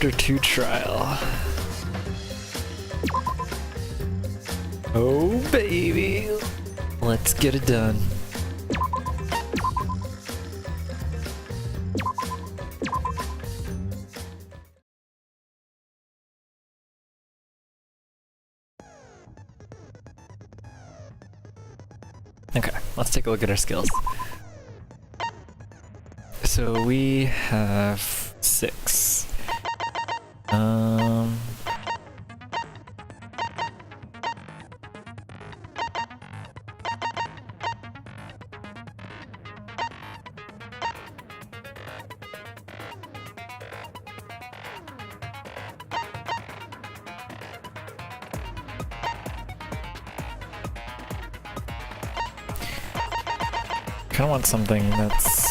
Chapter 2 trial. Oh baby, let's get it done. Okay, let's take a look at our skills. So we have 6. I kinda want something that's...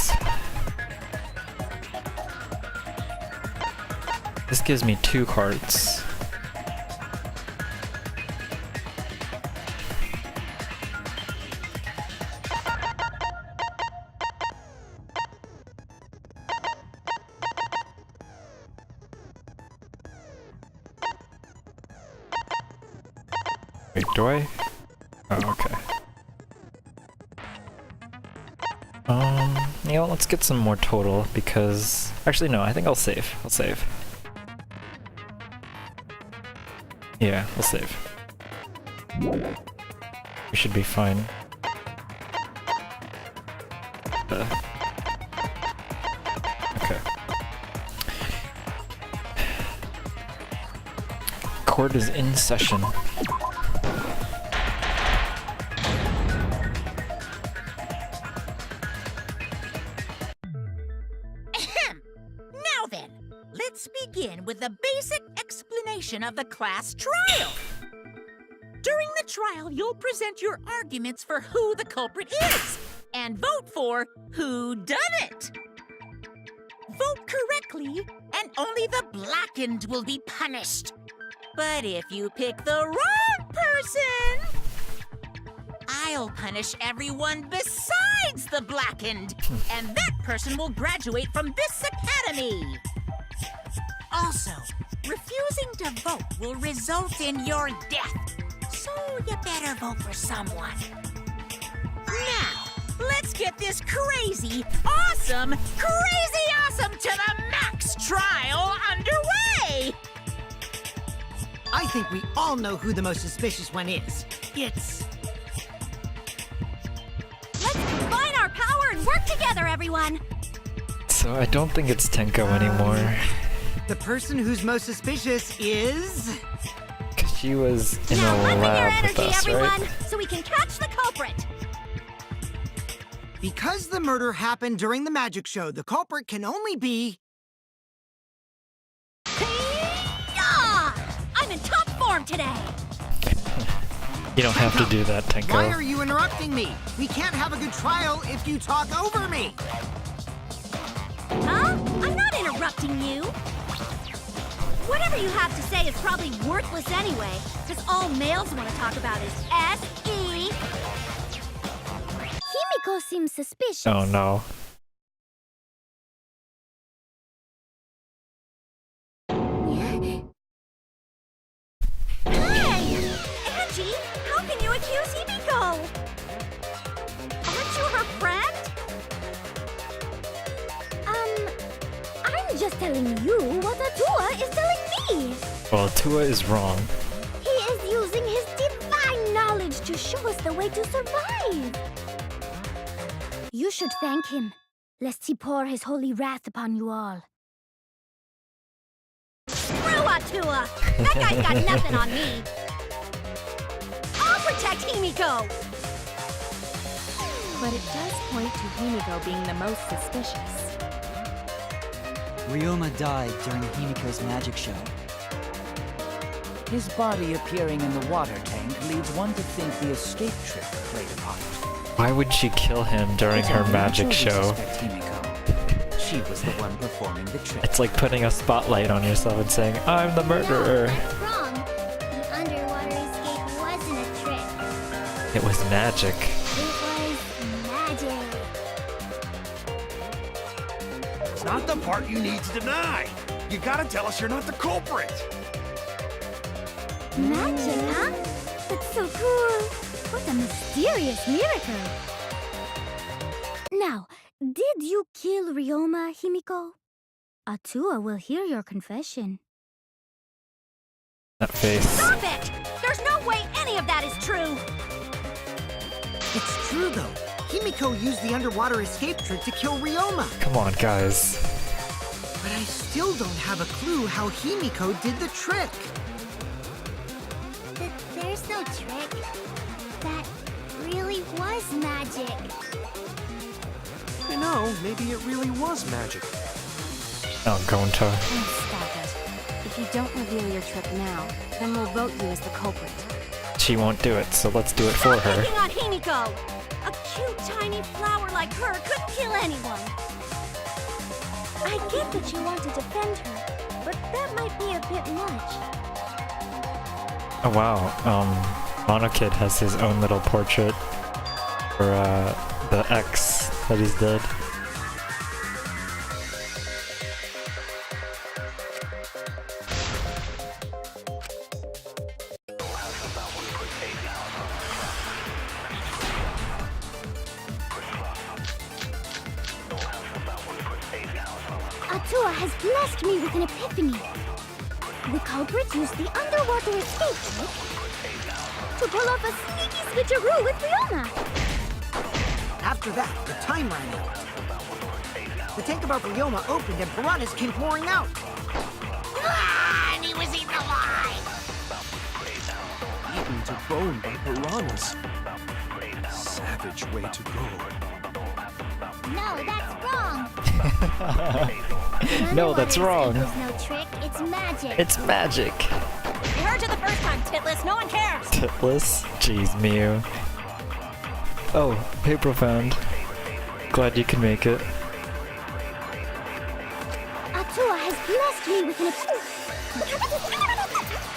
This gives me 2 cards. Wait, do I? Oh, okay. You know, let's get some more total because... Actually, no, I think I'll save. I'll save. Yeah, we'll save. We should be fine. Okay. Court is in session. Now then, let's begin with a basic explanation of the class trial. During the trial, you'll present your arguments for who the culprit is, and vote for who done it. Vote correctly, and only the blackened will be punished. But if you pick the wrong person, I'll punish everyone besides the blackened, and that person will graduate from this academy. Also, refusing to vote will result in your death, so you better vote for someone. Now, let's get this crazy awesome to the max trial underway! I think we all know who the most suspicious one is. It's... Let's combine our power and work together, everyone! So I don't think it's Tenko anymore. The person who's most suspicious is... Cause she was in now the lend me your lab with energy, us, everyone, right? so we can catch the culprit! Because the murder happened during the magic show, the culprit can only be... Yeah! I'm in top form today! You don't have to do that, Tenko. Why are you interrupting me? We can't have a good trial if you talk over me! Huh? I'm not interrupting you! Whatever you have to say is probably worthless anyway, because all males want to talk about is S.E. Himiko seems suspicious. Oh no. Hey! Angie, how can you accuse Himiko? Aren't you her friend? I'm just telling you what Atua is telling me. Well, Tua is wrong. He is using his divine knowledge to show us the way to survive. You should thank him, lest he pour his holy wrath upon you all. Screw Atua! That guy's got nothing on me. I'll protect Himiko! But it does point to Himiko being the most suspicious. Ryoma died during Himiko's magic show. His body appearing in the water tank leads one to think the escape trick played a part. Why would she kill him during It's her only magic natural to show? suspect Himiko. She was the one performing the trick. It's like putting a spotlight on yourself and saying, I'm the murderer. That's wrong. The underwater escape wasn't a trick. It was magic. It was magic. It's not the part you need to deny. You gotta tell us you're not the culprit! Magic, huh? That's so cool. What a mysterious miracle. Now, did you kill Ryoma, Himiko? Atua will hear your confession. That face. Stop it! There's no way any of that is true! It's true, though. Himiko used the underwater escape trick to kill Ryoma. Come on, guys. But I still don't have a clue how Himiko did the trick. There's no trick. That really was magic. I know, maybe it really was magic. Oh, Gonta. Oh, stop it. If you don't reveal your trick now, then we'll vote you as the culprit. She won't do it, so let's do it for her. Picking on Himiko! A cute, tiny flower like her could kill anyone! I get that you want to defend her, but that might be a bit much. Oh wow, Monokid has his own little portrait for the ex that he's dead. Atua has blessed me with an epiphany. The culprit used the underwater escape trick to pull off a sneaky switcheroo with Ryoma. After that, the time ran out. The tank above Ryoma opened and piranhas came pouring out. Ah, and he was eaten alive! Eaten to bone by piranhas. Savage way to go. No, that's wrong. No, that's wrong. There's no trick, it's magic. It's magic. We heard you the first time, Titless. No one cares! Titless? Jeez, Mew. Oh, hey, Profound. Glad you can make it. Atua has blessed me with an epiphany.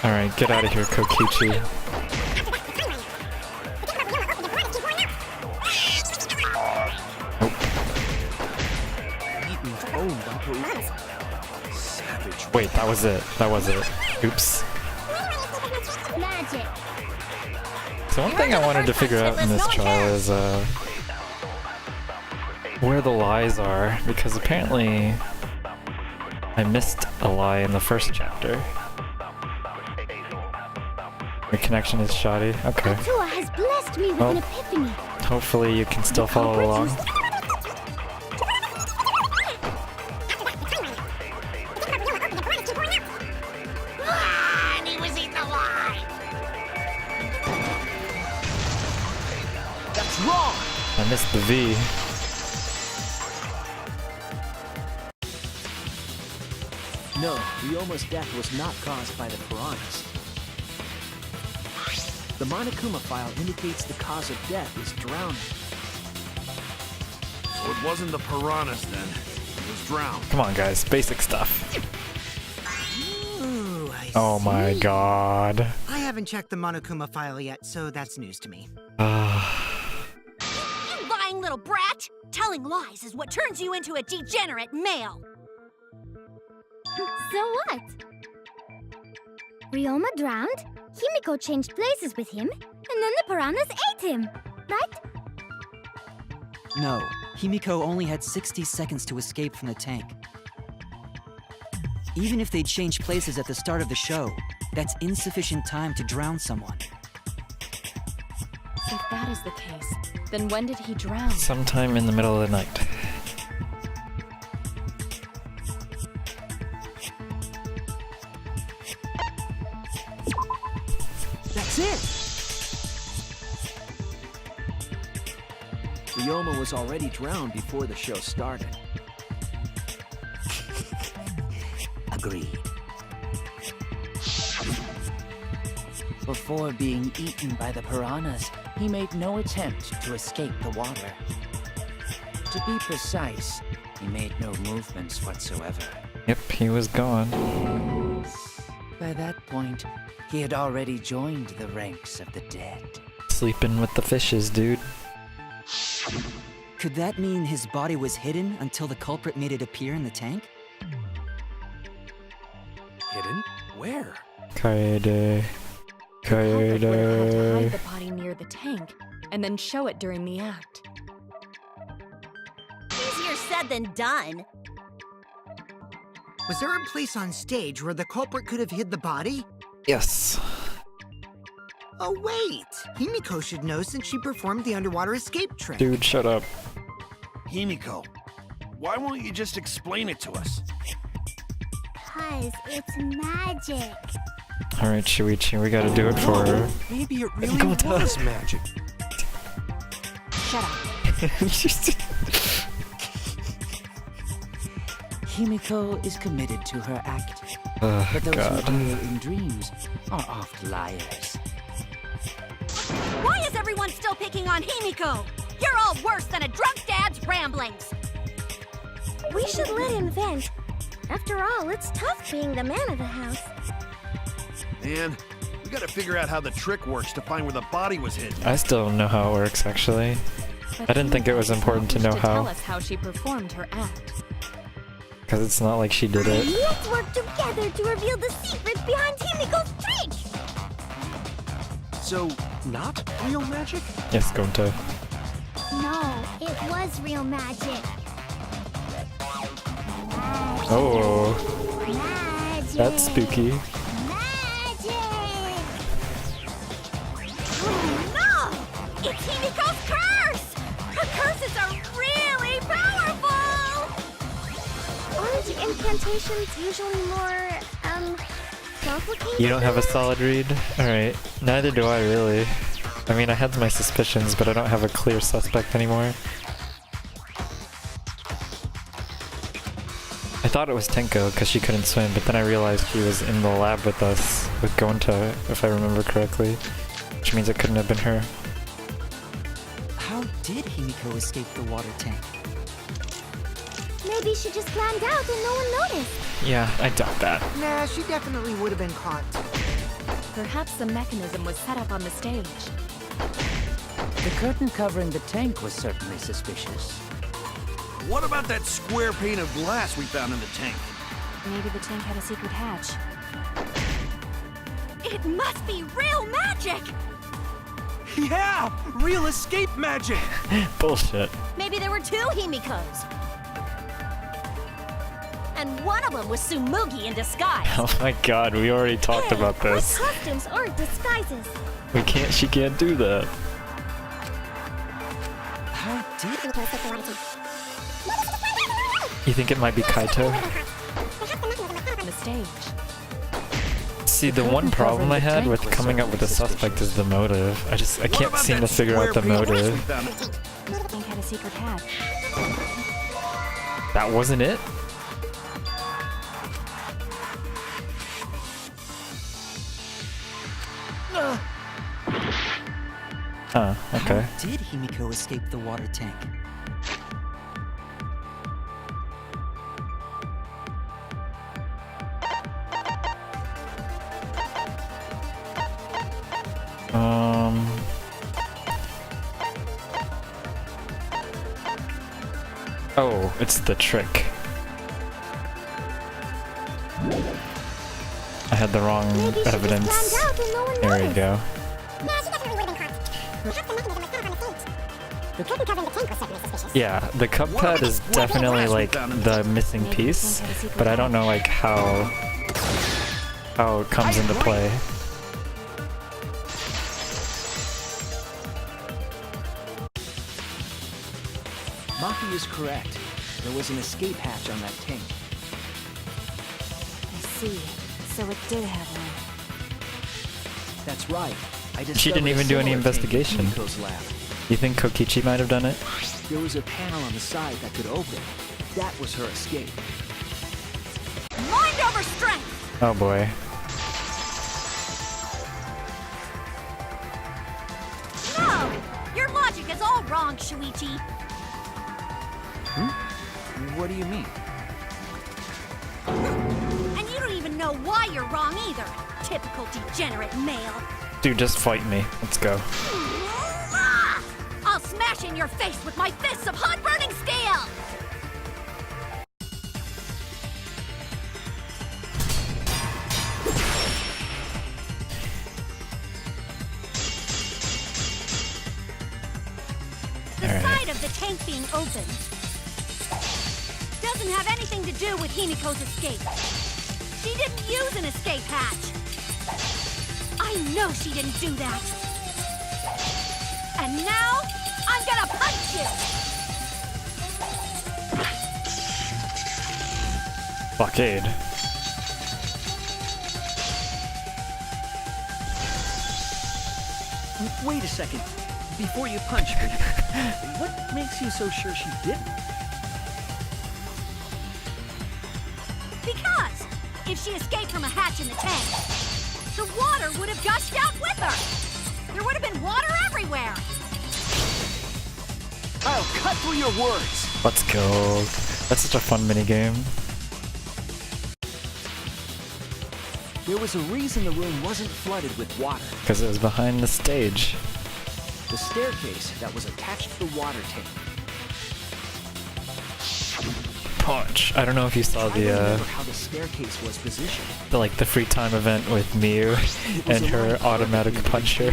Alright, get out of here, Kokichi. Eaten to bone by piranhas. Savage. Wait, that was it. That was it. Oops. Magic. So one thing I wanted to figure out in this trial is where the lies are, because apparently I missed a lie in the first chapter. The connection is shoddy. Okay. Atua has blessed me with an epiphany. Hopefully you can still follow along. Ah, and he was eaten alive! That's wrong! I missed the V. No, Ryoma's death was not caused by the piranhas. The Monokuma file indicates the cause of death is drowning. So it wasn't the piranhas then. It was drowned. Come on, guys. Basic stuff. Ooh, I Oh my see. god. I haven't checked the Monokuma file yet, so that's news to me. You lying little brat! Telling lies is what turns you into a degenerate male! So what? Ryoma drowned, Himiko changed places with him, and then the piranhas ate him, right? No, Himiko only had 60 seconds to escape from the tank. Even if they'd changed places at the start of the show, that's insufficient time to drown someone. If that is the case, then when did he drown? Sometime in the middle of the night. That's it! Ryoma was already drowned before the show started. Agreed. Before being eaten by the piranhas, He made no attempt to escape the water. To be precise, he made no movements whatsoever. Yep, he was gone. By that point, he had already joined the ranks of the dead. Sleeping with the fishes, dude. could that mean his body was hidden until the culprit made it appear in the tank? Hidden? Where? Kaede. The culprit would have had to hide Kaede. the body near the tank, and then show it during the act. Easier said than done. Was there a place on stage where the culprit could have hid the body? Yes. Oh, wait! Himiko should know since she performed the underwater escape trick. Dude, shut up. Himiko, why won't you just explain it to us? Cause it's magic. Alright, Shuichi, we gotta do it for her. Maybe it really Go to- was magic. Shut up. Himiko is committed to her act, Oh, but those God. who deal in dreams are oft liars. Why is everyone still picking on Himiko? You're all worse than a drunk dad's ramblings. We should let him vent. After all, it's tough being the man of the house. Man, we gotta figure out how the trick works to find where the body was hidden. I still don't know how it works, actually. But I didn't think it was Himiko important to know refused tell how. us how she performed her act. Because it's not like she did it. Let's work together to reveal the secret behind Himiko's trick! So, not real magic? Yes, Gonta. No, it was real magic. Oh, Magic! that's spooky. Magic! Oh no! It's Himiko's curse! Her curses are really powerful! Aren't incantations usually more, complicated? You don't have a than that? solid read? Alright, neither do I really. I mean, I had my suspicions, but I don't have a clear suspect anymore. I thought it was Tenko because she couldn't swim, but then I realized he was in the lab with us, with Gonta, if I remember correctly. Which means it couldn't have been her. How did Himiko escape the water tank? Maybe she just climbed out and no one noticed. Yeah, I doubt that. Nah, she definitely would have been caught. Perhaps the mechanism was set up on the stage. The curtain covering the tank was certainly suspicious. What about that square pane of glass we found in the tank? Maybe the tank had a secret hatch. It must be real magic! Yeah! Real escape magic! Bullshit. Maybe there were two Himikos. And one of them was Sumugi in disguise. Oh my god, we already talked about this. Like costumes or disguises. She can't do that. How did You think it might be Kaito? On the stage. See, the one problem I had with coming up with a suspect is the motive. I can't seem to figure out the motive. The tank had a secret hatch. That wasn't it? Huh, okay. How did Himiko escape the water tank? Oh, it's the trick. I had the wrong Maybe she just evidence. climbed out and no one There we noticed. go. Nah, she definitely would have been caught. Perhaps the mechanism was set up on the stage. The curtain covering the tank was certainly suspicious. Yeah, the cup pad is definitely like the missing piece, but I don't know like how it comes into play. Maki is correct. There was an escape hatch on that tank. I see. So it did have one. That's right. I She didn't discovered a even do any similar tank in investigation. Himiko's lab. You think Kokichi might have done it? There was a panel on the side that could open. That was her escape. Mind over strength! Oh boy. No! Your logic is all wrong, Shuichi. What do you mean? And you don't even know why you're wrong either. Typical degenerate male. Dude, just fight me. Let's go. Ah! I'll smash in your face with my fists of hot burning steel! the tank being opened. Doesn't have anything to do with Himiko's escape. She didn't use an escape hatch. I know she didn't do that. And now, I'm gonna punch you! Blockade. Wait a second. Before you punch me, what makes you so sure she didn't? Because if she escaped from a hatch in the tank, the water would have gushed out with her. There would have been water everywhere. I'll cut through your words. Let's go. That's such a fun minigame. There was a reason the room wasn't flooded with water. Because it was behind the stage. The staircase that was attached to the water tank. Punch. I don't know if you saw I remember how the staircase was positioned. the free time event with Miu and her automatic puncher.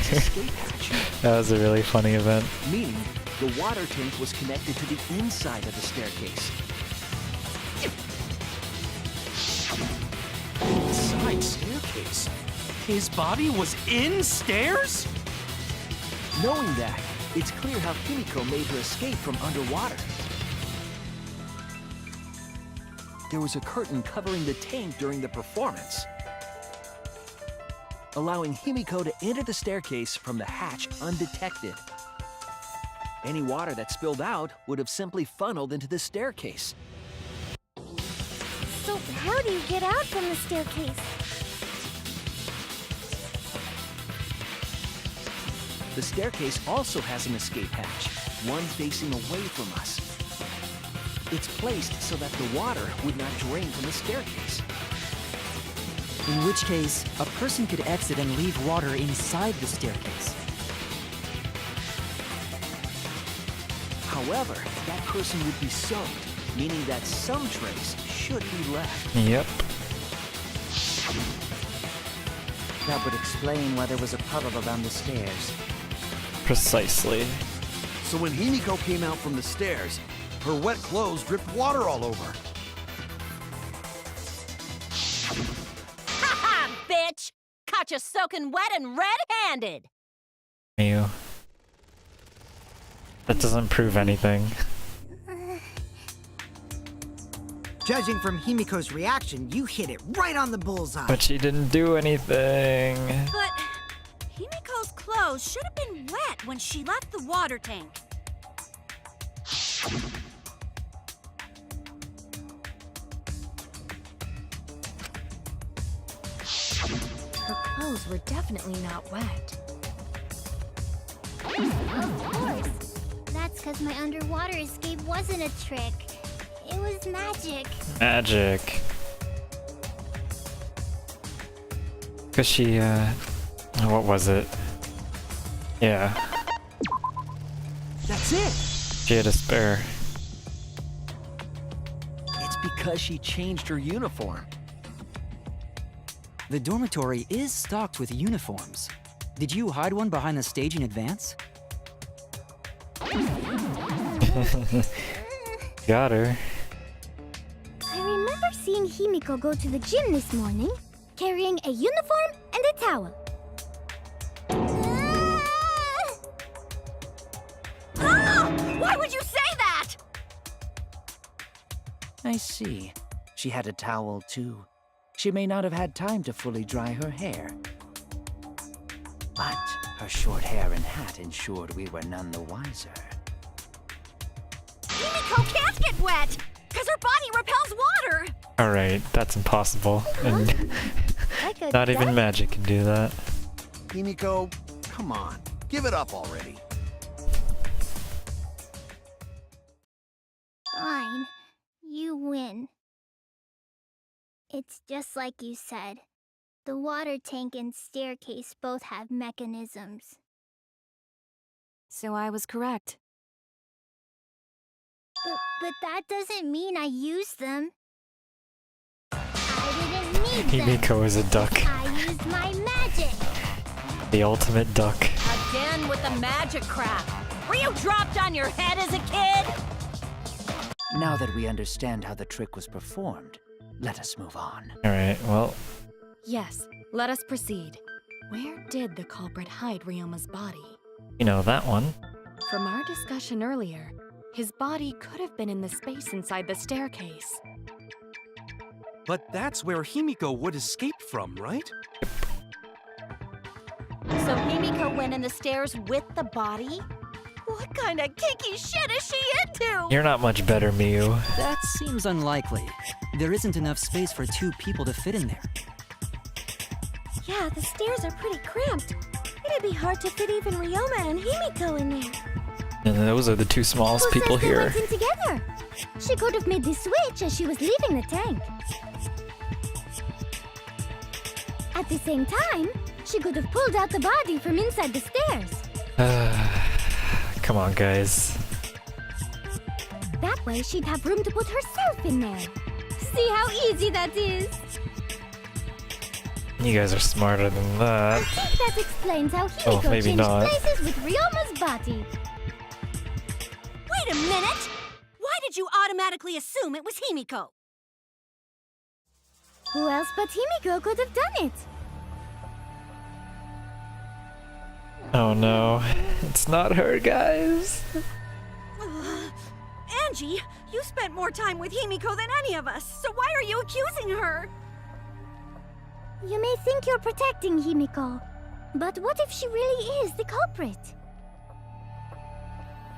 That was a really funny event. Meaning, the water tank was connected to the inside of the staircase. Inside staircase? His body was in stairs? Knowing that, it's clear how Himiko made her escape from underwater. There was a curtain covering the tank during the performance, allowing Himiko to enter the staircase from the hatch undetected. Any water that spilled out would have simply funneled into the staircase. So how do you get out from the staircase? The staircase also has an escape hatch, one facing away from us. It's placed so that the water would not drain from the staircase. In which case, a person could exit and leave water inside the staircase. However, that person would be soaked, meaning that some trace should be left. Yep. That would explain why there was a puddle around the stairs. Precisely. So when Himiko came out from the stairs, her wet clothes dripped water all over. Ha ha, bitch! Caught you soaking wet and red-handed! Miu. That doesn't prove anything. Judging from Himiko's reaction, you hit it right on the bullseye. But she didn't do anything. But Himiko's clothes should have been wet when she left the water tank. Her clothes were definitely not wet. Of course. That's because my underwater escape wasn't a trick. It was magic. Magic. Cause she, what was it? Yeah, That's it! she had a spare. It's because she changed her uniform. The dormitory is stocked with uniforms. Did you hide one behind the stage in advance? Got her. I remember seeing Himiko go to the gym this morning, carrying a uniform and a towel. Why would you say that? I see. She had a towel, too. She may not have had time to fully dry her hair. But her short hair and hat ensured we were none the wiser. Himiko can't get wet, because her body repels water. Alright, that's impossible. And Like a not even duck? magic can do that. Himiko, come on. Give it up already. Fine. You win. It's just like you said. The water tank and staircase both have mechanisms. So I was correct. But that doesn't mean I used them. I didn't need them. Himiko is a duck. I used my magic. The ultimate duck. Again with the magic crap. Were you dropped on your head as a kid? Now that we understand how the trick was performed, let us move on. Alright, well, Yes, let us proceed. Where did the culprit hide Ryoma's body? you know that one. From our discussion earlier, his body could have been in the space inside the staircase. But that's where Himiko would escape from, right? So Himiko went in the stairs with the body? What kind of kinky shit is she into? You're not much better, Miyu. That seems unlikely. There isn't enough space for 2 people to fit in there. Yeah, the stairs are pretty cramped. It'd be hard to fit even Ryoma and Himiko in there. And those are the 2 smallest Who people says they here. went in together? She could have made the switch as she was leaving the tank. At the same time, she could have pulled out the body from inside the stairs. Come on, guys. That way she'd have room to put herself in there. See how easy that is? You guys are smarter than I that. think that explains how Oh, Himiko maybe changed not. places with Ryoma's body. Wait a minute! Why did you automatically assume it was Himiko? Who else but Himiko could have done it? Oh no, it's not her, guys. Angie, you spent more time with Himiko than any of us, so why are you accusing her? You may think you're protecting Himiko, but what if she really is the culprit?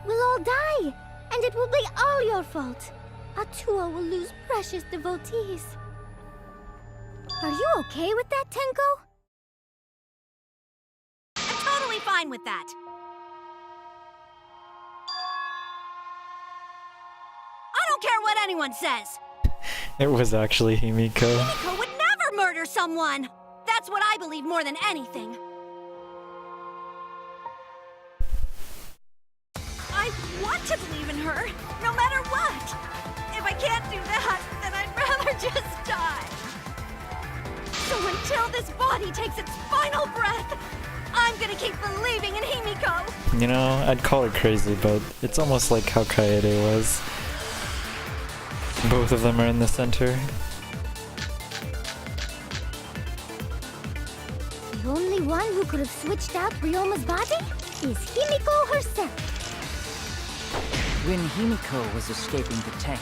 We'll all die, and it will be all your fault. Atua will lose precious devotees. Are you okay with that, Tenko? I'm totally fine with that. I don't care what anyone says. It was actually Himiko. Himiko would never murder someone. That's what I believe more than anything. I want to believe in her, no matter what. If I can't do that, then I'd rather just die. So until this body takes its final breath, I'm gonna keep believing in Himiko. You know, I'd call her crazy, but it's almost like how Kaede was. Both of them are in the center. The only one who could have switched out Ryoma's body is Himiko herself. When Himiko was escaping the tank,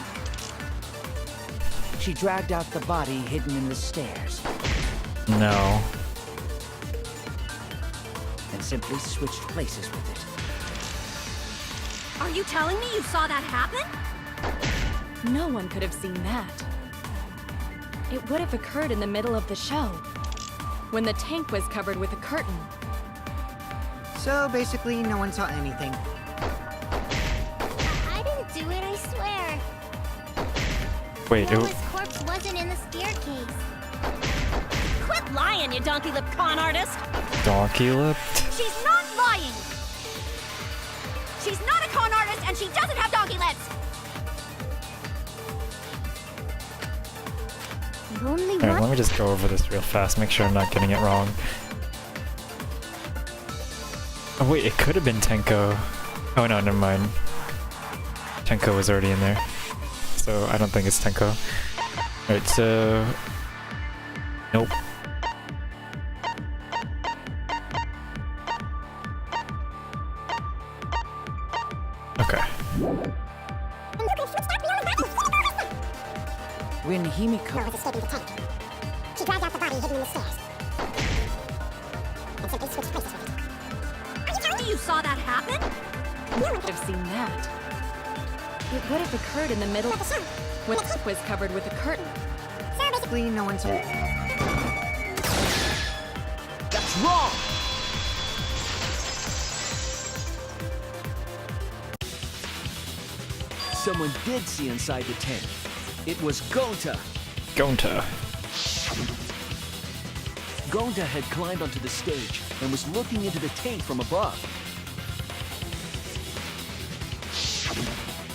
she dragged out the body hidden in the stairs No. and simply switched places with it. Are you telling me you saw that happen? No one could have seen that. It would have occurred in the middle of the show, when the tank was covered with a curtain. So basically, no one saw anything. I didn't do it, I swear. Wait, Ryoma's corpse wasn't in the staircase. Quit lying, you donkey-lipped con artist! donkey lipped? She's not lying! She's not a con artist and she doesn't have donkey lips! The only Alright, one let me just go over this real fast, make sure I'm not getting it wrong. Oh wait, it could have been Tenko. Oh no, never mind. Tenko was already in there. So I don't think it's Tenko. Alright, so... Nope. Okay. When Himiko was escaping the tank. She dragged out the body hidden in the stairs. And simply switched places with it. Are you telling me you saw that happen? No one could have seen that. It would have occurred in the middle when it was covered with a curtain. So basically, no one saw. That's wrong! Someone did see inside the tank. It was Gonta. Gonta. Gonta had climbed onto the stage and was looking into the tank from above.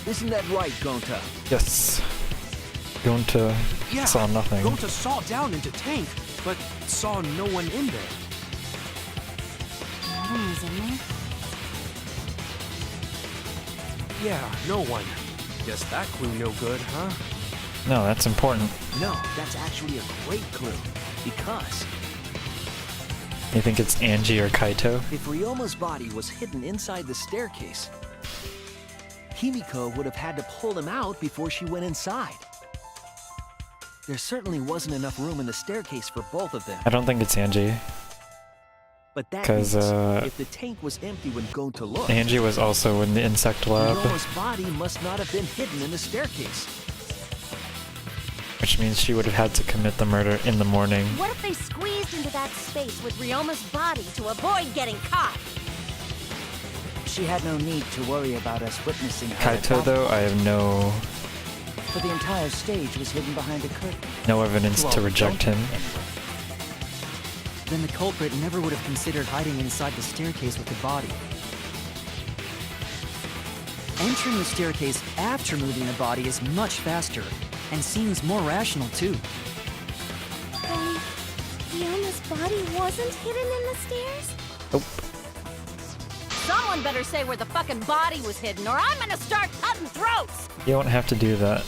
Isn't that right, Gonta? Yes. Gonta saw nothing. Gonta saw down into tank, but saw no one in there. No one was in there. Yeah, no one. Guess that clue no good, huh? No, that's important. No, that's actually a great clue. Because You think it's Angie or Kaito? if Ryoma's body was hidden inside the staircase, Himiko would have had to pull him out before she went inside. There certainly wasn't enough room in the staircase for both of them. I don't think it's Angie. But that 'Cause, means if the tank was empty when Gonta looked, Angie was also in the insect lab, Ryoma's body must not have been hidden in the staircase. which means she would have had to commit the murder in the morning. What if they squeezed into that space with Ryoma's body to avoid getting caught? She had no need to worry about us witnessing her. Kaito, attack, though, I have For the entire stage was hidden behind a curtain. no evidence to Well, reject him. Then the culprit never would have considered hiding inside the staircase with the body. Entering the staircase after moving the body is much faster, and seems more rational too. Then Ryoma's body wasn't hidden in the stairs? Nope. Someone better say where the fucking body was hidden, or I'm gonna start cutting throats! You don't have to do that.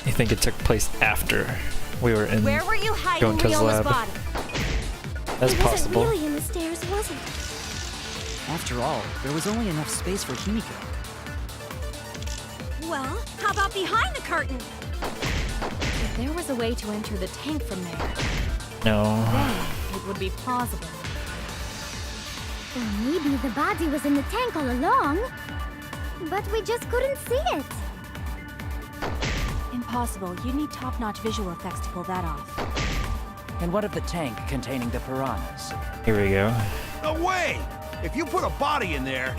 You think it took place after we were in Where were you hiding Gonta's Ryoma's lab? body? That's It possible. wasn't really in the stairs, was it? After all, there was only enough space for Himiko. Well, how about behind the curtain? If there was a way to enter the tank from there, No. then it would be plausible. Or maybe the body was in the tank all along, but we just couldn't see it. Impossible. You'd need top-notch visual effects to pull that off. And what of the tank containing the piranhas? Here we go. No way! If you put a body in there,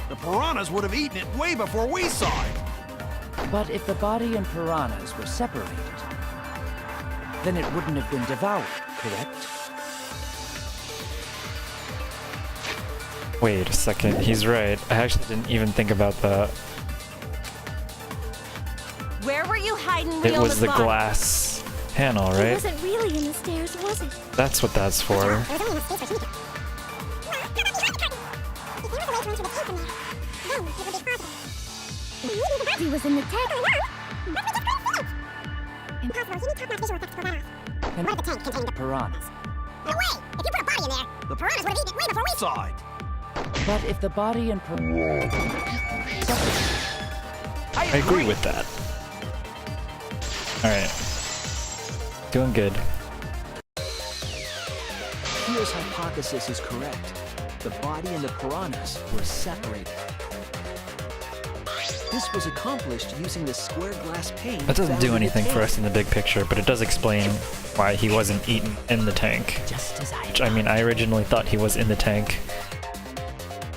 the piranhas would have eaten it way before we saw it. But if the body and piranhas were separated, then it wouldn't have been devoured, correct? Wait a second, he's right. I actually didn't even think about that. Where were you hiding It Ryoma's was the body? glass panel, It right? wasn't really in the stairs, was it? That's what that's for. He was in the tank. And what of the tank containing the piranhas? No way! If you put a body in there, the piranhas would have eaten it way before we saw it. But if the body and piranhas... I agree with that. Alright. Doing good. Kyo's hypothesis is correct. The body and the piranhas were separated. This was accomplished using the square glass pane. That doesn't found do in the anything for tank. us in the big picture, but it does explain why he wasn't eaten in the tank. Just as I Which, I mean, I originally thought he was in the tank.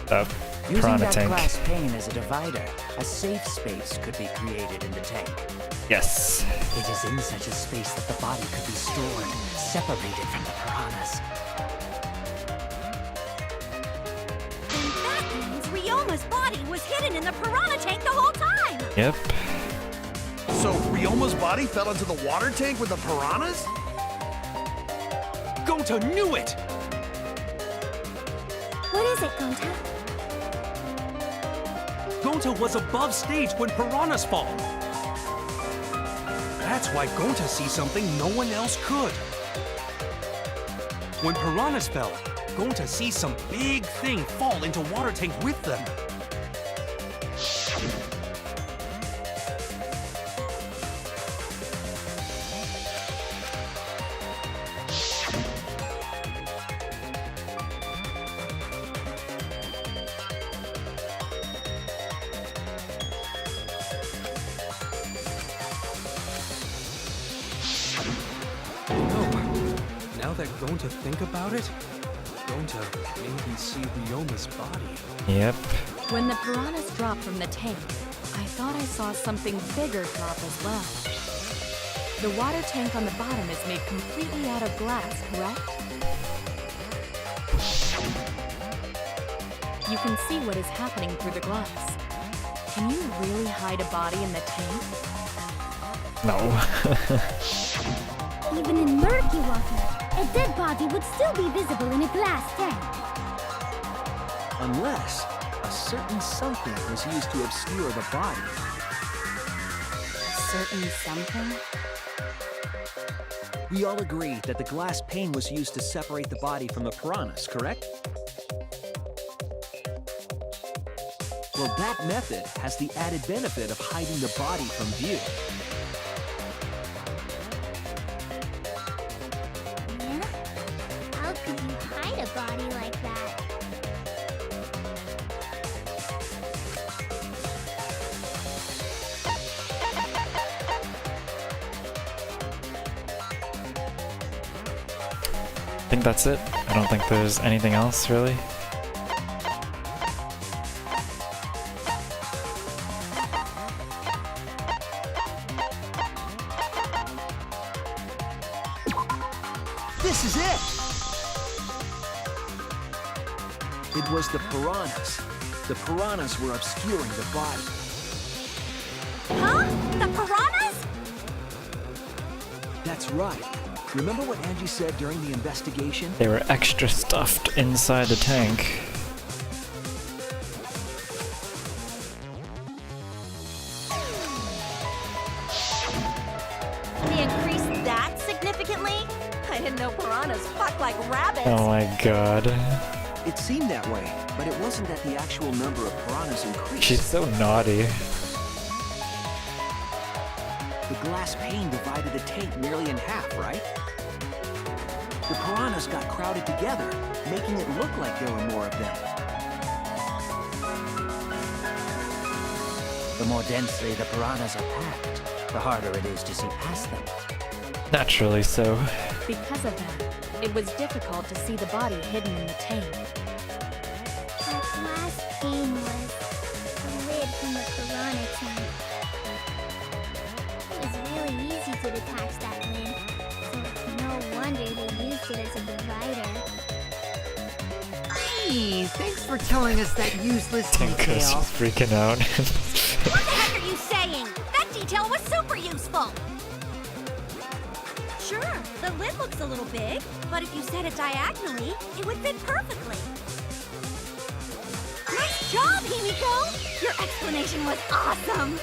The Using piranha that tank. glass pane as a divider, a safe space could be created in the tank. Yes. It is in such a space that the body could be stored, separated from the piranhas. Then that means Ryoma's body was hidden in the piranha tank the whole time! Yep. So Ryoma's body fell into the water tank with the piranhas? Gonta knew it! What is it, Gonta? Gonta was above stage when piranhas fall. That's why Gonta sees something no one else could. When piranhas fell, Gonta sees some big thing fall into water tank with them. Now that Gonta think about it, Gonta maybe see Ryoma's body. Yep. When the piranhas dropped from the tank, I thought I saw something bigger drop as well. The water tank on the bottom is made completely out of glass, correct? You can see what is happening through the glass. Can you really hide a body in the tank? No. Even in murky water, a dead body would still be visible in a glass tank. Unless a certain something was used to obscure the body. Certain something? We all agree that the glass pane was used to separate the body from the piranhas, correct? Well, that method has the added benefit of hiding the body from view. Yeah? How could you hide a body like that? I think that's it. I don't think there's anything else, really. This is it! It was the piranhas. The piranhas were obscuring the body. Huh? The piranhas? That's right. Remember what Angie said during the investigation? They were extra stuffed inside the tank. They increased that significantly? I didn't know piranhas fuck like rabbits. Oh my god. It seemed that way, but it wasn't that the actual number of piranhas increased. She's so naughty. The glass pane divided the tank nearly in half, right? The piranhas got crowded together, making it look like there were more of them. The more densely the piranhas are packed, the harder it is to see past them. Naturally so. Because of that, it was difficult to see the body hidden in the tank. That glass pane was the lid from the piranha tank. It was really easy to detach that lid, so it's no wonder they used it as a divider. Hey, thanks for telling us that useless Tinka's detail. just freaking out. What the heck are you saying? That detail was super useful. Sure, the lid looks a little big, but if you set it diagonally, it would fit perfectly. Nice job, Himiko! Your explanation was awesome!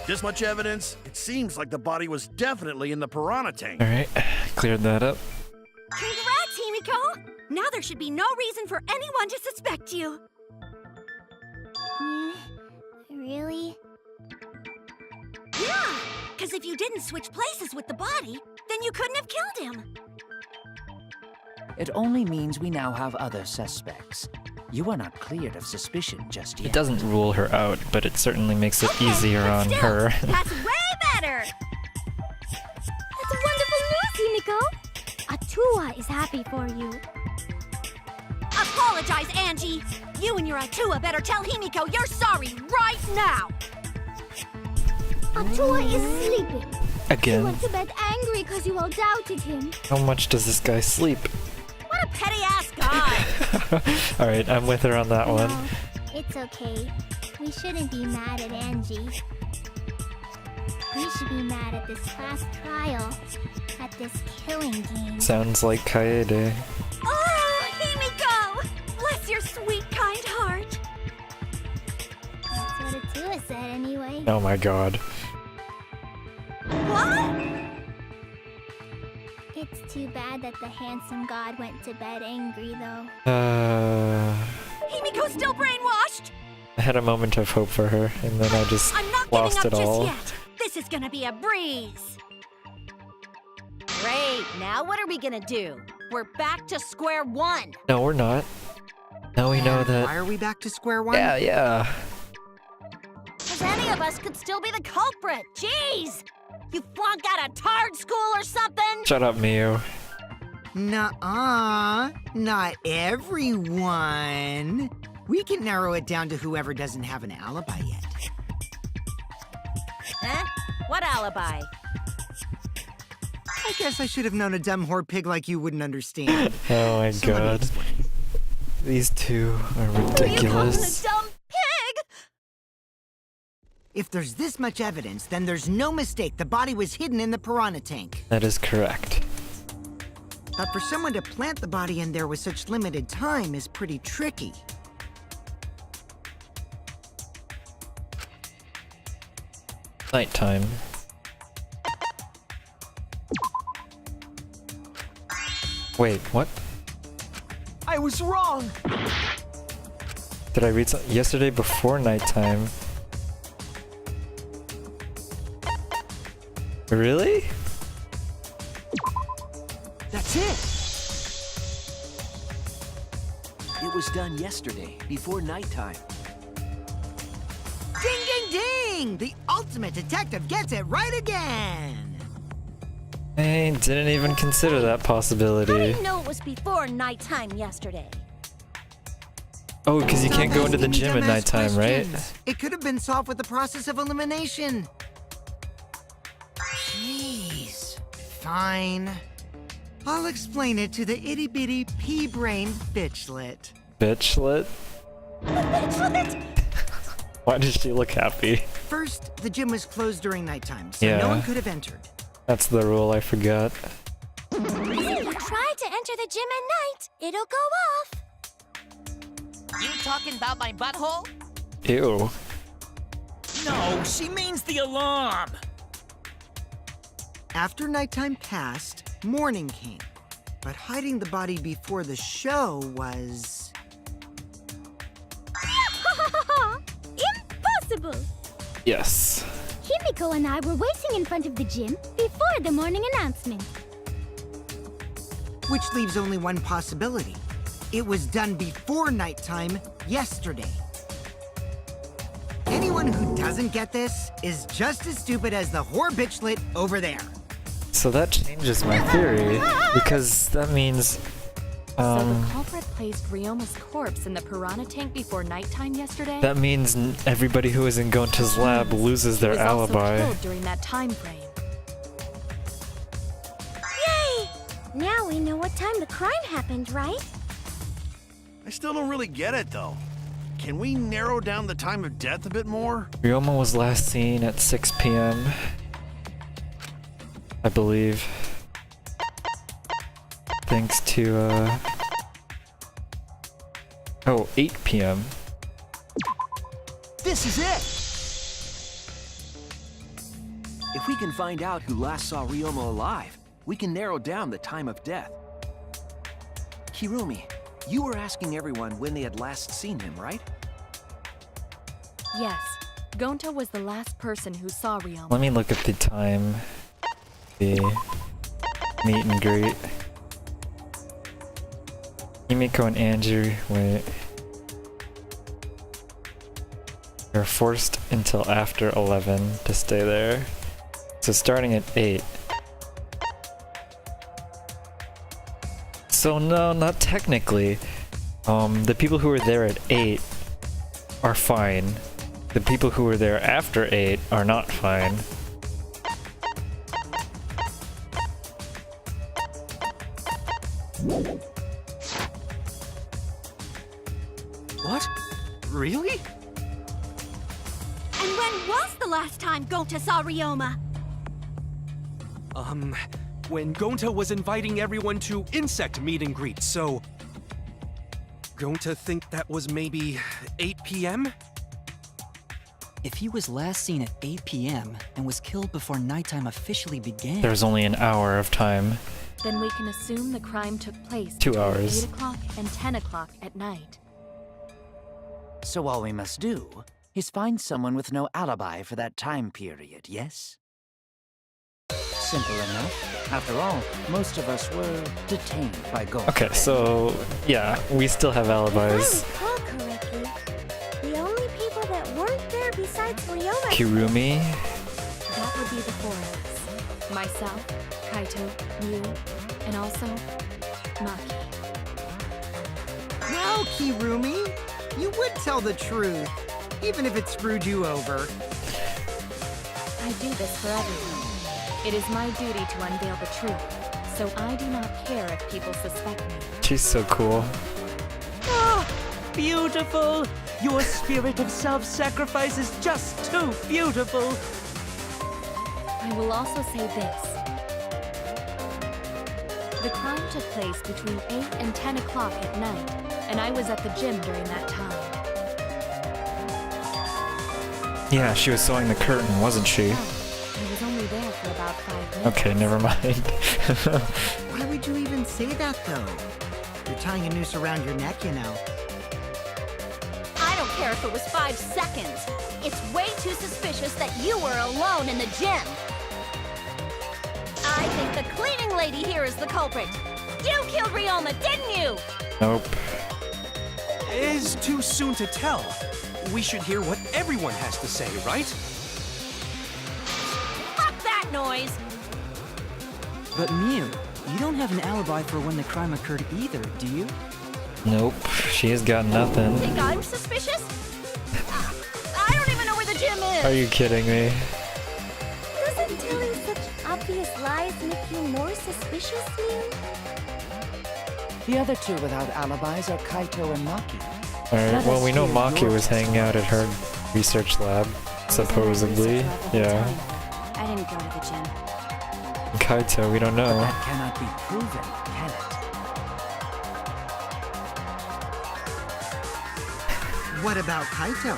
This much evidence? It seems like the body was definitely in the piranha tank. Alright, cleared that up. Congrats, Himiko! Now there should be no reason for anyone to suspect you. Really? Yeah, because if you didn't switch places with the body, then you couldn't have killed him. It only means we now have other suspects. You are not cleared of suspicion just yet. It doesn't rule her out, but it certainly makes it easier but on still, her. That's way better! That's wonderful news, Himiko! Atua is happy for you. Apologize, Angie! You and your Atua better tell Himiko you're sorry right now! Atua is sleeping. He Again. went to bed angry because you all doubted him. How much does this guy sleep? What a petty-ass guy! Alright, I'm with her on that one. No, it's okay. We shouldn't be mad at Angie. We should be mad at this class trial. At this killing game. Sounds like Kaede. Oh, Himiko! Bless your sweet, kind heart! That's what Atua said anyway. Oh my god. What? It's too bad that the handsome god went to bed angry, though. Himiko's still brainwashed! I had a moment of hope for her, and then I just I'm not lost giving it up all. just yet. This is gonna be a breeze. Great, now what are we gonna do? We're back to square one. No, we're not. Now we know Why that. are we back to square one? Yeah. Because any of us could still be the culprit. Jeez! You flunked out of tard school or something? Shut up, Miyu. Nuh-uh. Not everyone. We can narrow it down to whoever doesn't have an alibi yet. Huh? What alibi? I guess I should have known a dumb whore pig like you wouldn't understand. Oh my So let me god. explain. These two are You called him a ridiculous. dumb pig? If there's this much evidence, then there's no mistake the body was hidden in the piranha tank. That is correct. But for someone to plant the body in there with such limited time is pretty tricky. Nighttime. Wait, what? I was wrong! Did I read something? Yesterday before nighttime. Really? That's it! It was done yesterday, before nighttime. Ding, ding, ding! The ultimate detective gets it right again! I didn't even consider that I possibility. didn't know it was before nighttime yesterday. Oh, because you can't go into the Asking gym at dumbass nighttime, right? questions. It could have been solved with the process of elimination. Jeez. Fine. I'll explain it to the itty-bitty pea-brain bitchlet. Bitchlet? Why does she look happy? First, the gym was closed during nighttime, so Yeah. no one could have entered. That's the rule, I forgot. If you try to enter the gym at night, it'll go off. You talking about my butthole? Ew. No, she means the alarm! After nighttime passed, morning came. But hiding the body before the show was... Impossible! Yes. Himiko and I were waiting in front of the gym before the morning announcement. Which leaves only one possibility. It was done before nighttime yesterday. Anyone who doesn't get this is just as stupid as the whore bitchlet over there. So that changes my theory, because that means... So the culprit placed Ryoma's corpse in the piranha tank before nighttime yesterday? that means everybody who is in Gonta's lab loses their He was also alibi. killed during that time frame. Yay! Now we know what time the crime happened, right? I still don't really get it, though. Can we narrow down the time of death a bit more? Ryoma was last seen at 6 p.m. I believe. Thanks to, Oh, 8 p.m. This is it! If we can find out who last saw Ryoma alive, we can narrow down the time of death. Kirumi, you were asking everyone when they had last seen him, right? Yes. Gonta was the last person who saw Ryoma. Let me look at the time. The meet and greet. Himiko and Andrew, wait. You're forced until after 11 to stay there. So starting at 8. So no, not technically. The people who were there at 8 are fine. The people who were there after 8 are not fine. What? Really? And when was the last time Gonta saw Ryoma? When Gonta was inviting everyone to insect meet and greet, so... Gonta think that was maybe 8 p.m.? If he was last seen at 8 p.m. and was killed before nighttime officially began... There's only an hour of time. Then we can assume the crime took place 2 between hours. 8 o'clock and 10 o'clock at night. So all we must do is find someone with no alibi for that time period, yes? Simple enough. After all, most of us were detained by Gonta. Okay, so yeah, we still have alibis. If I recall correctly, the only people that weren't there besides Ryoma... Kirumi, That would be the four of us. Myself, Kaito, you, and also Maki. Well, Kirumi, you would tell the truth, even if it screwed you over. I do this for everyone. It is my duty to unveil the truth, so I do not care if people suspect me. she's so cool. Ah, beautiful! Your spirit of self-sacrifice is just too beautiful. I will also say this. The crime took place between 8 and 10 o'clock at night, and I was at the gym during that time. Yeah, she was sewing the curtain, wasn't she? I was only there for about 5 minutes. Okay, never mind. Why would you even say that, though? You're tying a noose around your neck, you know. I don't care if it was 5 seconds. It's way too suspicious that you were alone in the gym. I think the cleaning lady here is the culprit. You killed Ryoma, didn't you? Nope. It's too soon to tell. We should hear what everyone has to say, right? Fuck that noise! But Miu, you don't have an alibi for when the crime occurred either, do you? Nope. She has got nothing. Think I'm suspicious? I don't even know where the gym is! Are you kidding me? Doesn't telling such obvious lies make you more suspicious, Miu? The other two without alibis are Kaito and Maki. Alright, well we know Maki was hanging out at her research lab, supposedly. Yeah. I didn't go to the gym. Kaito, we don't know. That cannot be proven, can it? What about Kaito?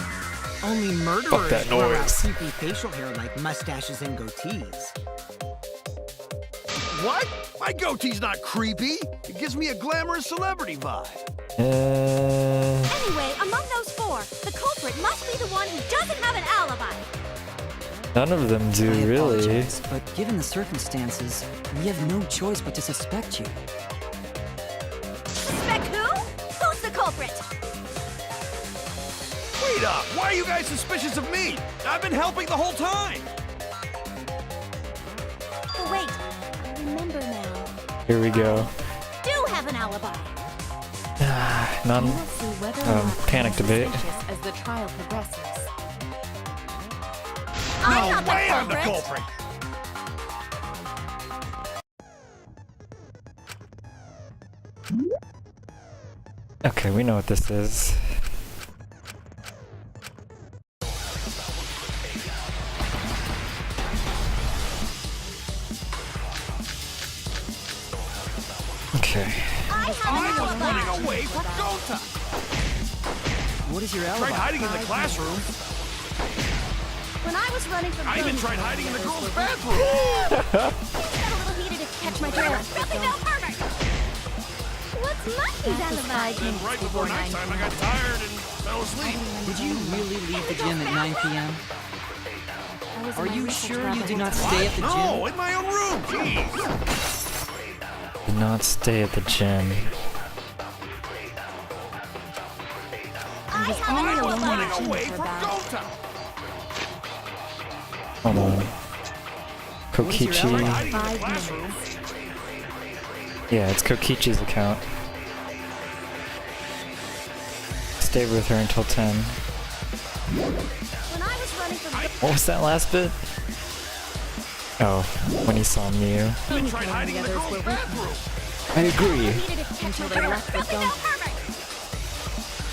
Only murderers Fuck that grow out noise. creepy facial hair like mustaches and goatees. What? My goatee's not creepy. It gives me a glamorous celebrity vibe. Anyway, among those 4, the culprit must be the one who doesn't have an alibi. None of them do, I really. apologize, but given the circumstances, we have no choice but to suspect you. Suspect who? Who's the culprit? Wait up! Why are you guys suspicious of me? I've been helping the whole time! Oh, wait. I remember now. Here we go. Do have an alibi. None. We will see whether or not Panic I'm debate. suspicious as the trial progresses. I'm not the Way I'm the culprit. culprit! Okay, we know what this is. Okay. I have an I was alibi. running away from Gota! What is your alibi? Tried hiding in the classroom. When I was running from I even Gota, tried hiding in the girls' bathroom. things got a little heated to catch my drift. Nothing now, perfect. What's Monkey's alibi? Then right before nighttime, I got tired and fell asleep. Did you really leave the gym at 9 p.m.? I was in Are my you research sure lab you the did whole not time. stay at the gym? No, in my own room. Jeez. Did not stay at the gym. I was have only an alone alibi. Running away for from about- Gota. Hold on. What is your Tried Kokichi. hiding in the 5 classroom. minutes. Yeah, it's Kokichi's account. Stayed with her until 10. When I was running from What was that last bit? Oh, when he saw Mew. I tried hiding in the girls' bathroom. I agree. heated to catch my drift. Nothing now, perfect.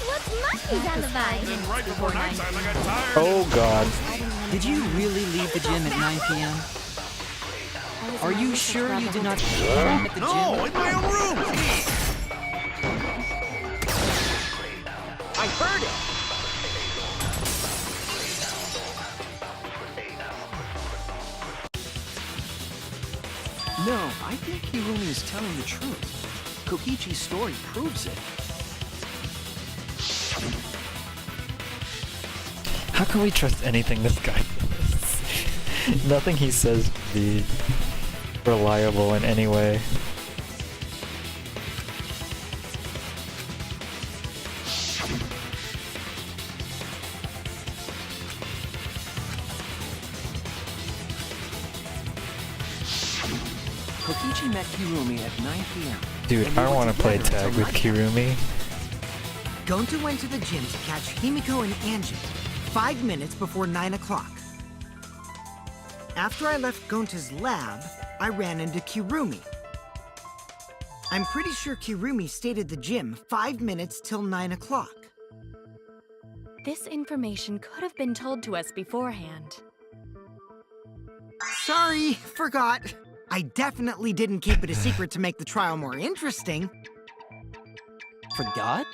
What's Monkey's alibi? Then right before nighttime, I got tired. Oh god. Did you really leave the gym at 9 p.m.? I was in Are my you research sure lab you the did whole not time. run at the No, gym? in my own room. Jeez. I heard it! No, I think Hirumi is telling the truth. Kokichi's story proves it. How can we trust anything this guy says? Nothing he says can be reliable in any way. Kokichi met Hirumi at 9 p.m. Dude, I want to play tag with Kirumi. Gonta went to the gym to catch Himiko and Angie 5 minutes before 9 o'clock. After I left Gonta's lab, I ran into Kirumi. I'm pretty sure Kirumi stayed at the gym 5 minutes till 9 o'clock. This information could have been told to us beforehand. Sorry, forgot. I definitely didn't keep it a secret to make the trial more interesting. Forgot?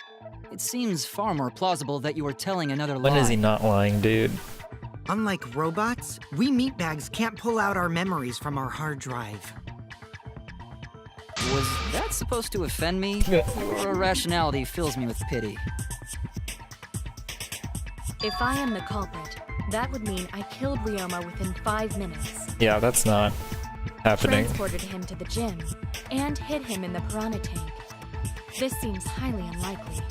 It seems far more plausible that you were telling another lie. When is he not lying, dude? Unlike robots, we meatbags can't pull out our memories from our hard drive. Was that supposed to offend me? Your irrationality fills me with pity. If I am the culprit, that would mean I killed Ryoma within 5 minutes, Yeah, that's not happening. transported him to the gym, and hid him in the piranha tank. This seems highly unlikely.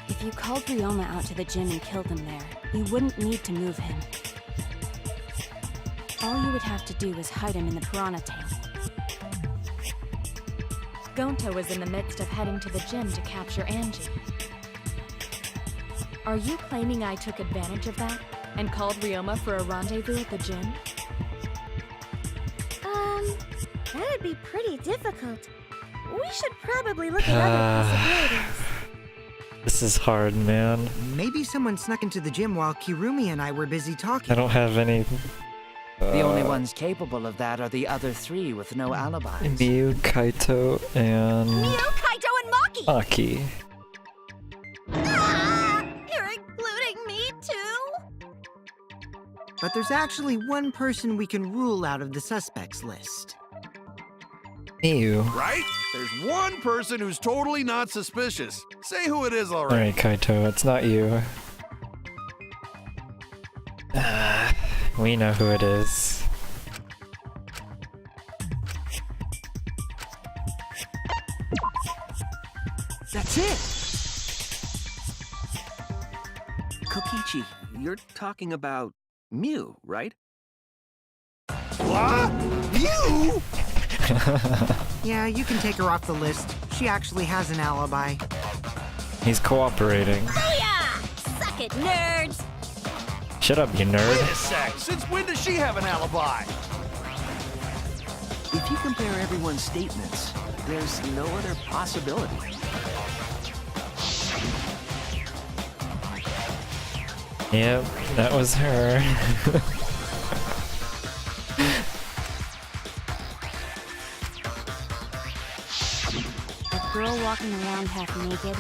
If you called Ryoma out to the gym and killed him there, you wouldn't need to move him. All you would have to do is hide him in the piranha tank. Gonta was in the midst of heading to the gym to capture Angie. Are you claiming I took advantage of that and called Ryoma for a rendezvous at the gym? That'd be pretty difficult. We should probably look at other possibilities. This is hard, man. Maybe someone snuck into the gym while Kirumi and I were busy talking. I don't have any... The only ones capable of that are the other three with no alibis. Miu, Kaito, and... Mew, Kaito, and Maki! Maki. You're including me too? But there's actually one person we can rule out of the suspects list. Miu. Right? There's one person who's totally not suspicious. Say who it is already. Alright, Kaito, it's not you. We know who it is. That's it! Kokichi, you're talking about Mew, right? What? You? Yeah, you can take her off the list. She actually has an alibi. He's cooperating. Booyah! Suck it, nerds! Shut up, you Wait a nerd. sec. Since when does she have an alibi? If you compare everyone's statements, there's no other possibility. Yep, that was her. A girl walking around half naked.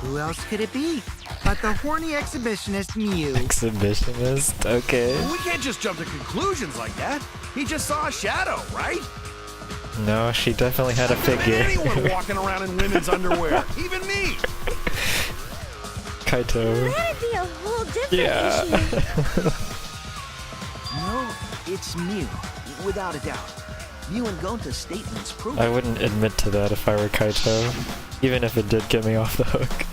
Who else could it be but the horny exhibitionist Mew? Exhibitionist, okay. We can't just jump to conclusions like that. He just saw a shadow, right? No, she definitely had a figure. Anyone walking around in women's underwear, even me. Kaito. That'd be a whole different Yeah. issue. No, it's Mew, without a doubt. Mew and Gonta's statements prove I it. wouldn't admit to that if I were Kaito, even if it did get me off the hook.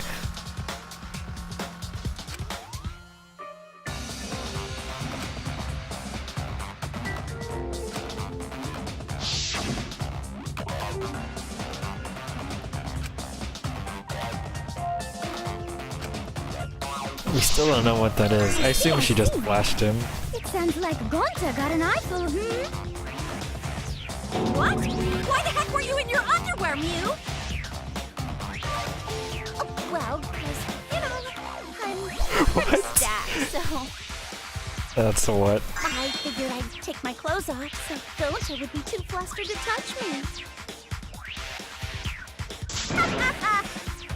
We still don't know what that is. I assume she just flashed him. It sounds like Gonta got an eyeful of him. What? Why the heck were you in your underwear, Mew? Oh, well, because, I'm pretty stacked, so That's what? I figured I'd take my clothes off so Gonta would be too flustered to touch me.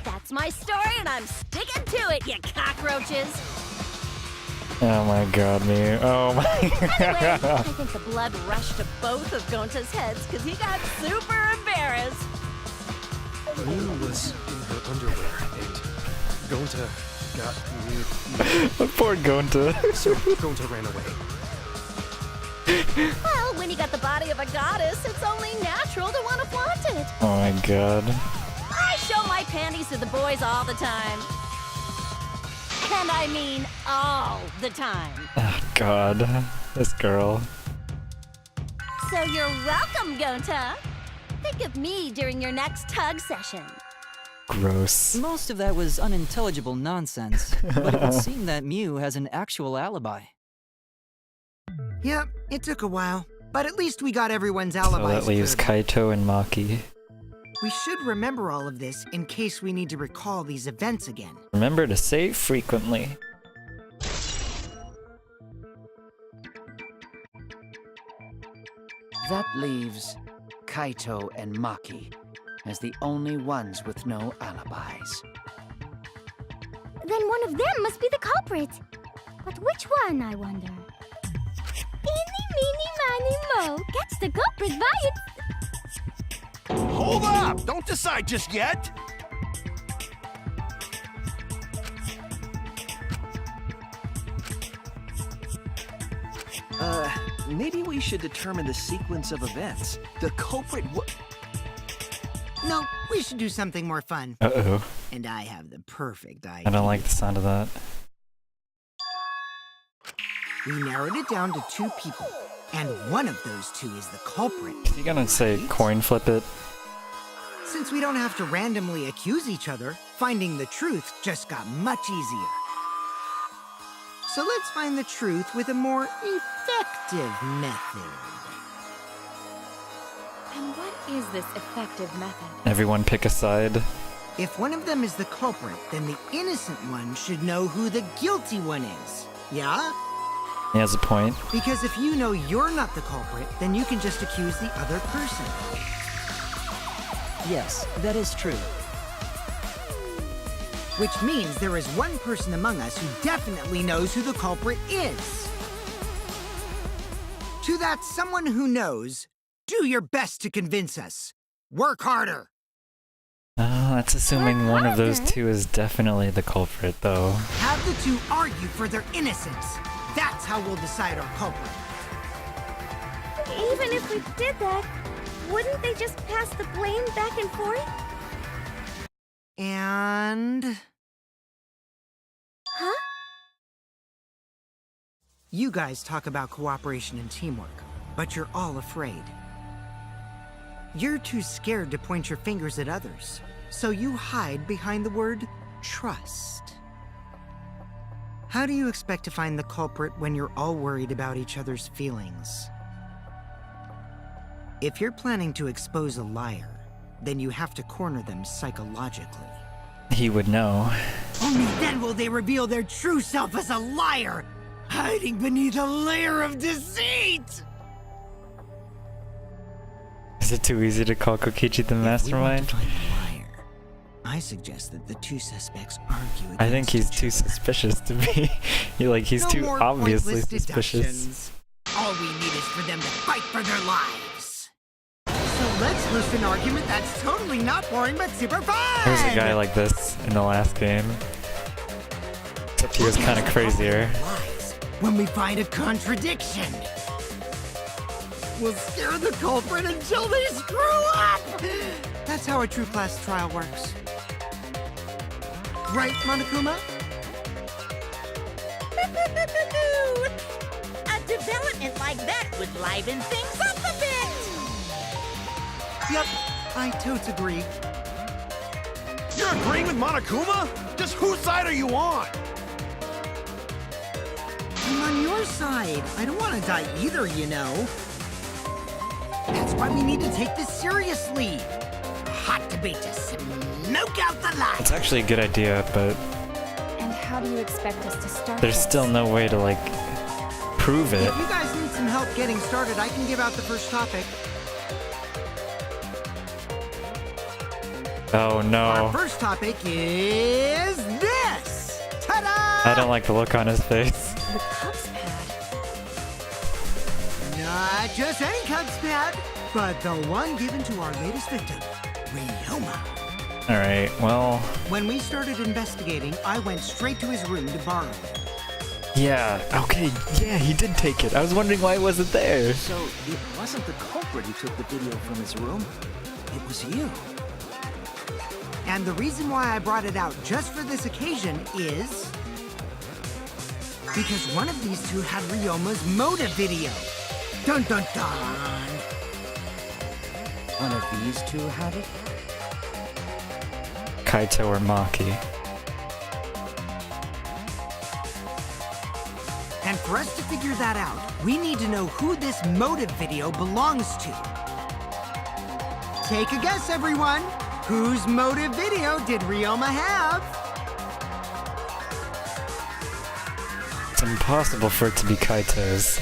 That's my story, and I'm sticking to it, you cockroaches! Oh my god, me. Oh my Anyway, I god. think the blood rushed to both of Gonta's heads because he got super embarrassed. Mew was in her underwear, and Gonta got Mew. Poor Gonta. So Gonta ran away. Well, when you got the body of a goddess, it's only natural to want to flaunt it. Oh my god. I show my panties to the boys all the time. And I mean all the time. Oh god. This girl. So you're welcome, Gonta. Think of me during your next tug session. Gross. Most of that was unintelligible nonsense, but it would seem that Mew has an actual alibi. Yep, it took a while, but at least we got everyone's So alibis. that leaves cleared. Kaito and Maki. We should remember all of this in case we need to recall these events again. Remember to save frequently. That leaves Kaito and Maki as the only ones with no alibis. Then one of them must be the culprit. But which one, I wonder? Eeny, meeny, miny, mo. Catch the culprit by its... Hold up! Don't decide just yet! Maybe we should determine the sequence of events. The culprit No, we should do something more fun. Uh-oh. And I have the perfect idea. I don't like the sound of that. We narrowed it down to 2 people, and one of those 2 is the culprit. You gonna say coin flip it? Since we don't have to randomly accuse each other, finding the truth just got much easier. So let's find the truth with a more effective method. And what is this effective method? Everyone pick a side. If one of them is the culprit, then the innocent one should know who the guilty one is. Yeah? He has a point. Because if you know you're not the culprit, then you can just accuse the other person. Yes, that is true. Which means there is one person among us who definitely knows who the culprit is. To that someone who knows, do your best to convince us. Work harder. Oh, that's assuming one of those 2 is definitely the culprit, though. Have the 2 argue for their innocence. That's how we'll decide our culprit. Even if we did that, wouldn't they just pass the blame back and forth? And... Huh? You guys talk about cooperation and teamwork, but you're all afraid. You're too scared to point your fingers at others, so you hide behind the word trust. How do you expect to find the culprit when you're all worried about each other's feelings? If you're planning to expose a liar, then you have to corner them psychologically. He would know. Only then will they reveal their true self as a liar, hiding beneath a layer of deceit! Is it too easy to call Kokichi the mastermind? If we want to find the liar, I suggest that the 2 suspects argue against I think he's too suspicious to be. He's no too more obviously pointless suspicious. deductions. All we need is for them to fight for their lives. So let's host an argument that's totally not boring but super fun! There's a guy like this in the last game. Except he was kind of crazier. When we find a contradiction, we'll scare the culprit until they screw up! That's how a true class trial works. Right, Monokuma? A development like that would liven things up a bit! Yep, I totes agree. You're agreeing with Monokuma? Just whose side are you on? I'm on your side. I don't want to die either, you know. That's why we need to take this seriously. Hot debate to smoke out the light. It's actually a good idea, but And how do you expect us to start there's this? still no way to, prove it. If you guys need some help getting started, I can give out the first topic. Oh no. Our first topic is this! Ta-da! I don't like the look on his face. The cups pad. Not just any cups pad, but the one given to our latest victim, Ryoma. Alright, well... When we started investigating, I went straight to his room to borrow it. Yeah, okay, yeah, he did take it. I was wondering why it wasn't there. So it wasn't the culprit who took the video from his room. It was you. And the reason why I brought it out just for this occasion is... because one of these 2 had Ryoma's motive video. Dun dun dun! One of these 2 had it? Kaito or Maki. And for us to figure that out, we need to know who this motive video belongs to. Take a guess, everyone. Whose motive video did Ryoma have? It's impossible for it to be Kaito's.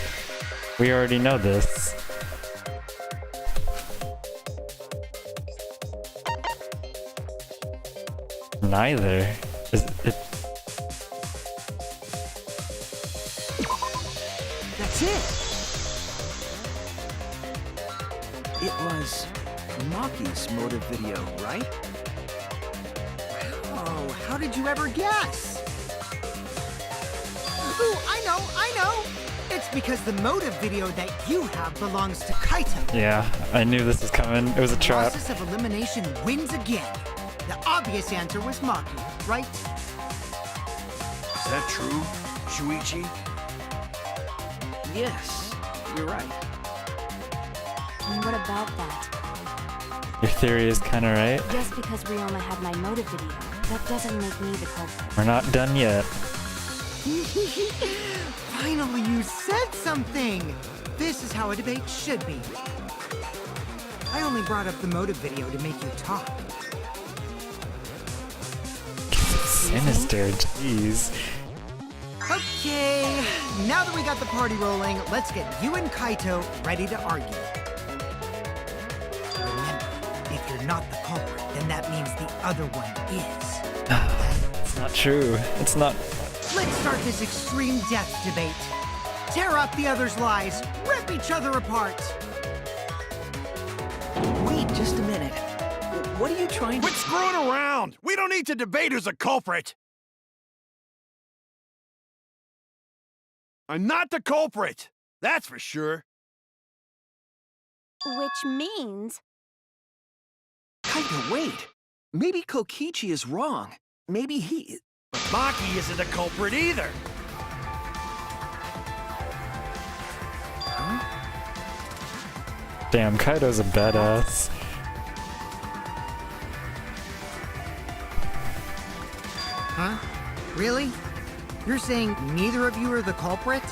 We already know this. Neither. Is it? That's it! It was Maki's motive video, right? Oh, how did you ever guess? Ooh, I know! It's because the motive video that you have belongs to Kaito. Yeah, I knew this was coming. It was a trap. Process of elimination wins again. The obvious answer was Maki, right? Is that true, Shuichi? Yes, you're right. And what about that? Your theory is kinda right. Just because Ryoma had my motive video, that doesn't make me the culprit. We're not done yet. Finally, you said something! This is how a debate should be. I only brought up the motive video to make you talk. Sinister, jeez. Okay, now that we got the party rolling, let's get you and Kaito ready to argue. Remember, if you're not the culprit, then that means the other one is. It's not true. It's not. Let's start this extreme death debate. Tear up the other's lies, rip each other apart. Wait just a minute. What are you trying to... Quit screwing around! We don't need to debate who's a culprit! I'm not the culprit! That's for sure. Which means... Kaito, wait! Maybe Kokichi is wrong. Maybe he... But Maki isn't a culprit either! Damn, Kaito's a badass. Huh? Really? You're saying neither of you are the culprit?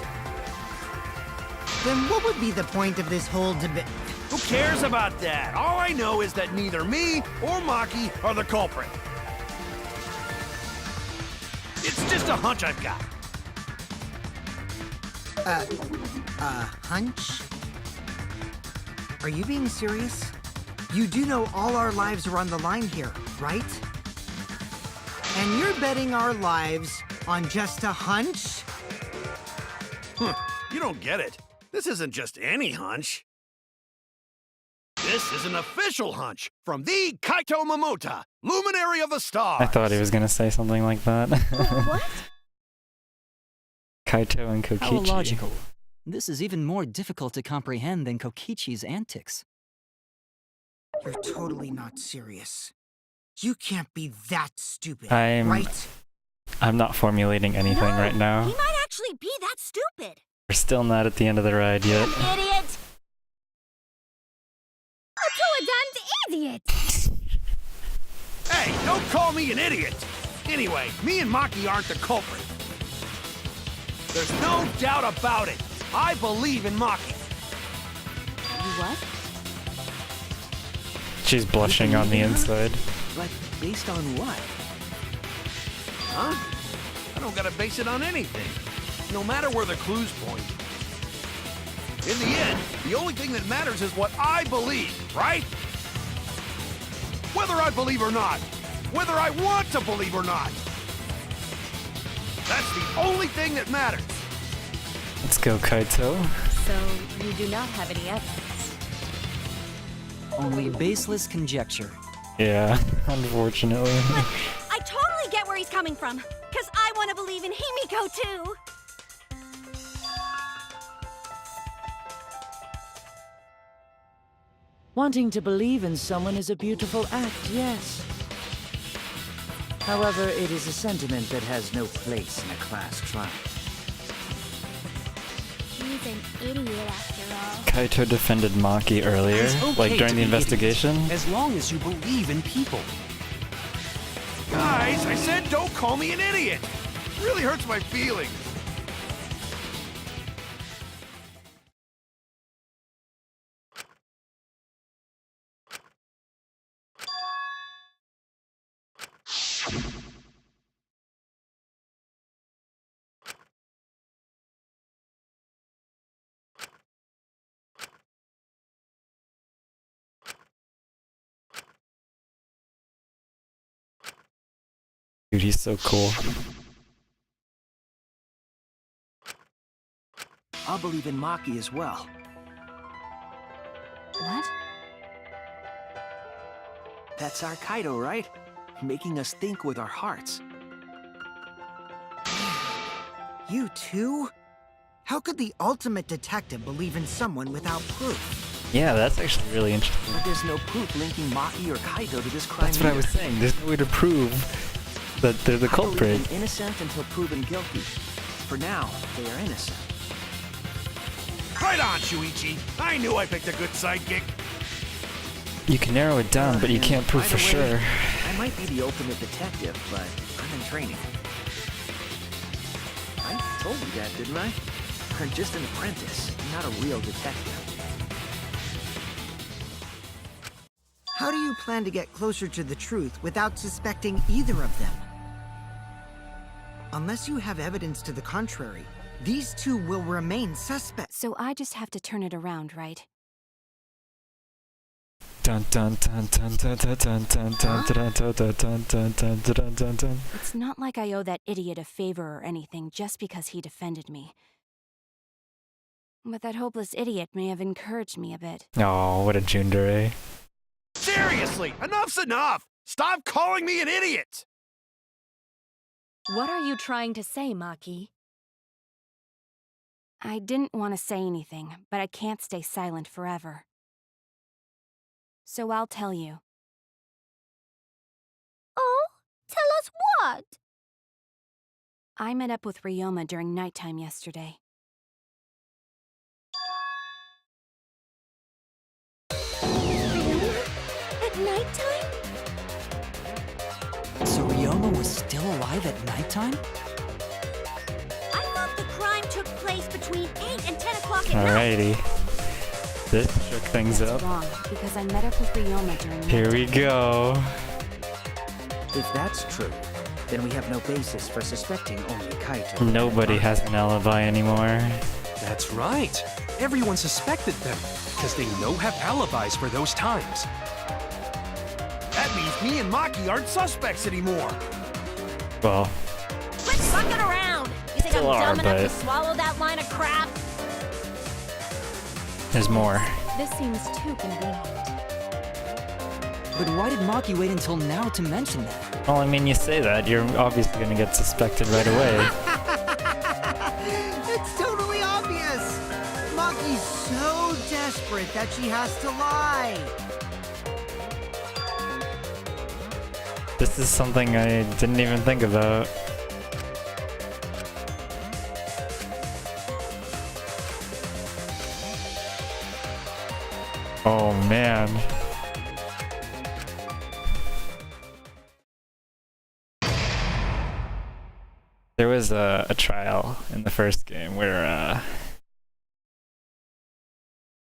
Then what would be the point of this whole debate? Who cares about that? All I know is that neither me or Maki are the culprit. It's just a hunch I've got. Hunch? Are you being serious? You do know all our lives are on the line here, right? And you're betting our lives on just a hunch? You don't get it. This isn't just any hunch. This is an official hunch from the Kaito Momota, luminary of the stars. I thought he was gonna say something like that. What? Kaito and Kokichi. How illogical. This is even more difficult to comprehend than Kokichi's antics. You're totally not serious. You can't be that stupid, I'm right? not formulating anything right now. He might actually be that stupid. We're still not at the end of the ride yet. Idiot! A damned idiot! Hey, don't call me an idiot! Anyway, me and Maki aren't the culprit. There's no doubt about it. I believe in Maki. You what? She's blushing on the inside. But based on what? Huh? I don't gotta base it on anything. No matter where the clues point. In the end, the only thing that matters is what I believe, right? Whether I believe or not. Whether I want to believe or not. That's the only thing that matters. Let's go, Kaito. So, you do not have any evidence. Only baseless conjecture. Yeah, unfortunately. I totally get where he's coming from, because I want to believe in Himiko too. Wanting to believe in someone is a beautiful act, yes. However, it is a sentiment that has no place in a class trial. He's an idiot after all. Kaito defended Maki earlier, It's okay like during to the be investigation. idiots, as long as you believe in people. Guys, I said don't call me an idiot. It really hurts my feelings. Dude, he's so cool. I'll believe in Maki as well. What? That's our Kaido, right? Making us think with our hearts. You too? How could the ultimate detective believe in someone without proof? Yeah, that's actually really interesting. But there's no proof linking Maki or Kaido to this crime. That's what I was saying. There's no way to prove that they're the I believe culprit. them innocent until proven guilty. For now, they are innocent. Right on, Shuichi. I knew I picked a good sidekick. You can narrow it down, but you can't prove By for the way, sure. I might be the ultimate detective, but I'm in training. I told you that, didn't I? I'm just an apprentice, not a real detective. How do you plan to get closer to the truth without suspecting either of them? Unless you have evidence to the contrary, these two will remain suspects. So I just have to turn it around, right? Dun dun dun dun dun dun dun dun dun dun dun dun dun dun dun dun dun dun. It's not like I owe that idiot a favor or anything just because he defended me. But that hopeless idiot may have encouraged me a bit. Oh, what a Jundere. Seriously, enough's enough! Stop calling me an idiot! What are you trying to say, Maki? I didn't want to say anything, but I can't stay silent forever. So I'll tell you. Oh, tell us what? I met up with Ryoma during nighttime yesterday. At nighttime? So Ryoma was still alive at nighttime? I thought the crime took place between 8 and 10 o'clock at night. Alrighty. This shook things That's up. wrong, because I met up with Ryoma during Here we nighttime. go. If that's true, then we have no basis for suspecting only Kaito. Nobody has an alibi anymore. That's right. Everyone suspected them, because they no have alibis for those times. That means me and Maki aren't suspects anymore. Well, Quit sucking around! You think Still I'm are, dumb enough to but- swallow that line of crap? there's more. This seems too convenient. But why did Maki wait until now to mention that? Well, I mean, you say that, you're obviously gonna get suspected right away. It's totally obvious! Maki's so desperate that she has to lie. This is something I didn't even think about. Oh man. There was a trial in the first game where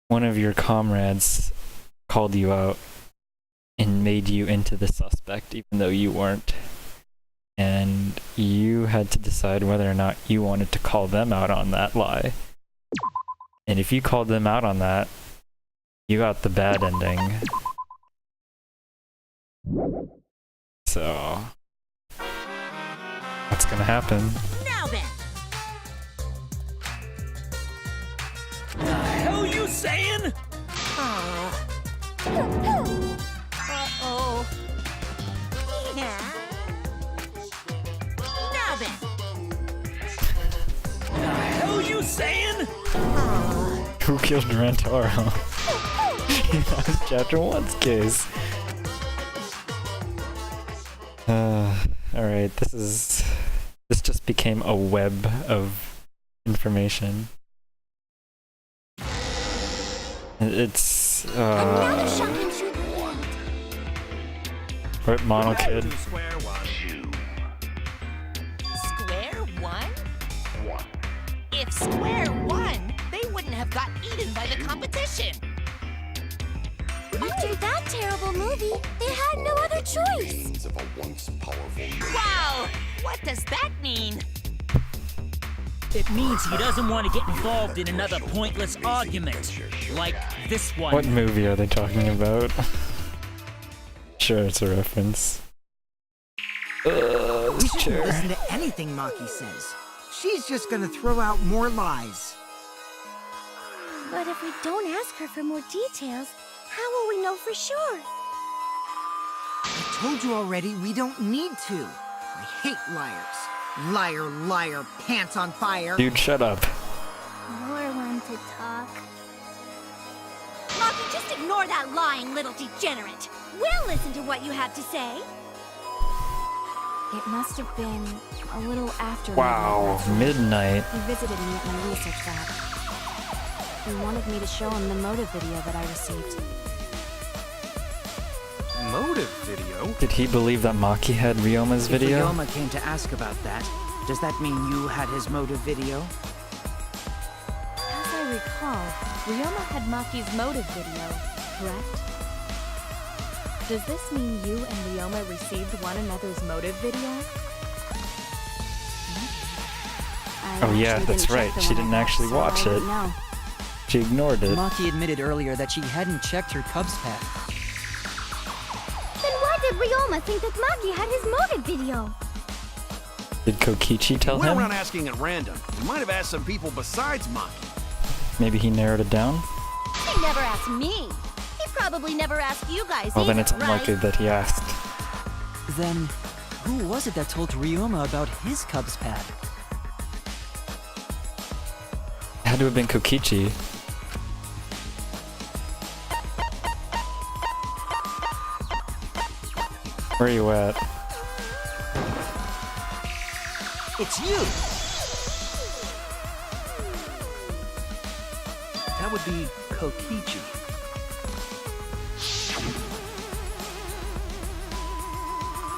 one of your comrades called you out and made you into the suspect even though you weren't. And you had to decide whether or not you wanted to call them out on that lie. And if you called them out on that, you got the bad ending. So, what's gonna happen? Now then, The hell you saying? uh-oh. Yeah. Now then, The hell you saying? Who killed Rantaro? That was chapter 1's case. Alright, this just became a web of information. It's Another shocking truth revealed. what Mono Kid? square one? If square one, they wouldn't have got eaten by the competition. After that terrible movie, they had no other choice. once powerful ninja. Wow! What does that mean? It means he doesn't want to get involved in another pointless argument, like this one. What movie are they talking about? Sure, it's a reference. We This shouldn't chair. listen to anything Maki says. She's just gonna throw out more lies. But if we don't ask her for more details, how will we know for sure? I told you already, we don't need to. I hate liars. Liar, liar, pants on fire. Dude, shut up. More one to talk. Maki, just ignore that lying little degenerate. We'll listen to what you have to say. It must have been a little after Wow, midnight. He visited me at my research lab. He wanted me to show him the motive video that I received. Motive video? Did he believe that Maki had Ryoma's video? If Ryoma came to ask about that, does that mean you had his motive video? As I recall, Ryoma had Maki's motive video, correct? Does this mean you and Ryoma received one another's motive video? Oh yeah, that's right. She didn't actually watch it. No. She ignored it. Maki admitted earlier that she hadn't checked her Cubs pad. Then why did Ryoma think that Maki had his motive video? Did Kokichi tell Went him? around asking at random. He might have asked some people besides Maki. Maybe he narrowed it down? He never asked me. He probably never asked you guys Well, then either, it's unlikely right? that he asked. Then, who was it that told Ryoma about his Cubs pad? It had to have been Kokichi. Where are you at? It's you! That would be Kokichi.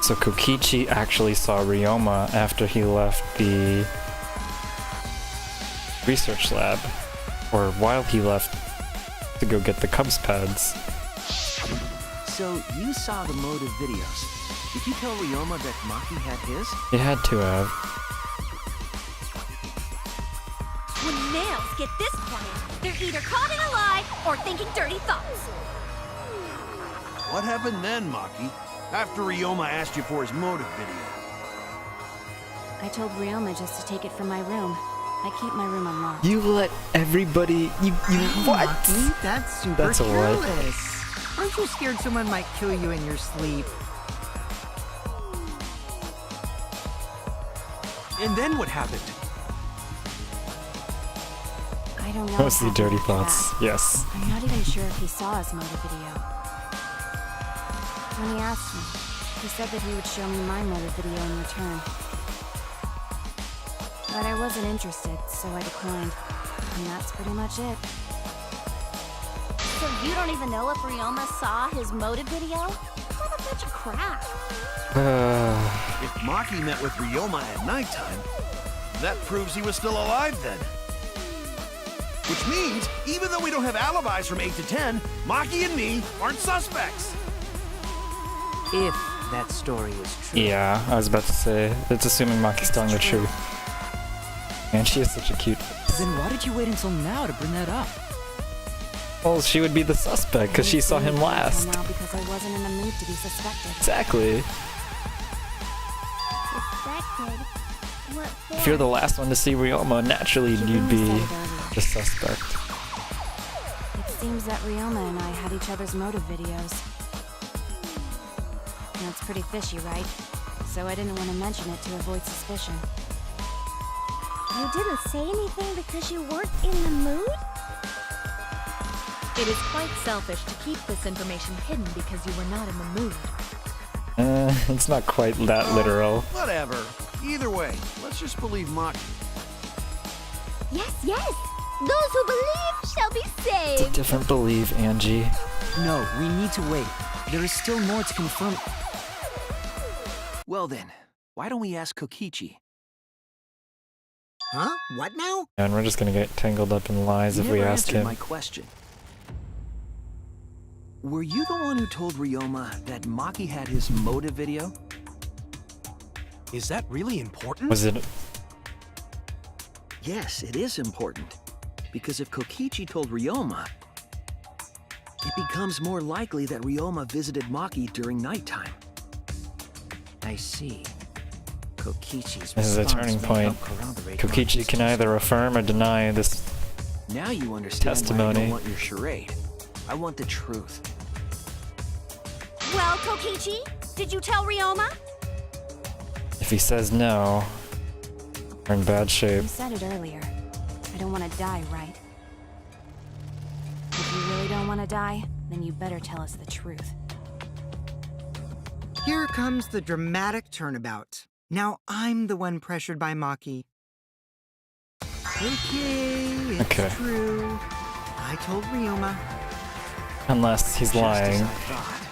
So Kokichi actually saw Ryoma after he left the research lab, or while he left to go get the Cubs pads. So you saw the motive videos. Did you tell Ryoma that Maki had his? He had to have. When males get this quiet, they're either caught in a lie or thinking dirty thoughts. What happened then, Maki? After Ryoma asked you for his motive video. I told Ryoma just to take it from my room. I keep my room unlocked. You let everybody. You what? Maki, that's super That's a what? careless. Aren't you scared someone might kill you in your sleep? And then what happened? I don't know. Mostly what dirty happened after thoughts. that. Yes. I'm not even sure if he saw his motive video. When he asked me, he said that he would show me my motive video in return. But I wasn't interested, so I declined. And that's pretty much it. So you don't even know if Ryoma saw his motive video? What a bunch of crap. If Maki met with Ryoma at nighttime, that proves he was still alive then. Which means, even though we don't have alibis from 8 to 10, Maki and me aren't suspects. If that story is true. Yeah, I was about to say. It's assuming Maki's telling the truth. And she is such a cute. Then why did you wait until now to bring that up? Well, she would be the suspect because she saw him last. Now because I wasn't in the mood to be suspected. Exactly. Suspected? What for? If you're the last one to see Ryoma, naturally you'd be the suspect. It seems that Ryoma and I had each other's motive videos. That's pretty fishy, right? So I didn't want to mention it to avoid suspicion. You didn't say anything because you weren't in the mood? It is quite selfish to keep this information hidden because you were not in the mood. It's not quite that literal. Whatever. Either way, let's just believe Maki. Yes, yes! Those who believe shall be It's a saved! different belief, Angie. No, we need to wait. There is still more to confirm. Well then, why don't we ask Kokichi? Huh? What now? And we're just gonna get tangled up in lies You if we never ask answered him. my question. Were you the one who told Ryoma that Maki had his motive video? Is that really important? Was it? Yes, it is important. Because if Kokichi told Ryoma, it becomes more likely that Ryoma visited Maki during nighttime. I see. Kokichi's This is a turning point. Kokichi can either affirm or deny this Now you understand why I testimony. don't want your charade. I want the truth. Well, Kokichi, did you tell Ryoma? If he says no, we're in bad shape. You said it earlier. I don't want to die, right? If you really don't want to die, then you better tell us the truth. Here comes the dramatic turnabout. Now I'm the one pressured by Maki. Okay, it's Okay. true. I told Ryoma. Unless he's Just as lying. I thought.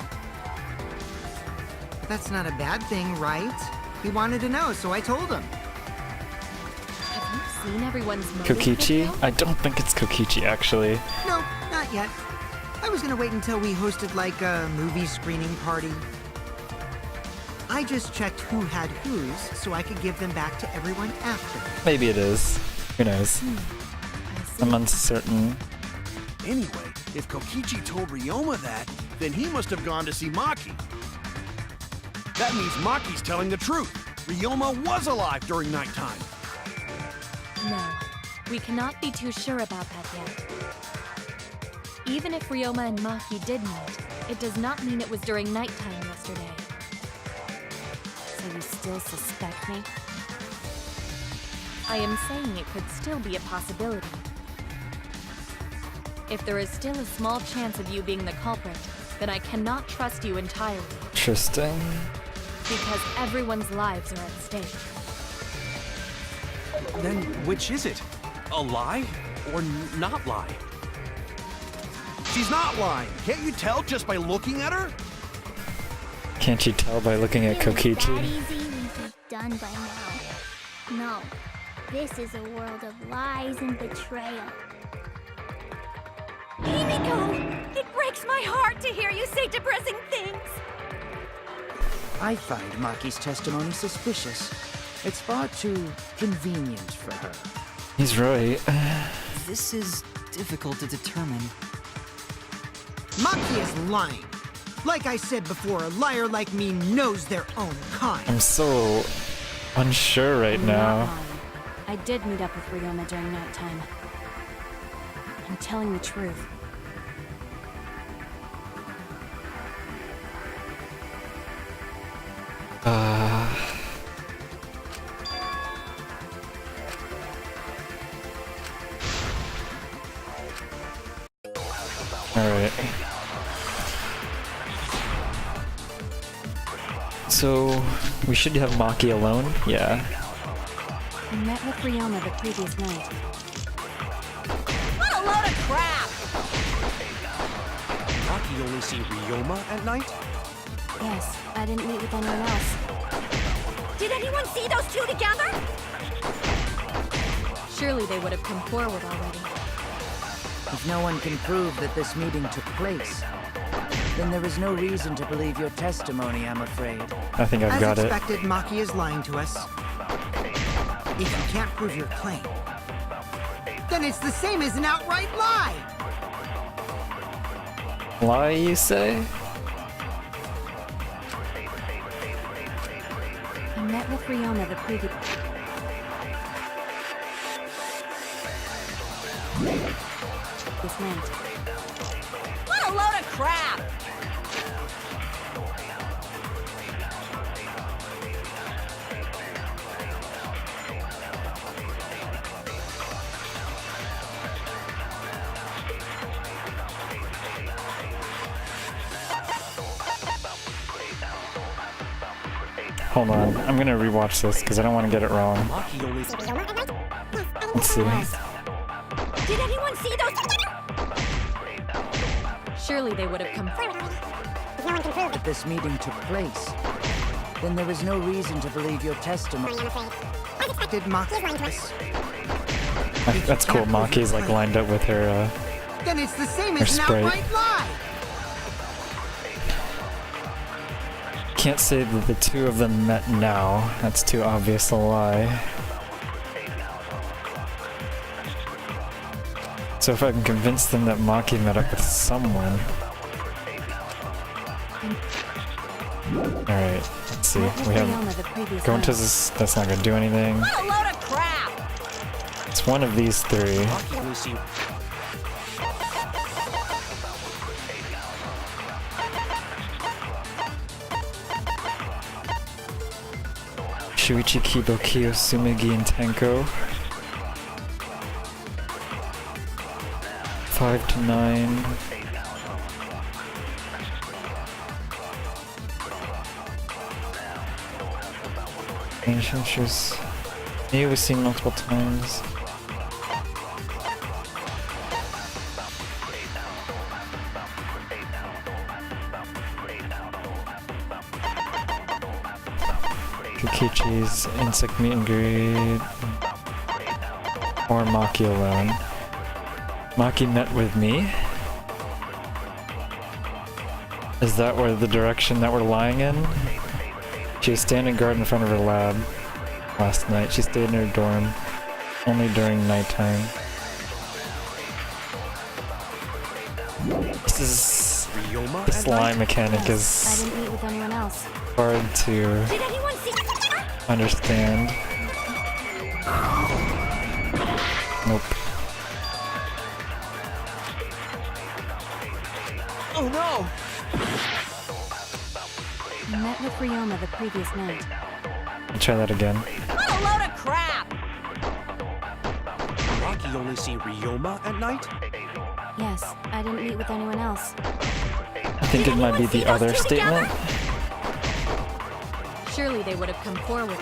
That's not a bad thing, right? He wanted to know, so I told him. Have you seen everyone's motive Kokichi? video? I don't think it's Kokichi, actually. No, not yet. I was gonna wait until we hosted like a movie screening party. I just checked who had whose so I could give them back to everyone after. Maybe it is. Who knows? I see. I'm uncertain. Anyway, if Kokichi told Ryoma that, then he must have gone to see Maki. That means Maki's telling the truth. Ryoma was alive during nighttime. No, we cannot be too sure about that yet. Even if Ryoma and Maki did meet, it does not mean it was during nighttime yesterday. So you still suspect me? I am saying it could still be a possibility. If there is still a small chance of you being the culprit, then I cannot trust you entirely, Interesting. because everyone's lives are at stake. Then which is it? A lie or not lie? She's not lying. Can't you tell just by looking at her? Can't you tell by looking at If it was that Kokichi? easy, we'd be done by now. No, this is a world of lies and betrayal. Himiko! It breaks my heart to hear you say depressing things! I find Maki's testimony suspicious. It's far too convenient for her. He's right. This is difficult to determine. Maki is lying. Like I said before, a liar like me knows their own kind. I'm so unsure right I'm not now. lying. I did meet up with Ryoma during nighttime. I'm telling the truth. Alright. So, we should have Maki alone? Yeah. I met with Ryoma the previous night. What a load of crap! Maki only see Ryoma at night? Yes, I didn't meet with anyone else. Did anyone see those two together? Surely they would have come forward already. If no one can prove that this meeting took place, then there is no reason to believe your testimony, I'm afraid. I think I've As got it. expected, Maki is lying to us. If you can't prove your claim, then it's the same as an outright lie! Lie, you say? I met with Ryoma the previous... this night. What a load of crap! Hold on. I'm gonna rewatch this because I don't want to get it wrong. Maki only Let's see. Did anyone see those? Surely they would have come forward. If this meeting took place, then there is no reason to believe your testimony. Did Maki lie to us? That's cool. Maki's like lined up with her, Then it's the same Her as an sprite. outright lie! can't say that the two of them met now. That's too obvious a lie. So if I can convince them that Maki met up with someone... Alright, let's see. We have... Going to this... That's not gonna do anything. What a load of crap! It's one of these three. Shuichi, Kibo, Kyo, Sumigi, and Tenko. 5 to 9. Ancient shoes. Maybe we've seen multiple times. Kikichi's insect meet and greet. Or Maki alone. Maki met with me. Is that where the direction that we're lying in? She was standing guard in front of her lab last night. She stayed in her dorm only during nighttime. This line mechanic is I didn't meet with anyone else. hard to understand. Nope. Oh no! I met with Ryoma the previous night. I'll try that again. What a load of crap! Maki only see Ryoma at night? Yes, I didn't meet with anyone else. I think it might be the other statement. Surely they would have come forward.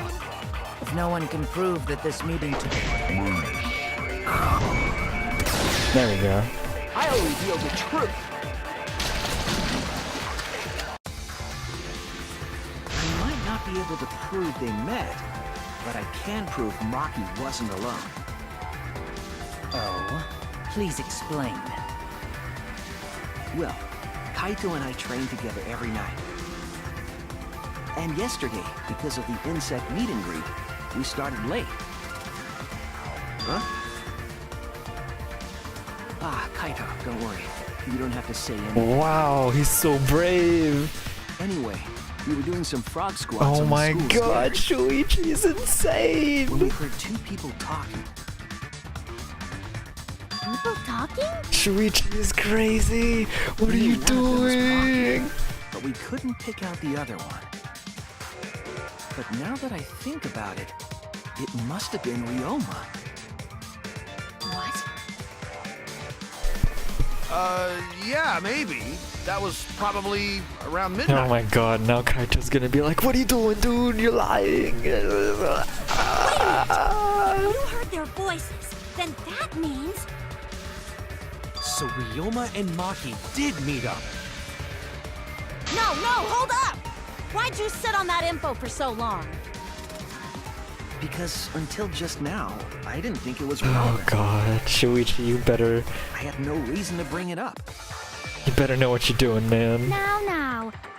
If no one can prove that this meeting took There we go. I'll reveal the truth. I might not be able to prove they met, but I can prove Maki wasn't alone. Oh, please explain. Well, Kaito and I train together every night. And yesterday, because of the insect meet and greet, we started late. Huh? Ah, Kaito, don't worry. You don't have to say anything. Wow, he's so brave. Anyway, we were doing some frog squats Oh on my the school god, stairs Shuichi is insane. when we heard two people talking. People talking? Shuichi is crazy. What are We you knew one of them was doing? Maki, but we couldn't pick out the other one. But now that I think about it, it must have been Ryoma. What? Yeah, maybe. That was probably around midnight. Oh my god, now Kaito's gonna be like, what are you doing, dude? You're lying. You heard their voices. Then that means... So Ryoma and Maki did meet up. No, hold up! Why'd you sit on that info for so long? Because until just now, I didn't think it was Oh relevant. god, Shuichi, you better I had no reason to bring it up. know what you're doing, man. Now.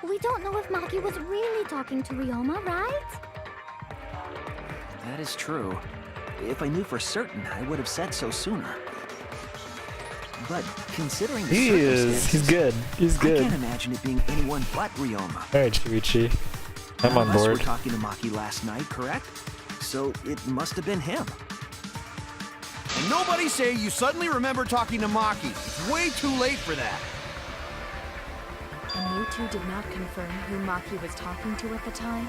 We don't know if Maki was really talking to Ryoma, right? That is true. If I knew for certain, I would have said so sooner. But considering the He is. He's good. He's I good. can't imagine it being anyone but Ryoma. Alright, Shuichi. I'm None on of us were board. talking to Maki last night, correct? So it must have been him. And nobody say you suddenly remember talking to Maki. It's way too late for that. And you two did not confirm who Maki was talking to at the time?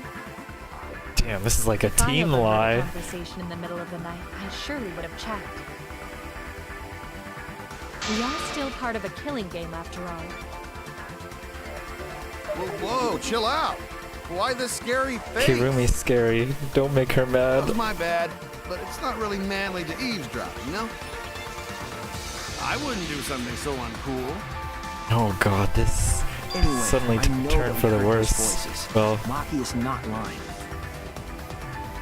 Damn, this is like a If I team overheard a lie. conversation in the middle of the night, I surely would have checked. We are still part of a killing game after all. Whoa, chill out. Why this scary face? Kirumi's scary. Don't make her That was mad. my bad, but it's not really manly to eavesdrop, you know? I wouldn't do something so uncool. Oh god, this Anyway, suddenly I took know a turn that we for the heard those worse. voices. Well, Maki is not lying.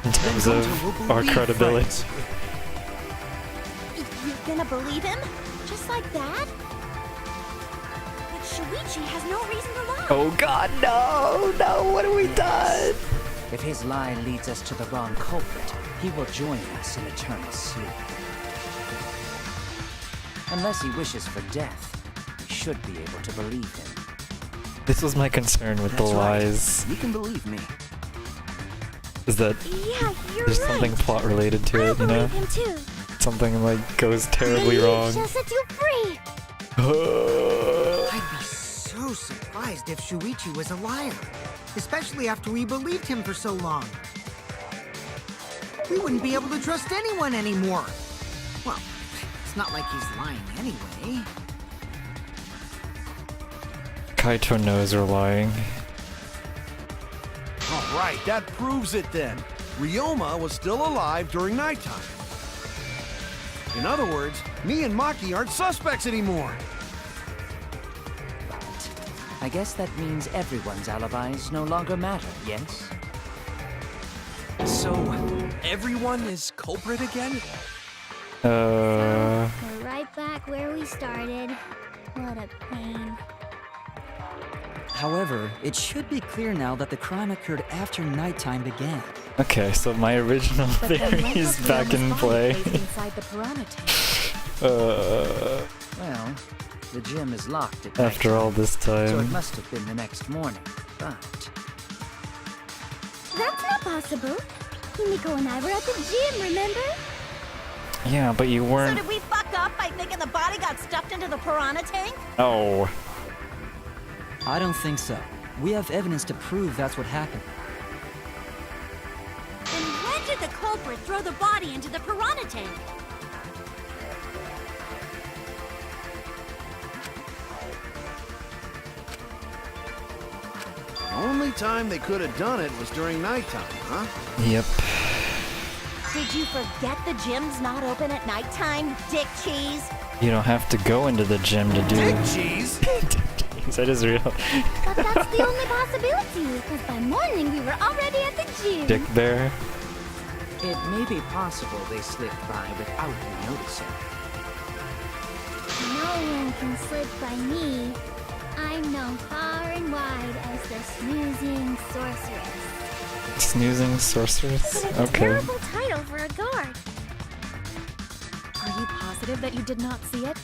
in terms Then of Gonta will our believe credibility. friends. You're gonna believe him? Just like that? But Shuichi has no reason to lie. Oh god, no! No, what have we done? If his lie leads us to the wrong culprit, he will join us in eternal sleep. Unless he wishes for death, we should be able to believe him. This was my concern with the That's right. lies. You can believe me. Is that Yeah, you're there's right. something plot related to I it, you know? believe him too. Something like goes terribly Believe wrong. shall set you free. I'd be so surprised if Shuichi was a liar, especially after we believed him for so long. We wouldn't be able to trust anyone anymore. Well, it's not like he's lying anyway. Kaito knows we're lying. All right, that proves it then. Ryoma was still alive during nighttime. In other words, me and Maki aren't suspects anymore. But I guess that means everyone's alibis no longer matter, yes? So, everyone is culprit again? We're right back where we started. What a pain. However, it should be clear now that the crime occurred after nighttime began. Okay, so my original But then theory what is was back Ryoma's in body play. placed inside the piranha tank? Well, the gym is locked at After night, all this so it time. must have been the next morning. But That's not possible. Himiko and I were at the gym, remember? Yeah, but you So weren't. did we fuck up by thinking the body got stuffed into the piranha tank? Oh. I don't think so. We have evidence to prove that's what happened. And when did the culprit throw the body into the piranha tank? The only time they could have done it was during nighttime, huh? Yep. Did you forget the gym's not open at nighttime, dick cheese? You don't have to go into the gym to do. Dick cheese? That is real. But that's the only possibility, because by morning we were already at the gym. Dick Bear. it may be possible they slipped by without you noticing. No one can slip by me. I'm known far and wide as the snoozing sorceress. Snoozing sorceress? But a Okay. terrible title for a guard. Are you positive that you did not see it?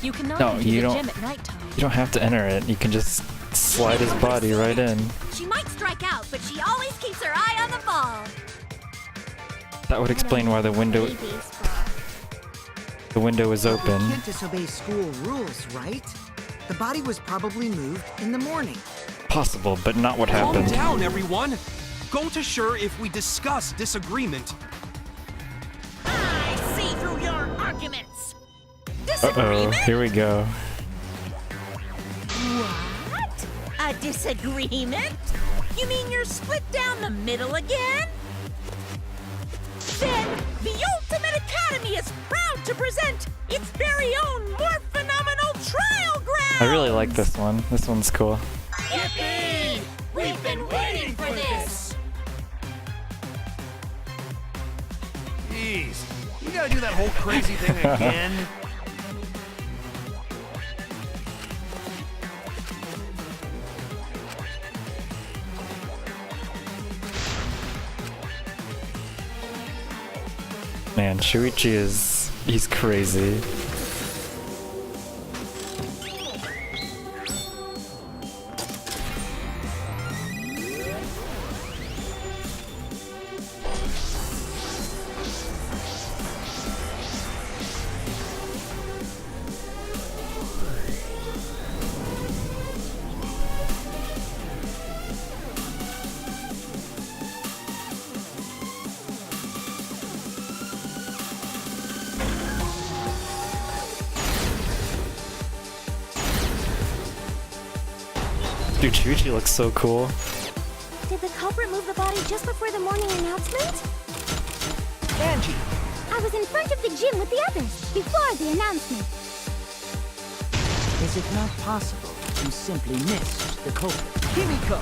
You cannot No, enter you the don't- gym at nighttime. You don't have to enter it. You can just slide his body right in. She might strike out, but she always keeps her eye on the ball. That would explain why the window is You open. can't disobey school rules, right? The body was probably moved in the morning. Possible, but not what Calm happened. down, everyone. Go to sure if we discuss disagreement. I see through your arguments. Uh-oh, Disagreement? here we go. What? A disagreement? You mean you're split down the middle again? Then the Ultimate Academy is proud to present its very own more phenomenal trial ground! I really like this one. This one's cool. Yippee! We've been waiting for this! Jeez, you gotta do that whole crazy thing again? Man, Shuichi he's crazy. Dude, Shuichi looks so cool. Did the culprit move the body just before the morning announcement? Angie! I was in front of the gym with the others, before the announcement. Is it not possible you simply missed the culprit? Himiko!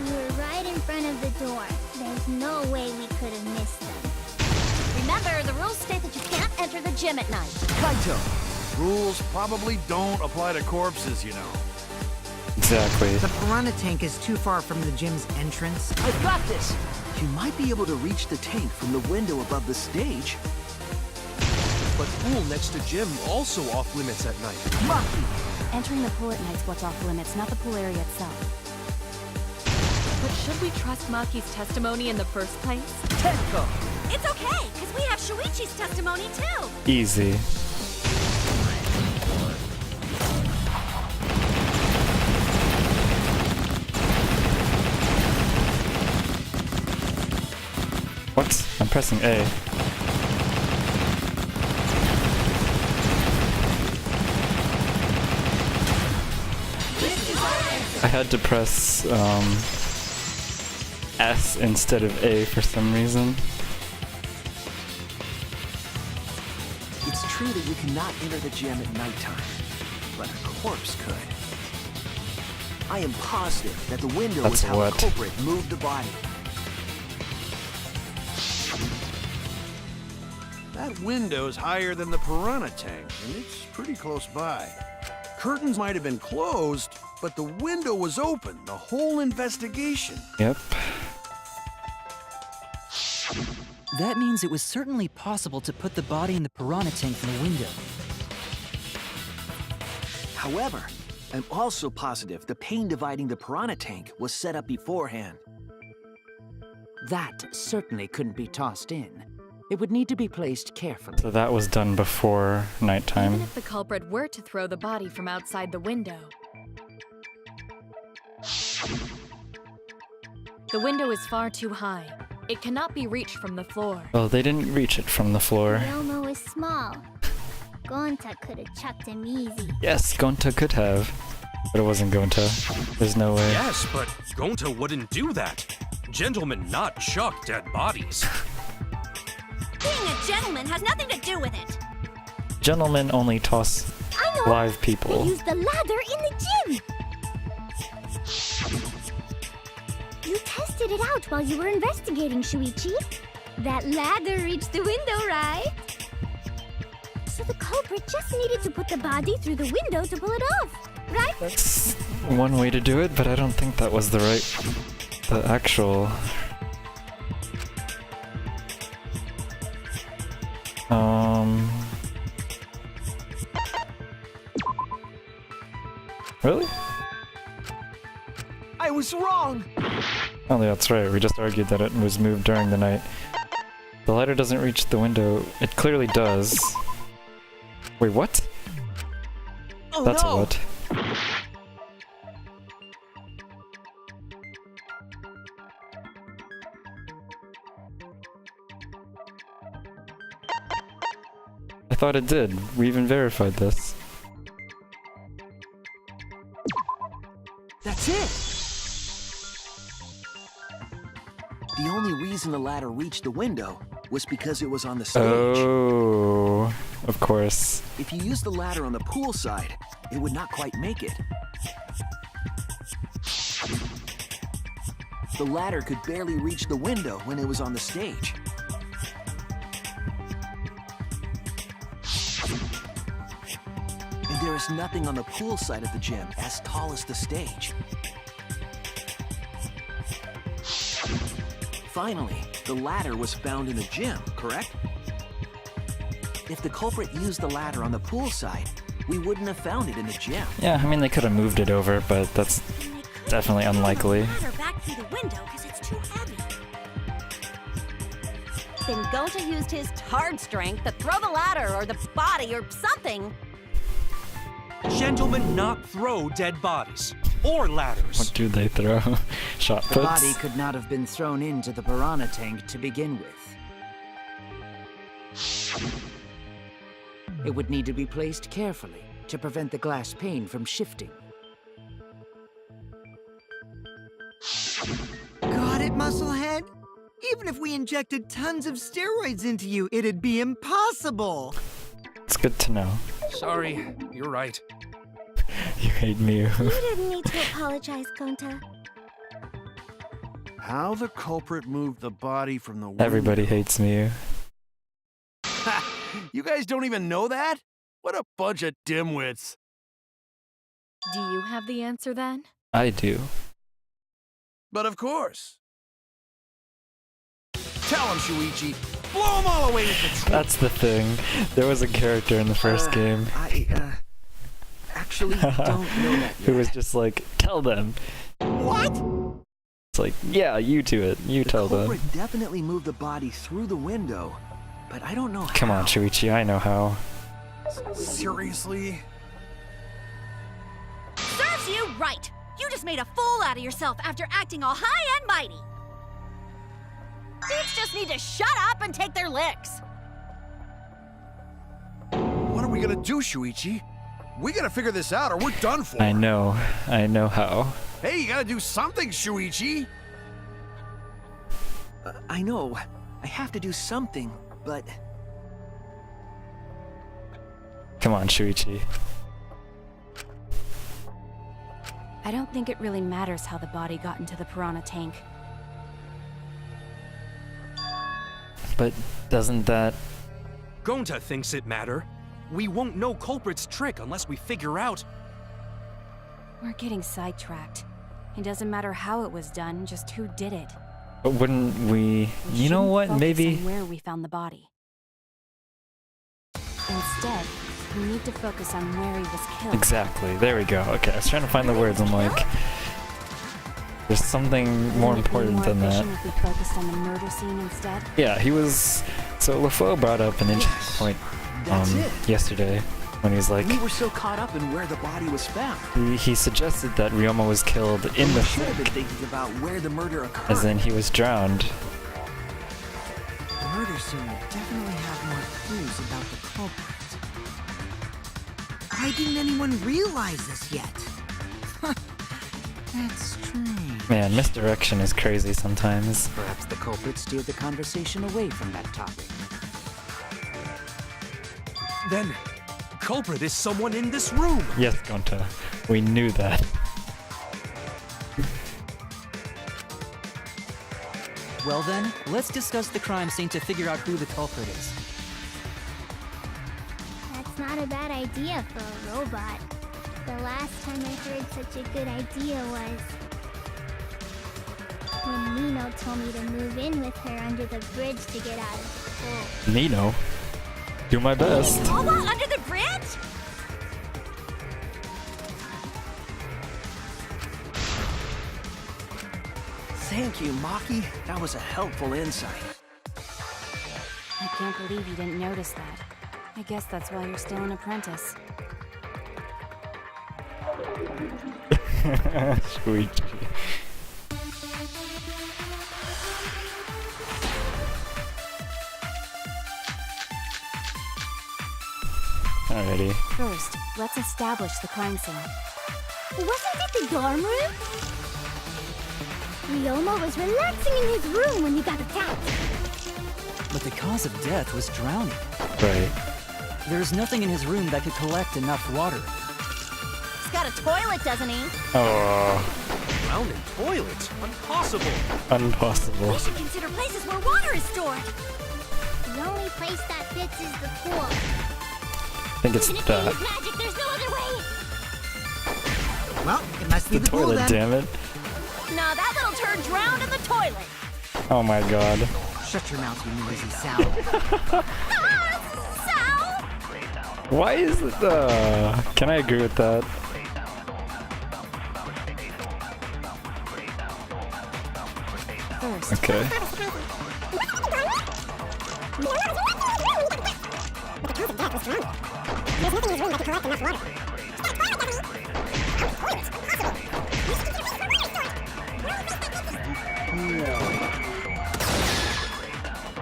We were right in front of the door. There's no way we could have missed them. Remember, the rules state that you can't enter the gym at night. Kaito! Rules probably don't apply to corpses, you know. Exactly. The piranha tank is too far from the gym's entrance. I've got this! You might be able to reach the tank from the window above the stage. But pool next to gym also off limits at night. Maki! Entering the pool at night's what's off limits, not the pool area itself. But should we trust Maki's testimony in the first place? Tenko! It's okay, because we have Shuichi's testimony too. Easy. What? I'm pressing A. I had to press S instead of A for some reason. It's true that you cannot enter the gym at nighttime, but a corpse could. I am positive that the window was how the culprit moved the body. That window's higher than the piranha tank, and it's pretty close by. Curtains might have been closed, but the window was open the whole investigation. Yep. That means it was certainly possible to put the body in the piranha tank from the window. However, I'm also positive the pane dividing the piranha tank was set up beforehand. That certainly couldn't be tossed in. It would need to be placed carefully. So that was done before nighttime. Even if the culprit were to throw the body from outside the window. The window is far too high. It cannot be reached from the floor. Well, they didn't reach it from the floor. Elmo is small. Gonta could have chucked him easy. Yes, Gonta could have. But it wasn't Gonta. There's no way. Yes, but Gonta wouldn't do that. Gentlemen not chuck dead bodies. Being a gentleman has nothing to do with it. Gentlemen only toss live people. We used the ladder in the gym. You tested it out while you were investigating, Shuichi. That ladder reached the window, right? So the culprit just needed to put the body through the window to pull it off, right? That's one way to do it, but I don't think that was the actual... Really? I was wrong! Oh, that's right. We just argued that it was moved during the night. The ladder doesn't reach the window. It clearly does. Wait, what? Oh, That's no. a what? I thought it did. We even verified this. That's it! The only reason the ladder reached the window was because it was on the stage. Oh, of course. If you used the ladder on the pool side, it would not quite make it. The ladder could barely reach the window when it was on the stage. And there is nothing on the pool side of the gym as tall as the stage. Finally, the ladder was found in the gym, correct? If the culprit used the ladder on the pool side, we wouldn't have found it in the gym. Yeah, I mean, they could have moved it over, but that's definitely unlikely. Ladder back through the window because it's too heavy. Then Gonta used his hard strength to throw the ladder or the body or something. Gentlemen not throw dead bodies. Or ladders. What do they throw? Shot The puts? body could not have been thrown into the piranha tank to begin with. It would need to be placed carefully to prevent the glass pane from shifting. Got it, Musclehead? Even if we injected tons of steroids into you, it'd be impossible. It's good to know. Sorry, you're right. You hate me. You didn't need to apologize, Gonta. How the culprit moved the body from the window. Everybody hates me. You guys don't even know that? What a bunch of dimwits. Do you have the answer then? I do. But of course. Tell him, Shuichi. Blow them all away with the truth. That's the thing. There was a character in the first game Actually don't know that who yet. was just like, tell them. What? It's like, yeah, you do it. You tell The them. culprit definitely moved the body through the window, but I don't know how. Come on, Shuichi, I know how. Seriously? Serves you right! You just made a fool out of yourself after acting all high and mighty! Dudes just need to shut up and take their licks! What are we gonna do, Shuichi? We gotta figure this out or we're done for. I know how. Hey, you gotta do something, Shuichi! I know. I have to do something, but Come on, Shuichi. I don't think it really matters how the body got into the piranha tank. But doesn't that... Gonta thinks it matter. We won't know culprit's trick unless we figure out. We're getting sidetracked. It doesn't matter how it was done, just who did it. But wouldn't we... You know shouldn't what, focus maybe... on where we found the body. Instead, we need to focus on where he was killed. Exactly, there we go. Okay, I was trying to find the words, I'm like... There's something more Wouldn't it be important more than that. efficient if we focused on the murder scene instead? Yeah, he was... So LaFoe brought up an interesting point that's it. yesterday when he was like... We were so caught up in where the body was found. He suggested that Ryoma was killed in the We should have been tank, thinking about where the murder occurred. as in he was drowned. The murder scene will definitely have more clues about the culprit. Why didn't anyone realize this yet? That's strange. Man, misdirection is crazy sometimes. Perhaps the culprit steered the conversation away from that topic. Then, culprit is someone in this room. Yes, Gonta. We knew that. Well then, let's discuss the crime scene to figure out who the culprit is. That's not a bad idea for a robot. The last time I heard such a good idea was when Nino told me to move in with her under the bridge to get out of the pool. Nino. Do my best. Noah under the bridge? Thank you, Maki. That was a helpful insight. I can't believe you didn't notice that. I guess that's why you're still an apprentice. Sweet. Alrighty. First, let's establish the crime scene. Wasn't it the dorm room? Ryoma was relaxing in his room when he got attacked. But the cause of death was drowning. Right. There's nothing in his room that could collect enough water. He's got a toilet, doesn't he? Oh, Drowned in toilets? Impossible. impossible. We should consider places where water is stored. The only place that fits is the pool. I think it's Even if they that. use magic, there's no other way. Well, it must be The the pool toilet, then. damn it. Nah, that little turd drowned in the toilet. Oh my god. Shut your mouth, you noisy Sal. Sal! Why is it can I agree with that? First, Okay.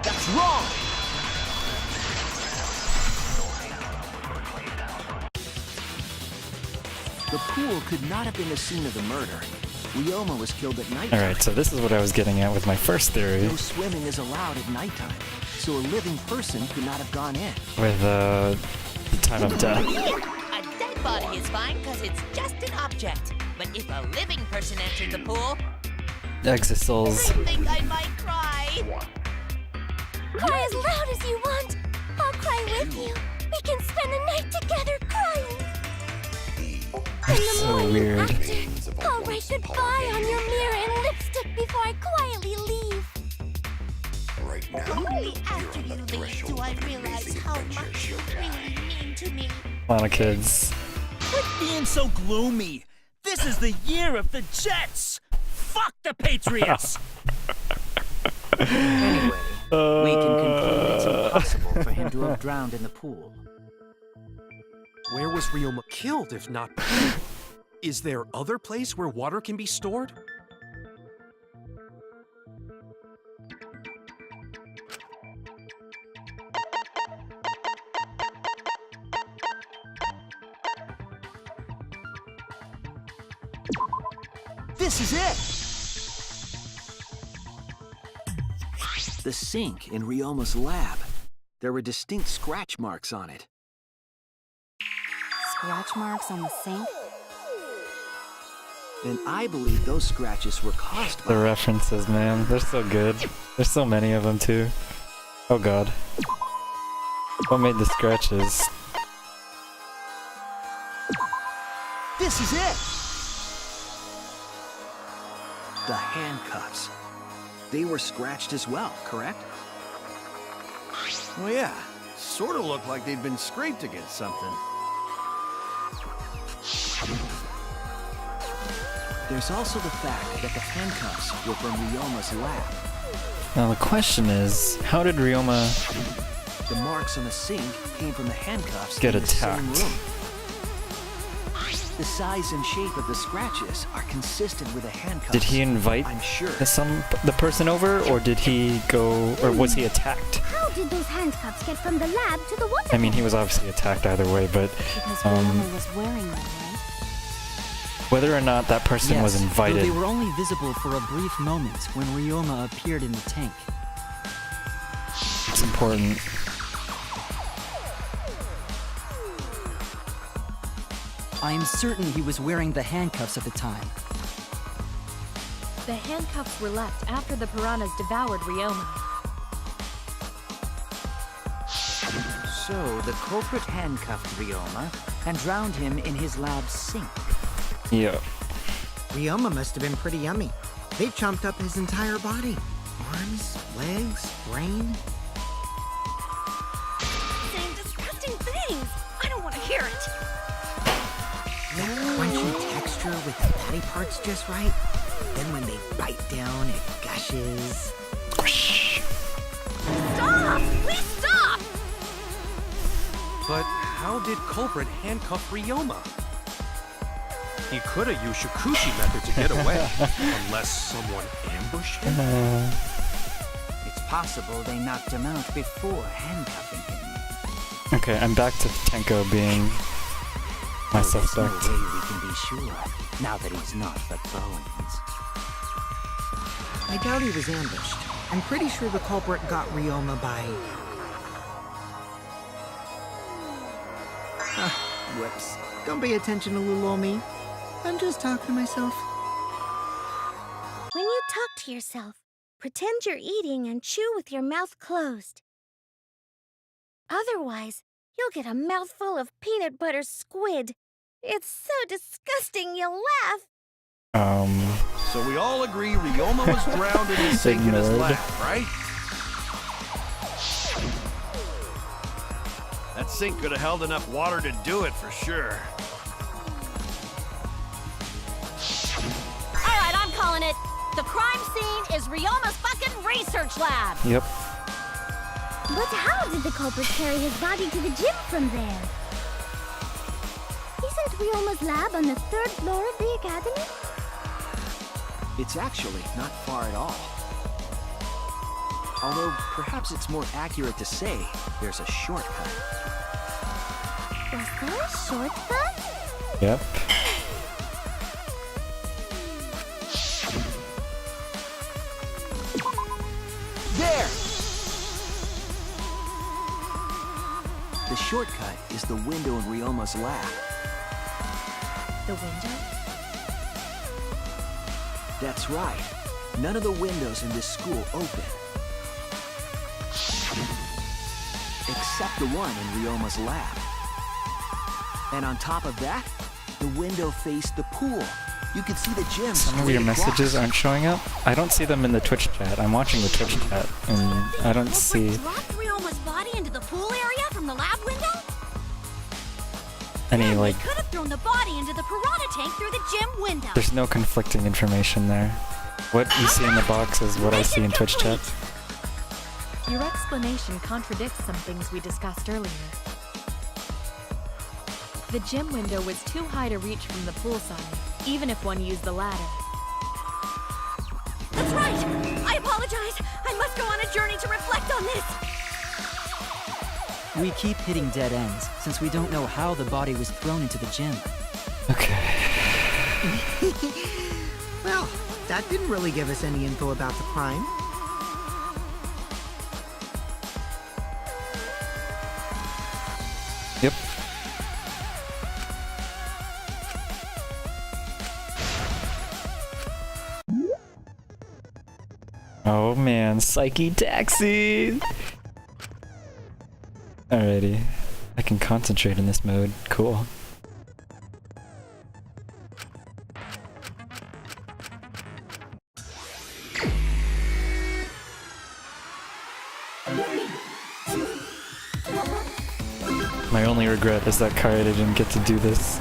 That's wrong! The pool could not have been the scene of the murder. Ryoma was killed at night. Alright, so this is what I was getting at with my first theory. No swimming is allowed at nighttime, so a living person could not have gone in. With the time of death. A dead body is fine because it's just an object. But if a living person entered the pool, Exit souls. I think I might cry. Cry as loud as you want. I'll cry with you. We can spend the night together crying. And the So morning weird. after, I'll write goodbye on your mirror in lipstick before I quietly leave. Only after you leave do I realize how much you really mean to me. A lot of kids. Quit being so gloomy. This is the year of the Jets. Fuck the Patriots. Anyway, we can conclude it's impossible for him to have drowned in the pool. Where was Ryoma killed, if not? Is there other place where water can be stored? This is it! The sink in Ryoma's lab. There were distinct scratch marks on it. Scratch marks on the sink? And I believe those scratches were caused by... The references, man. They're so good. There's so many of them, too. Oh god. What made the scratches? This is it! The handcuffs. They were scratched as well, correct? Well, yeah. Sort of looked like they'd been scraped against something. There's also the fact that the handcuffs were from Ryoma's lab. Now the question is, how did Ryoma The marks on the sink came from the handcuffs get in the same attacked? room. The size and shape of the scratches are consistent with the handcuffs. Did he invite I'm sure. the person over, or did he go, or was he attacked? How did those handcuffs get from the lab to the water? I mean, he was obviously attacked either way, but Because Ryoma was wearing them, right? whether or not that person was Yes, though invited, they were only visible for a brief moment when Ryoma appeared in the tank. it's important. I am certain he was wearing the handcuffs at the time. The handcuffs were left after the piranhas devoured Ryoma. So the culprit handcuffed Ryoma and drowned him in his lab's sink. Yeah. Ryoma must have been pretty yummy. They chomped up his entire body. Arms, legs, brain. Saying disgusting things. I don't want to hear it. That crunchy texture with the body parts just right. Then when they bite down, it gushes. Stop! Please stop! But how did culprit handcuff Ryoma? He could have used Shikushi method to get away, unless someone ambushed him. It's possible they knocked him out before handcuffing him. Okay, I'm back to Tenko being my There's no suspect. way we can be sure, now that he's not the bones. I doubt he was ambushed. I'm pretty sure the culprit got Ryoma by... Whoops. Don't pay attention to little old me. I'm just talking to myself. When you talk to yourself, pretend you're eating and chew with your mouth closed. Otherwise, you'll get a mouthful of peanut butter squid. It's so disgusting you'll laugh. So we all agree Ryoma was drowned in his sink in his Ignored. lab, right? That sink could have held enough water to do it for sure. All right, I'm calling it. The crime scene is Ryoma's fucking research lab. Yep. But how did the culprit carry his body to the gym from there? Isn't Ryoma's lab on the 3rd floor of the academy? It's actually not far at all. Although, perhaps it's more accurate to say there's a shortcut. Was there a shortcut? Yep. There! The shortcut is the window in Ryoma's lab. The window? That's right. None of the windows in this school open. Except the one in Ryoma's lab. And on top of that, the window faced the pool, You can see the gym. Some of your messages aren't showing up. I don't see them in the Twitch chat. I'm watching the Twitch chat, and I don't see Dropped Ryoma's body into the pool area from the lab window? any, like, Could have thrown the body into the piranha tank through the gym window. there's no conflicting information there. What you see in the box is what I see in Twitch chat. Your explanation contradicts some things we discussed earlier. The gym window was too high to reach from the poolside, even if one used the ladder. That's right! I apologize! I must go on a journey to reflect on this! We keep hitting dead ends, since we don't know how the body was thrown into the gym. Okay. Well, that didn't really give us any info about the crime. Yep. Oh man, Psyche Taxi! Alrighty. I can concentrate in this mode. Cool. My only regret is that Kaede didn't get to do this.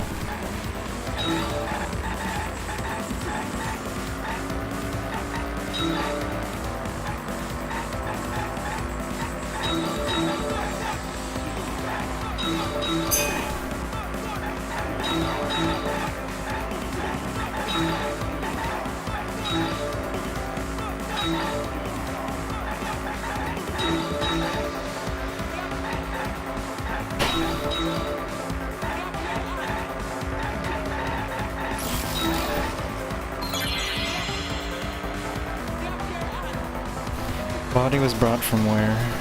Body was brought from where?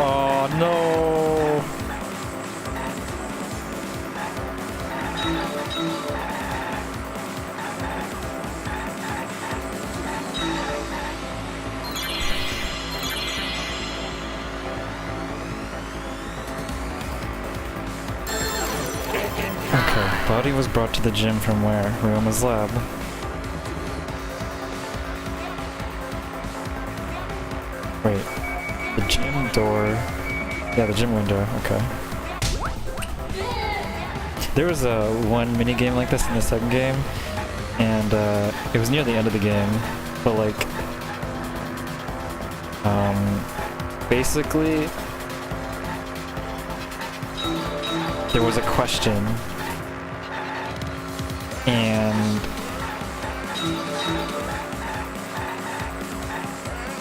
Oh no! Okay, body was brought to the gym from where? Ryoma's lab. Wait. The gym door... Yeah, the gym window, okay. There was one minigame like this in the second game, and it was near the end of the game, but like... basically... there was a question, and...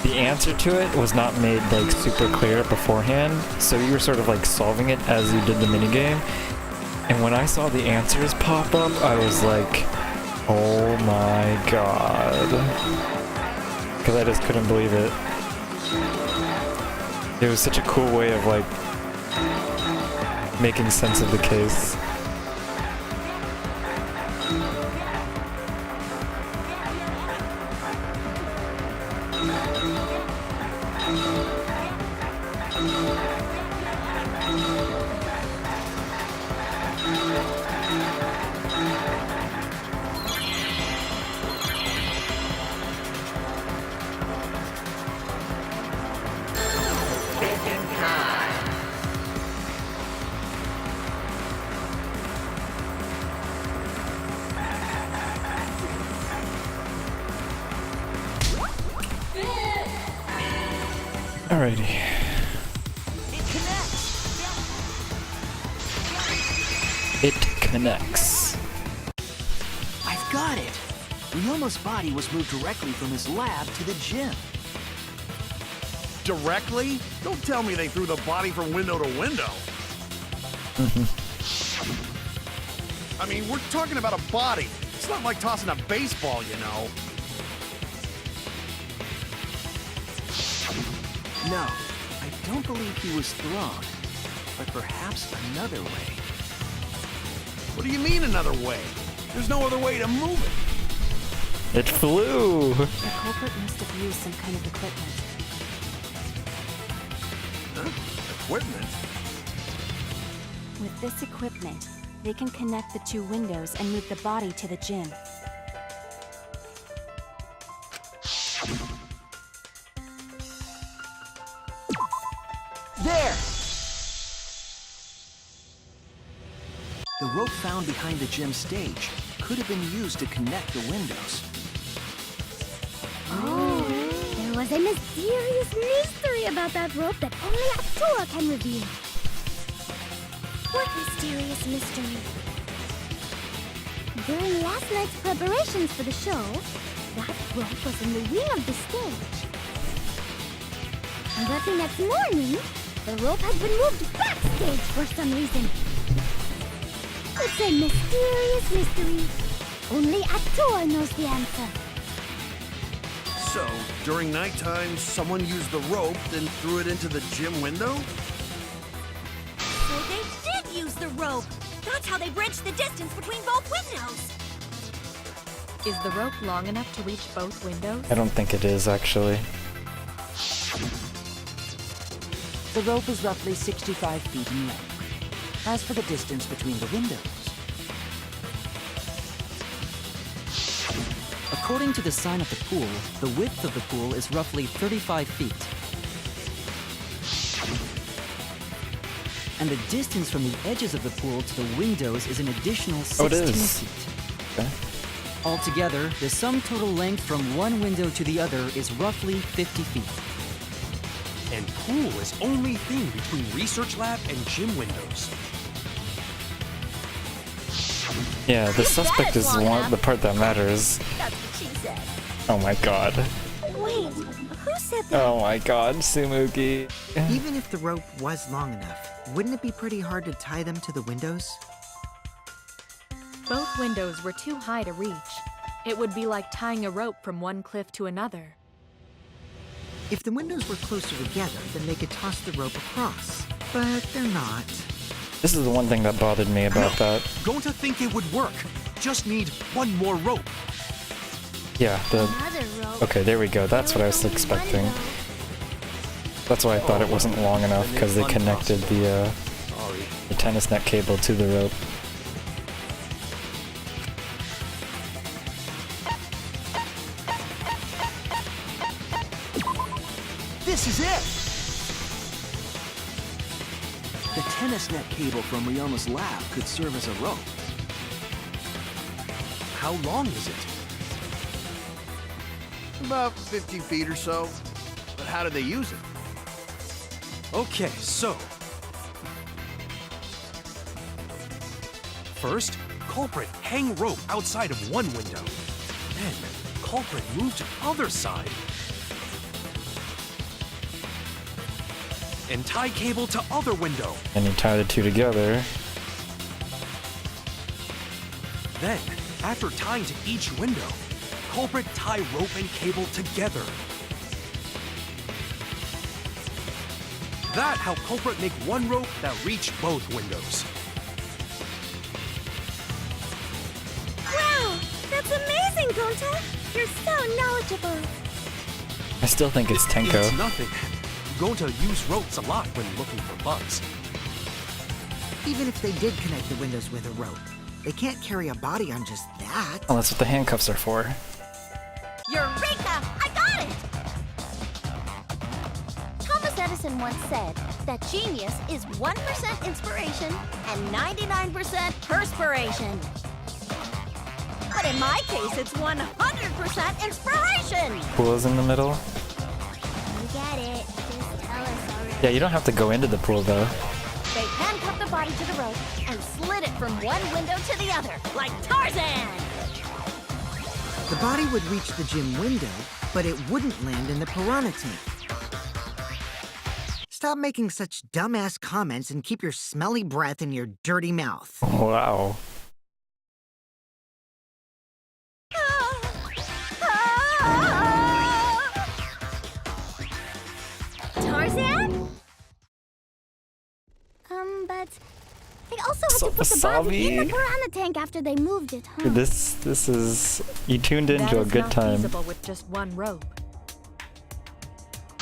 the answer to it was not made like super clear beforehand, so you were sort of like solving it as you did the minigame. And when I saw the answers pop up, I was like, oh my god. Because I just couldn't believe it. It was such a cool way of like making sense of the case. Alrighty. It connects. I've got it! Ryoma's body was moved directly from his lab to the gym. Directly? Don't tell me they threw the body from window to window. I mean, we're talking about a body. It's not like tossing a baseball, you know. No, I don't believe he was thrown, but perhaps another way. What do you mean another way? There's no other way to move it. It flew! The culprit must have used some kind of equipment. Huh? Equipment? With this equipment, they can connect the two windows and move the body to the gym. There! The rope found behind the gym stage could have been used to connect the windows. Oh, there was a mysterious mystery about that rope that only Atua can reveal. What mysterious mystery? During last night's preparations for the show, that rope was in the wing of the stage. But the next morning, the rope had been moved backstage for some reason. It's a mysterious mystery. Only Atua knows the answer. So, during nighttime, someone used the rope, then threw it into the gym window? So they did use the rope! That's how they bridged the distance between both windows! Is the rope long enough to reach both windows? I don't think it is, actually. The rope is roughly 65 feet in length. As for the distance between the windows, according to the sign of the pool, the width of the pool is roughly 35 feet. And the distance from the edges of the pool to the windows is an additional 16 feet. Okay. Altogether, the sum total length from one window to the other is roughly 50 feet. And pool is only thing between research lab and gym windows. Yeah, the suspect is the part that matters. That's what she said. Oh my god. Wait, who said that? Oh my god, Sumugi. Even if the rope was long enough, wouldn't it be pretty hard to tie them to the windows? Both windows were too high to reach. It would be like tying a rope from one cliff to another. If the windows were closer together, then they could toss the rope across. But they're not. This is the one thing that bothered me about that. Going to think it would work. Just need one more rope. Yeah, the... Another rope. Okay, there we go. That's what I was expecting. That's why I thought it wasn't long enough, because they connected the tennis net cable to the rope. This is it! The tennis net cable from Ryoma's lab could serve as a rope. How long is it? About 50 feet or so. But how did they use it? Okay, so... First, culprit hang rope outside of one window. Then, culprit move to other side. And tie cable to other window. And you tie the two together. Then, after tying to each window, culprit tie rope and cable together. That how culprit make one rope that reach both windows. Wow, that's amazing, Gonta! You're so knowledgeable. I still think it's Tenko. It's nothing. Gonta use ropes a lot when looking for bugs. Even if they did connect the windows with a rope, they can't carry a body on just that. Well, that's what the handcuffs are for. Eureka! I got it! Thomas Edison once said that genius is 1% inspiration and 99% perspiration. But in my case, it's 100% inspiration! Pool is in the middle. You get it. Just tell Yeah, you don't have to go into the pool though. They handcuffed the body to the rope and slid it from one window to the other, like Tarzan! The body would reach the gym window, but it wouldn't land in the piranha tank. Stop making such dumbass comments and keep your smelly breath in your dirty mouth. Wow. Tarzan? But they also had to put the body in the piranha tank after they moved it, huh? This is... You tuned into a That is good not time. feasible with just one rope.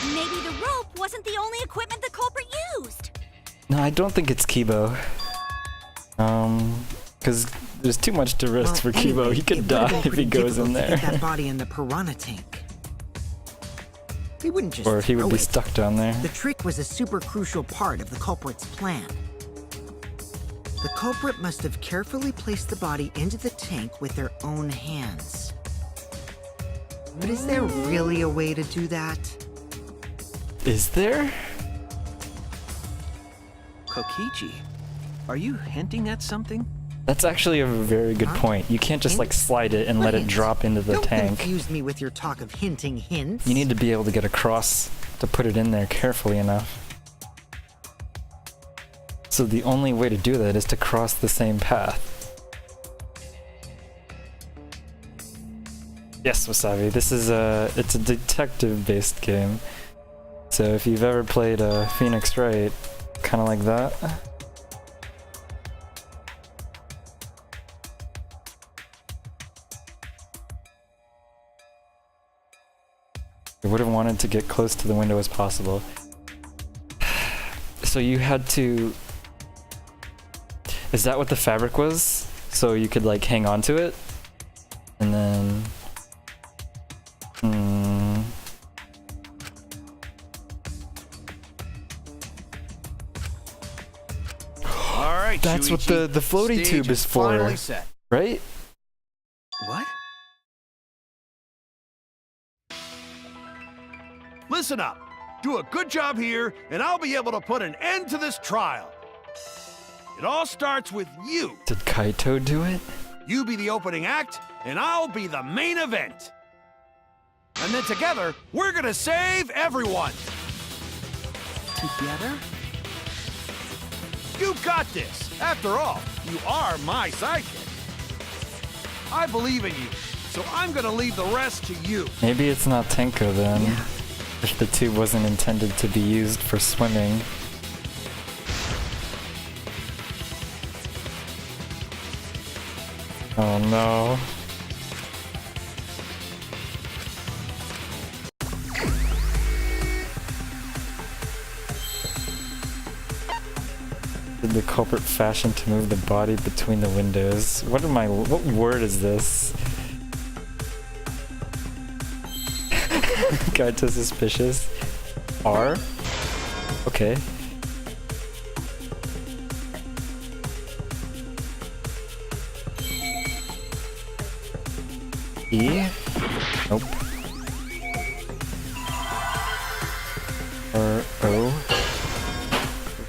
Maybe the rope wasn't the only equipment the culprit used. No, I don't think it's Kibo. Because there's too much to risk for Kibo. Anyway, He could it would've die been if he pretty goes in difficult to there. get that body in the piranha tank. He wouldn't just Or he would throw be it. stuck down there. The trick was a super crucial part of the culprit's plan. The culprit must have carefully placed the body into the tank with their own hands. But is there really a way to do that? Is there? Kokichi, are you hinting at something? That's actually a very good point. You can't just like slide it and What let it hints? drop into the Don't tank. confuse me with your talk of hinting hints. You need to be able to get across to put it in there carefully enough. So the only way to do that is to cross the same path. Yes, Wasabi, this is it's a detective-based game. So if you've ever played Phoenix Wright, kind of like that. I would have wanted to get close to the window as possible. So you had to... Is that what the fabric was? So you could like hang on to it? And then... All right, That's what Shuichi. the floaty Stage tube is for, finally set. right? What? Listen up. Do a good job here, and I'll be able to put an end to this trial. It all starts with you. Did Kaito do it? You be the opening act, and I'll be the main event. And then together, we're gonna save everyone. Together? You got this. After all, you are my sidekick. I believe in you, so I'm gonna leave the rest to you. Maybe it's not Tenko then. If the tube wasn't intended to be used for swimming. Oh no. Did the culprit fashion to move the body between the windows? What word is this? Got to suspicious. R? Okay. E? Nope. Or O?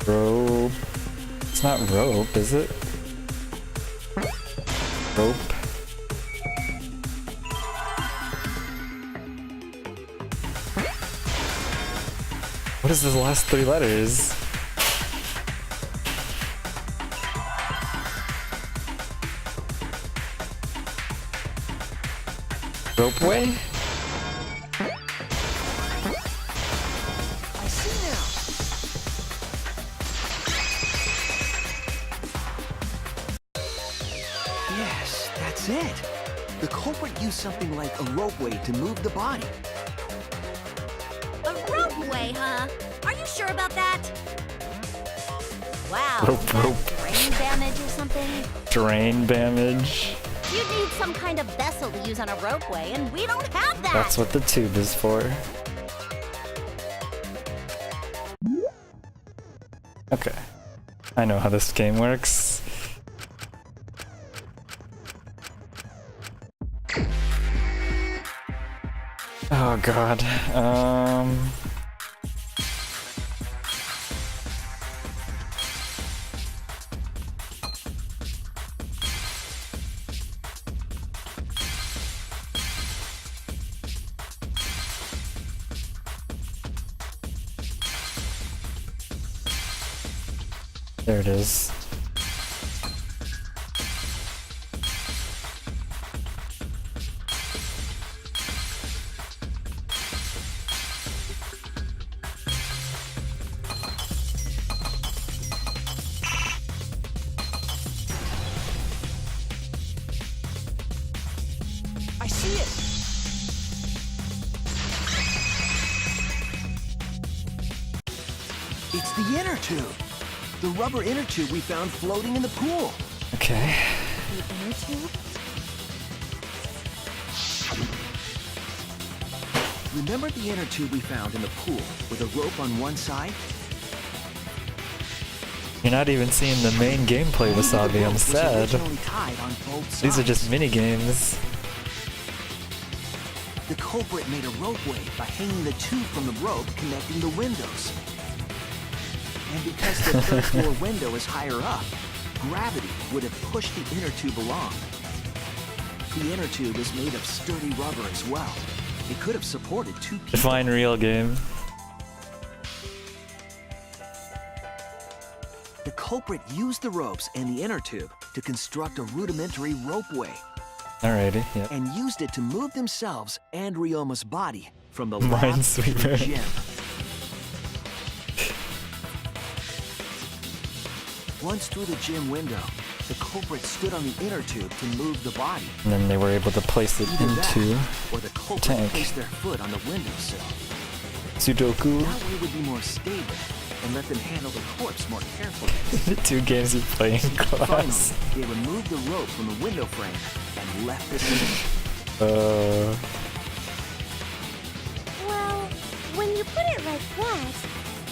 Rope. It's not rope, is it? Rope. What is the last three letters? Ropeway? I see now. Yes, that's it. The culprit used something like a ropeway to move the body. A ropeway, huh? Are you sure about that? Wow. Rope. Brain damage or something? Drain damage? You need some kind of vessel to use on a ropeway, and we don't have that! That's what the tube is for. Okay. I know how this game works. Oh god. There it is. I see it! It's the inner tube. The rubber inner tube we found floating in the pool. Okay. The inner tube? Remember the inner tube we found in the pool with a rope on one side? You're not even seeing the main gameplay, Wasabi. I'm sad. These are just mini games. The culprit made a ropeway by hanging the tube from the rope connecting the windows. And because the third floor window is higher up, gravity would have pushed the inner tube along. The inner tube is made of sturdy rubber as well. It could have supported 2 people. Define real game. The culprit used the ropes and the inner tube to construct a rudimentary ropeway. Alrighty, yeah. And used it to move themselves and Ryoma's body from the lab to the Minesweeper. gym. Once through the gym window, the culprit stood on the inner tube to move the body. And then they were able to place it Either that, into or the culprit tank. placed their foot on the windowsill. Sudoku. That way would be more stable and let them handle the corpse more carefully. The 2 games you play in class. Finally, they removed the rope from the window frame and left it in. Well, when you put it like that,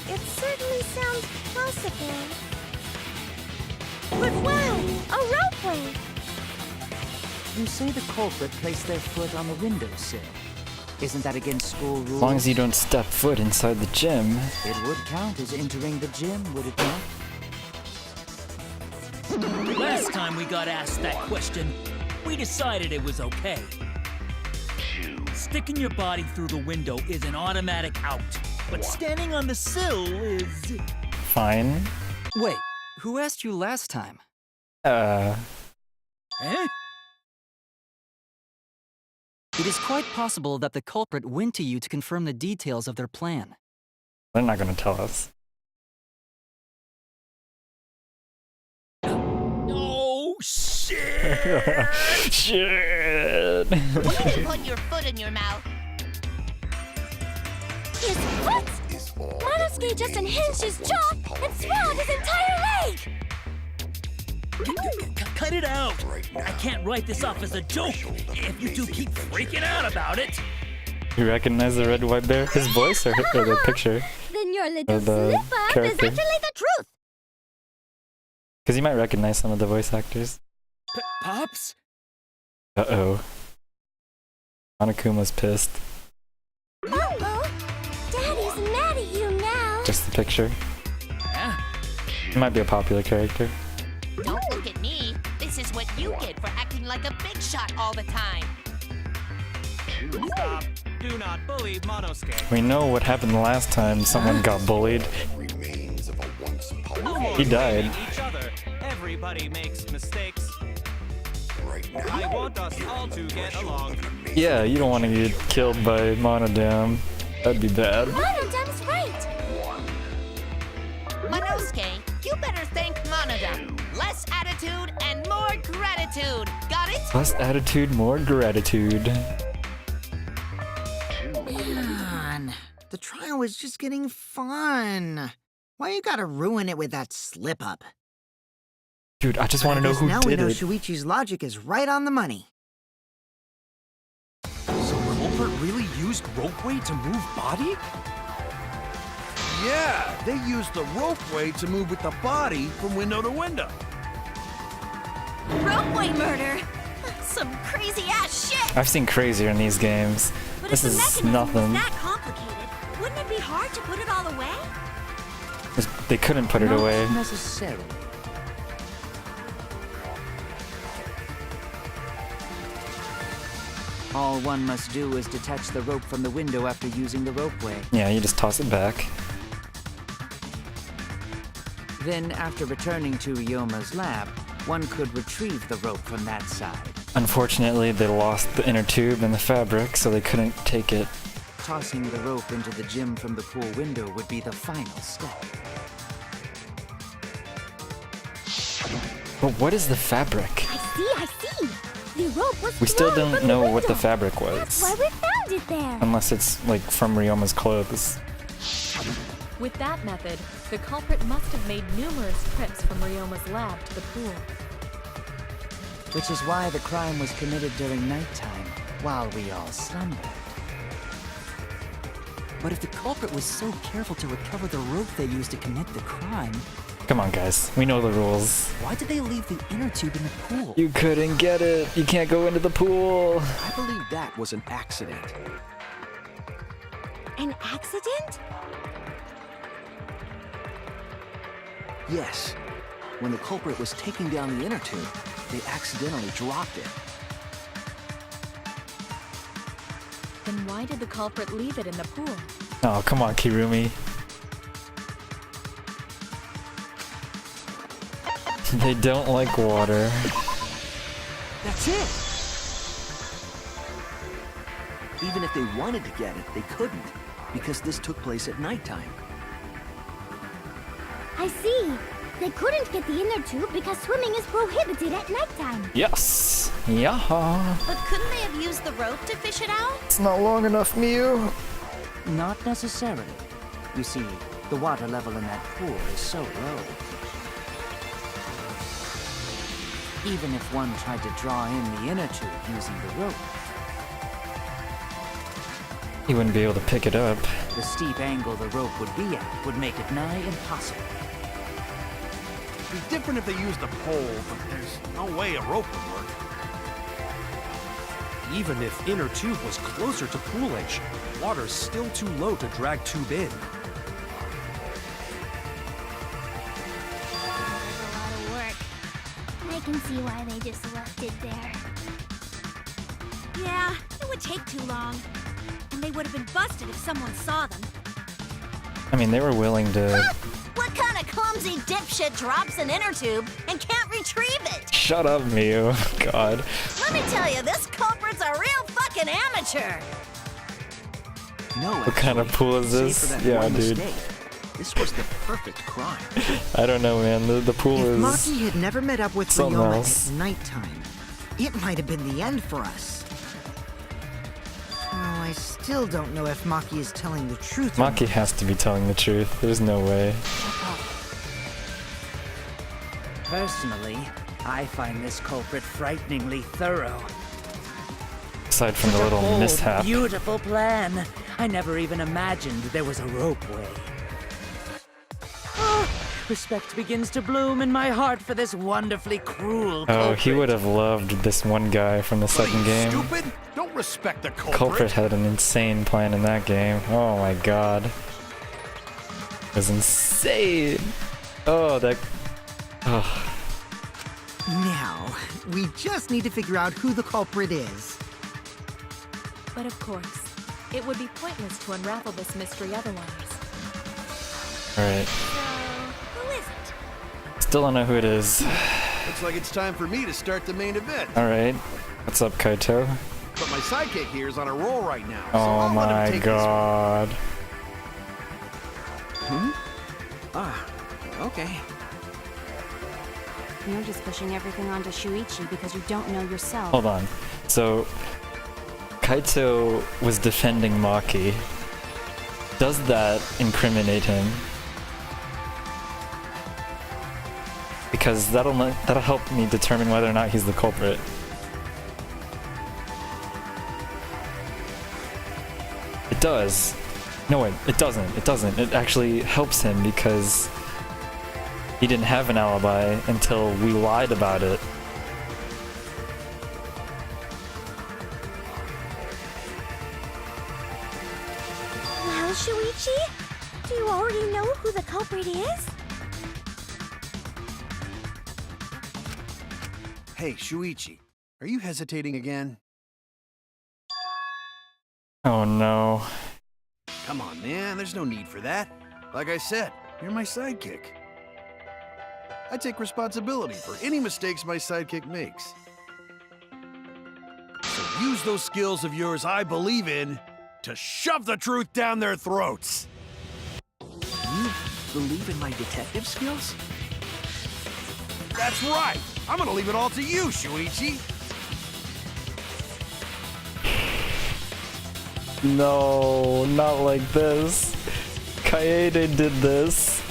it certainly sounds possible. But wow, a ropeway! You say the culprit placed their foot on the windowsill. Isn't that against school rules? As long as you don't step foot inside the gym. It would count as entering the gym, would it not? Last time we got asked that question, we decided it was okay. Sticking your body through the window is an automatic out, but standing on the sill is... Fine. Wait, who asked you last time? Eh? It is quite possible that the culprit went to you to confirm the details of their plan. They're not gonna tell us. Oh, shit! Shit! Way to put your foot in your mouth. His foot? Monosuke just unhinged his jaw and swallowed his entire leg! Cut it out! I can't write this off as a joke if you two keep freaking out about it. You recognize the red white bear? His voice or the picture? Then your little the slip-up is character. actually the truth! Because you might recognize some of the voice actors. Pops? Uh-oh. Monokuma's pissed. Uh-oh! Daddy's mad at you now! Just the picture. Huh? He might be a popular character. Don't look at me. This is what you get for acting like a big shot all the time. Stop. Do not bully Monosuke. We know what happened last time someone got bullied. No more He died. blaming each other. Everybody makes mistakes. I want us all to get along. Yeah, you don't want to get killed by Monodam. That'd be bad. Monodam's right! Monosuke, you better thank Monodam. Less attitude and more gratitude. Got it? Less attitude, more gratitude. Man, the trial was just getting fun. Why you gotta ruin it with that slip-up? Dude, I just want to know who Now we did know it. Shuichi's logic is right on the money. So culprit really used ropeway to move body? Yeah, they used the ropeway to move with the body from window to window. Ropeway murder? Some crazy ass shit. I've seen crazier in these games. But This if the is mechanism nothing. was that complicated, wouldn't it be hard to put it all away? They couldn't put it Not away. necessarily. All one must do is detach the rope from the window after using the ropeway. Yeah, you just toss it back. Then, after returning to Ryoma's lab, one could retrieve the rope from that side. Unfortunately, they lost the inner tube and the fabric, so they couldn't take it. Tossing the rope into the gym from the pool window would be the final step. But what is the fabric? I see. The rope was We still thrown don't from know the what the window. fabric That's was. why we found it there. Unless it's, like, from Ryoma's clothes. With that method, the culprit must have made numerous trips from Ryoma's lab to the pool. Which is why the crime was committed during nighttime, while we all slumbered. But if the culprit was so careful to recover the rope they used to commit the crime, Come on, guys. We know the rules. why did they leave the inner tube in the pool? You couldn't get it. You can't go into the pool. I believe that was an accident. An accident? Yes. When the culprit was taking down the inner tube, they accidentally dropped it. Then why did the culprit leave it in the pool? Oh, come on, Kirumi. They don't like water. That's it! Even if they wanted to get it, they couldn't, because this took place at nighttime. I see. They couldn't get the inner tube because swimming is prohibited at nighttime. Yes. Yaha. But couldn't they have used the rope to fish it out? It's not long enough, Mew. Not necessarily. You see, the water level in that pool is so low. Even if one tried to draw in the inner tube using the rope, He wouldn't be able to pick it up. the steep angle the rope would be at would make it nigh impossible. It'd be different if they used a pole, but there's no way a rope would work. Even if inner tube was closer to pool edge, water's still too low to drag tube in. There's a lot of work. I can see why they just left it there. Yeah, it would take too long. And they would have been busted if someone saw them. I mean, they were willing to... What kind of clumsy dipshit drops an inner tube and can't retrieve it? Shut up, Mew. God. Let me tell you, this culprit's a real fucking amateur. No, What kind of pool is save this? for that Yeah, one dude. mistake, this was the perfect crime. I don't know, man. The pool If is... Maki had never met up with something Ryoma else. at nighttime, it might have been the end for us. Oh, I still don't know if Maki is telling the truth. or Maki not. has to be telling the truth. There's no way. Personally, I find this culprit frighteningly thorough. Aside from the Such a little bold, mishap. beautiful plan. I never even imagined there was a ropeway. Oh, respect begins to bloom in my heart for this wonderfully cruel culprit. Oh, he would have loved this one guy from the What are second you, game. stupid? Don't respect the culprit. Culprit had an insane plan in that game. Oh my god. It was insane. Oh, that... Oh. Now, we just need to figure out who the culprit is. But of course, it would be pointless to unravel this mystery otherwise. Alright. Who is it? Still don't know who it is. Looks like it's time for me to start the main event. Alright. What's up, Kaito? But my sidekick here is on a roll right now, so Oh I'll let him my take god. Ah, okay. You're just pushing everything onto Shuichi because you don't know yourself. Hold on. So, Kaito was defending Maki. Does that incriminate him? Because that'll help me determine whether or not he's the culprit. It does. No, it doesn't. It doesn't. It actually helps him because he didn't have an alibi until we lied about it. Well, Shuichi, do you already know who the culprit is? Hey, Shuichi, are you hesitating again? Oh no. Come on, man, there's no need for that. Like I said, you're my sidekick. I take responsibility for any mistakes my sidekick makes. So use those skills of yours I believe in to shove the truth down their throats. You believe in my detective skills? That's right. I'm gonna leave it all to you, Shuichi. No, not like this. Kaede did this.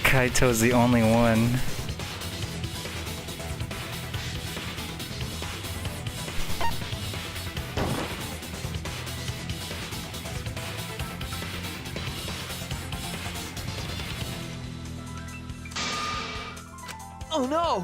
Kaito's the only one. Oh no!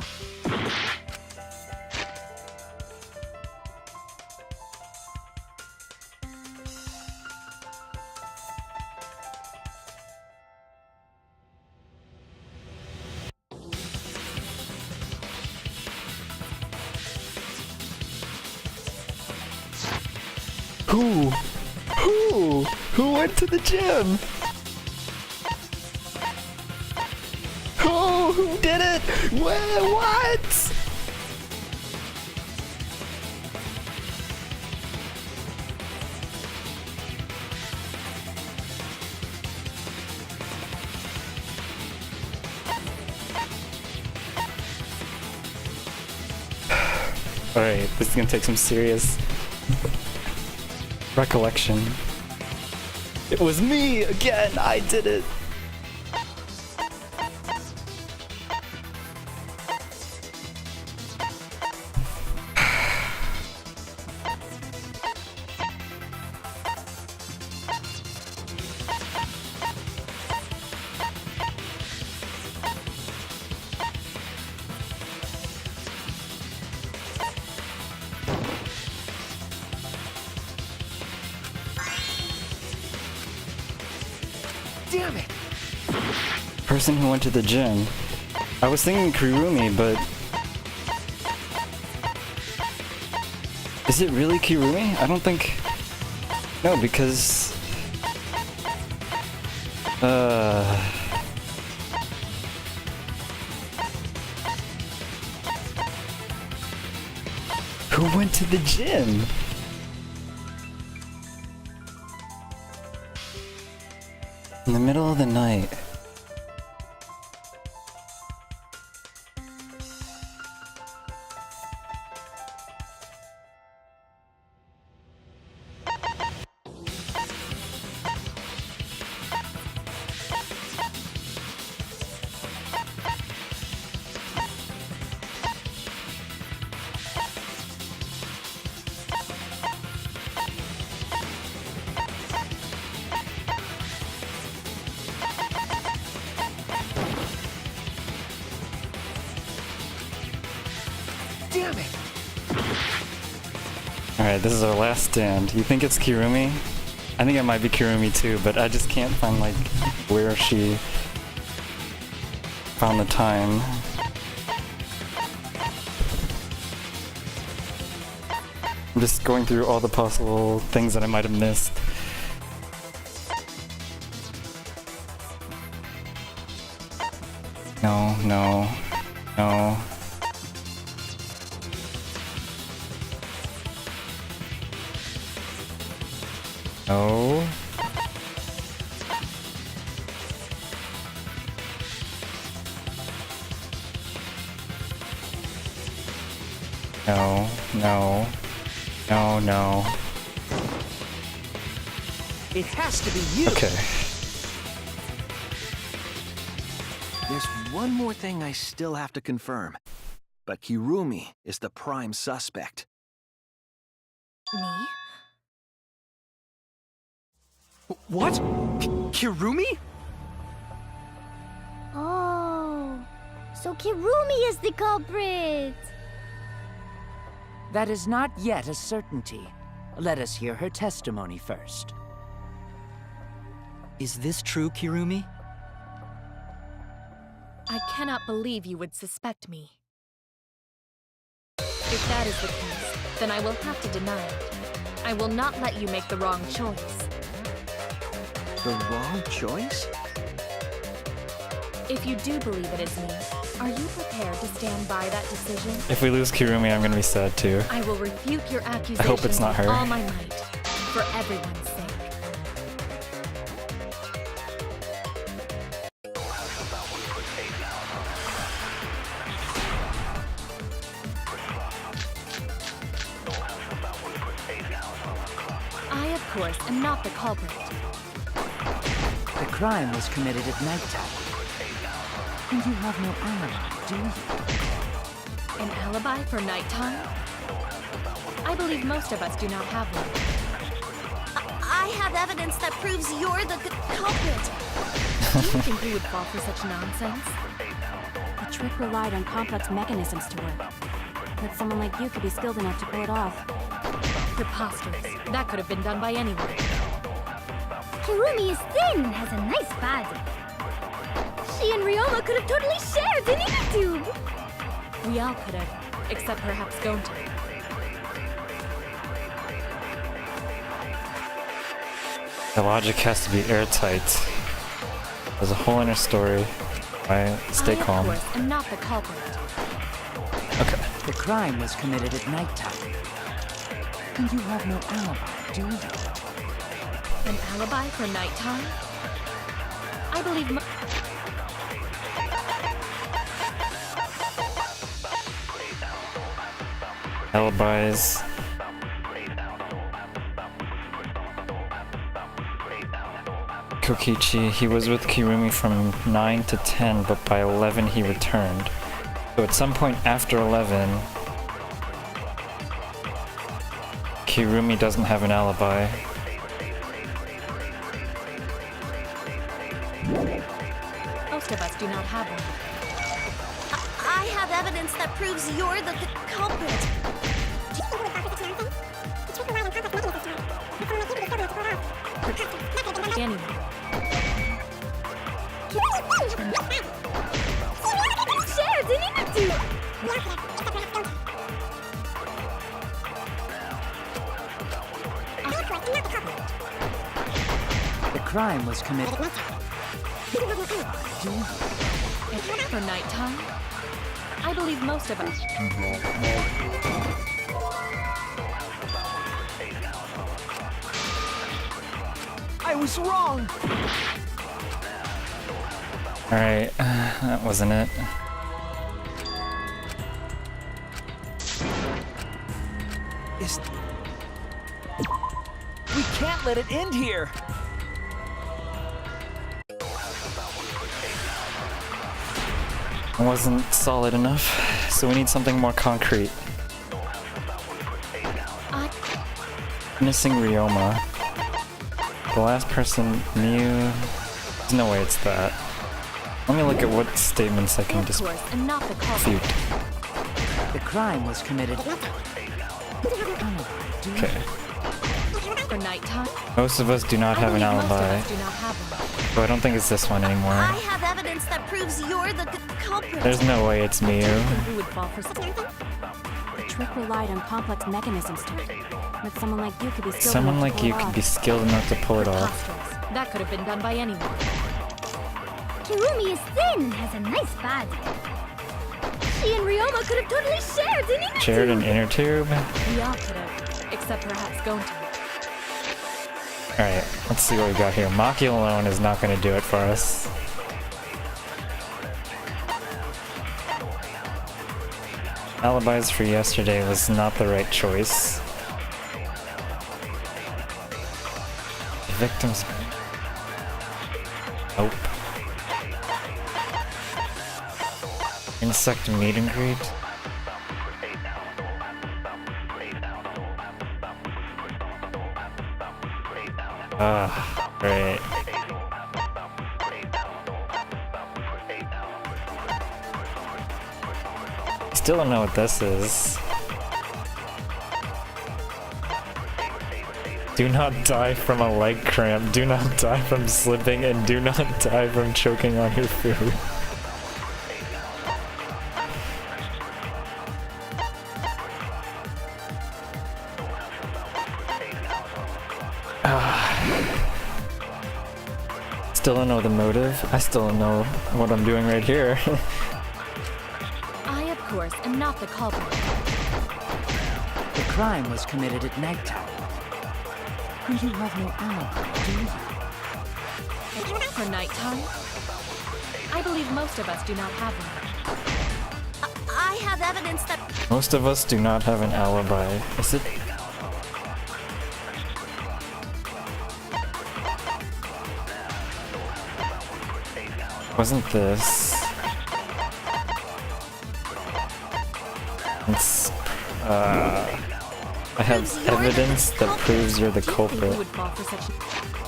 Who went to the gym? Oh, who did it? What? Alright, this is gonna take some serious recollection. It was me again! I did it! Damn it! Person who went to the gym. I was thinking Kirumi, but... Is it really Kirumi? I don't think... No, because... Who went to the gym? In the middle of the night. Damn it! Alright, this is our last stand. You think it's Kirumi? I think it might be Kirumi too, but I just can't find like where she found the time. I'm just going through all the possible things that I might have missed. No, no, no. No. No, no, no, no. It has to be you! Okay. There's one more thing I still have to confirm. But Kirumi is the prime suspect. Me? What? Kirumi? Oh, so Kirumi is the culprit! That is not yet a certainty. Let us hear her testimony first. Is this true, Kirumi? I cannot believe you would suspect me. If that is the case, then I will have to deny it. I will not let you make the wrong choice. The wrong choice? If you do believe it is me, are you prepared to stand by that decision? If we lose Kirumi, I'm gonna be sad too. I will refute your accusations I hope it's not with her. all my might, for everyone's sake. I, of course, am not the culprit. The crime was committed at nighttime. And you have no alibi, do you? An alibi for nighttime? I believe most of us do not have one. I have evidence that proves you're the culprit. Do you think we would fall for such nonsense? The trick relied on complex mechanisms to work. But someone like you could be skilled enough to pull it off. Preposterous. That could have been done by anyone. Kirumi is thin and has a nice body. She and Ryoma could have totally shared an inner tube. We all could have, except perhaps Gonta. The logic has to be airtight. There's a whole inner story. Stay calm. I, of course, am not the culprit. Okay. The crime was committed at nighttime. And you have no alibi, do you? An alibi for nighttime? I believe Alibis. Kokichi, he was with Kirumi from 9 to 10, but by 11 he returned. So at some point after 11, Kirumi doesn't have an alibi. most of us do not have one. I have evidence that proves you're the culprit. Anyway. The crime was committed. For nighttime, I believe most of us. I was wrong. Alright, that wasn't it. We can't let it end here. It wasn't solid enough, so we need something more concrete. Missing Ryoma. The last person knew. There's no way it's that. Let me look at what statements I can dispute. The crime was committed. Okay. For nighttime, Most of us do not have an alibi. So I don't think it's this one anymore. I have evidence that proves you're the culprit. There's no way it's Miu. who would fall for something? The trick relied on complex mechanisms to it. But someone like you could be skilled Someone enough to like pull you it could off. be skilled enough to pull it off. That could have been done by anyone. Kirumi is thin and has a nice body. She and Ryoma could have totally shared an inner Shared an tube. inner tube? We all could have, except perhaps Gonta. Alright, let's see what we got here. Maki alone is not going to do it for us. Alibis for yesterday was not the right choice. The victims... Nope. Insect meet and greet? Great. Still don't know what this is. Do not die from a leg cramp, do not die from slipping, and do not die from choking on your food. Still don't know the motive. I still don't know what I'm doing right here. I, of course, am not the culprit. The crime was committed at nighttime. You have no alibi, do you? For nighttime? I believe most of us do not have one. I have evidence that... Most of us do not have an alibi. Is it? Wasn't this? It's, I have evidence that proves you're the culprit.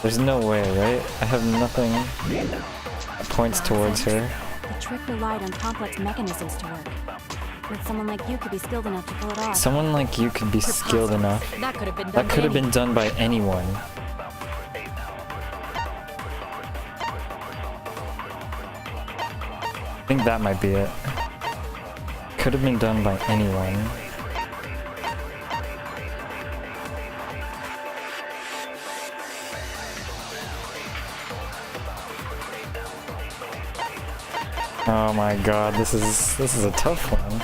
There's no way, right? I have nothing that points towards her. The trick relied on complex mechanisms to work. But someone like you could be skilled enough to pull it off. Someone like you could be skilled enough. That could have been done, That could have been done by anyone. I think that might be it. Could have been done by anyone. Oh my god, this is a tough one.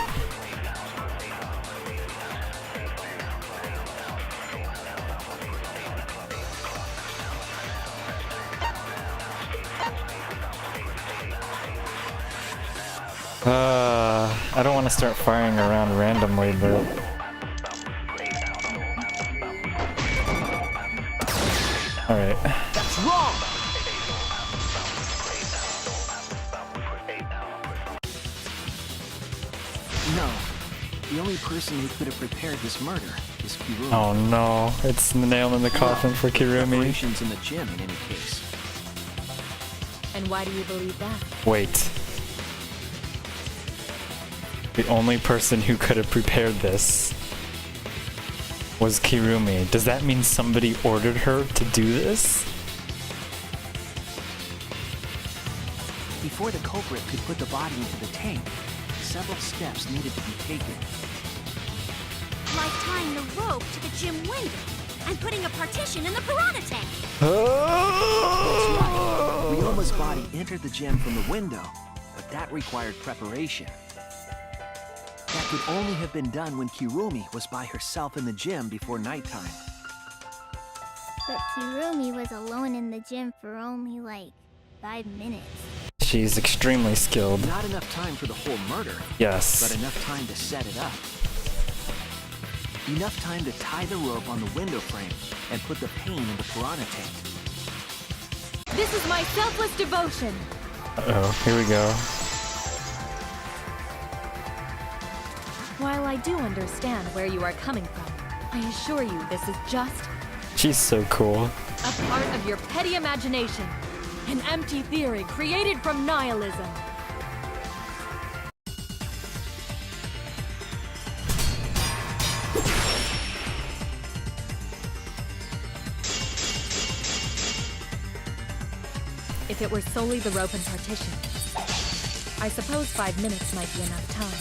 I don't want to start firing around randomly, but... Alright. That's wrong! No. The only person who could have prepared this murder is Kirumi. Oh no, it's the nail in the coffin for Kirumi. Preparations in the gym in any case. And why do you believe that? Wait. The only person who could have prepared this was Kirumi. Does that mean somebody ordered her to do this? Before the culprit could put the body into the tank, several steps needed to be taken. Like tying the rope to the gym window and putting a partition in the piranha tank. That's right. Ryoma's body entered the gym from the window, but that required preparation. That could only have been done when Kirumi was by herself in the gym before nighttime. But Kirumi was alone in the gym for only like 5 minutes. She's extremely skilled. Not enough time for the whole murder. Yes. But enough time to set it up. Enough time to tie the rope on the window frame and put the pain in the piranha tank. This is my selfless devotion. Uh-oh, here we go. While I do understand where you are coming from, I assure you this is just She's so cool. a part of your petty imagination. An empty theory created from nihilism. If it were solely the rope and partition, I suppose 5 minutes might be enough time.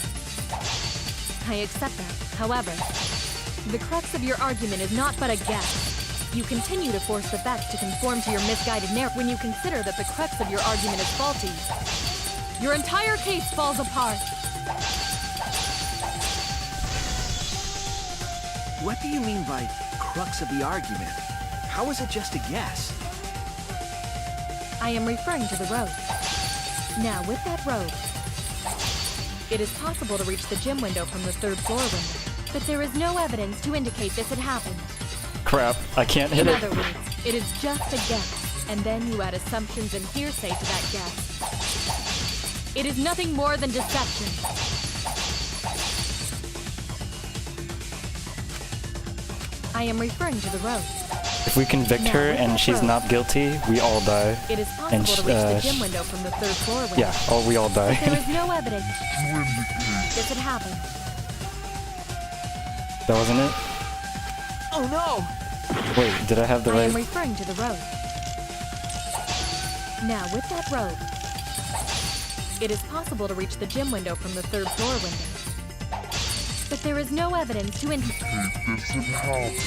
I accept that. However, the crux of your argument is not but a guess. You continue to force the facts to conform to your misguided narrative when you consider that the crux of your argument is faulty. Your entire case falls apart. What do you mean by crux of the argument? How is it just a guess? I am referring to the rope. Now, with that rope, it is possible to reach the gym window from the 3rd floor window, but there is no evidence to indicate this had happened. Crap, I can't hit In it. other words, it is just a guess, and then you add assumptions and hearsay to that guess. It is nothing more than deception. I am referring to the rope. If we convict her and she's not guilty, we all die. It is possible to reach the gym window from the 3rd floor window. Yeah, oh, we all die. But there is no evidence this had happened. That wasn't it? Oh no! Wait, did I have the I am right... referring to the rope. Now, with that rope, it is possible to reach the gym window from the 3rd floor window. But there is no evidence to indicate this had happened.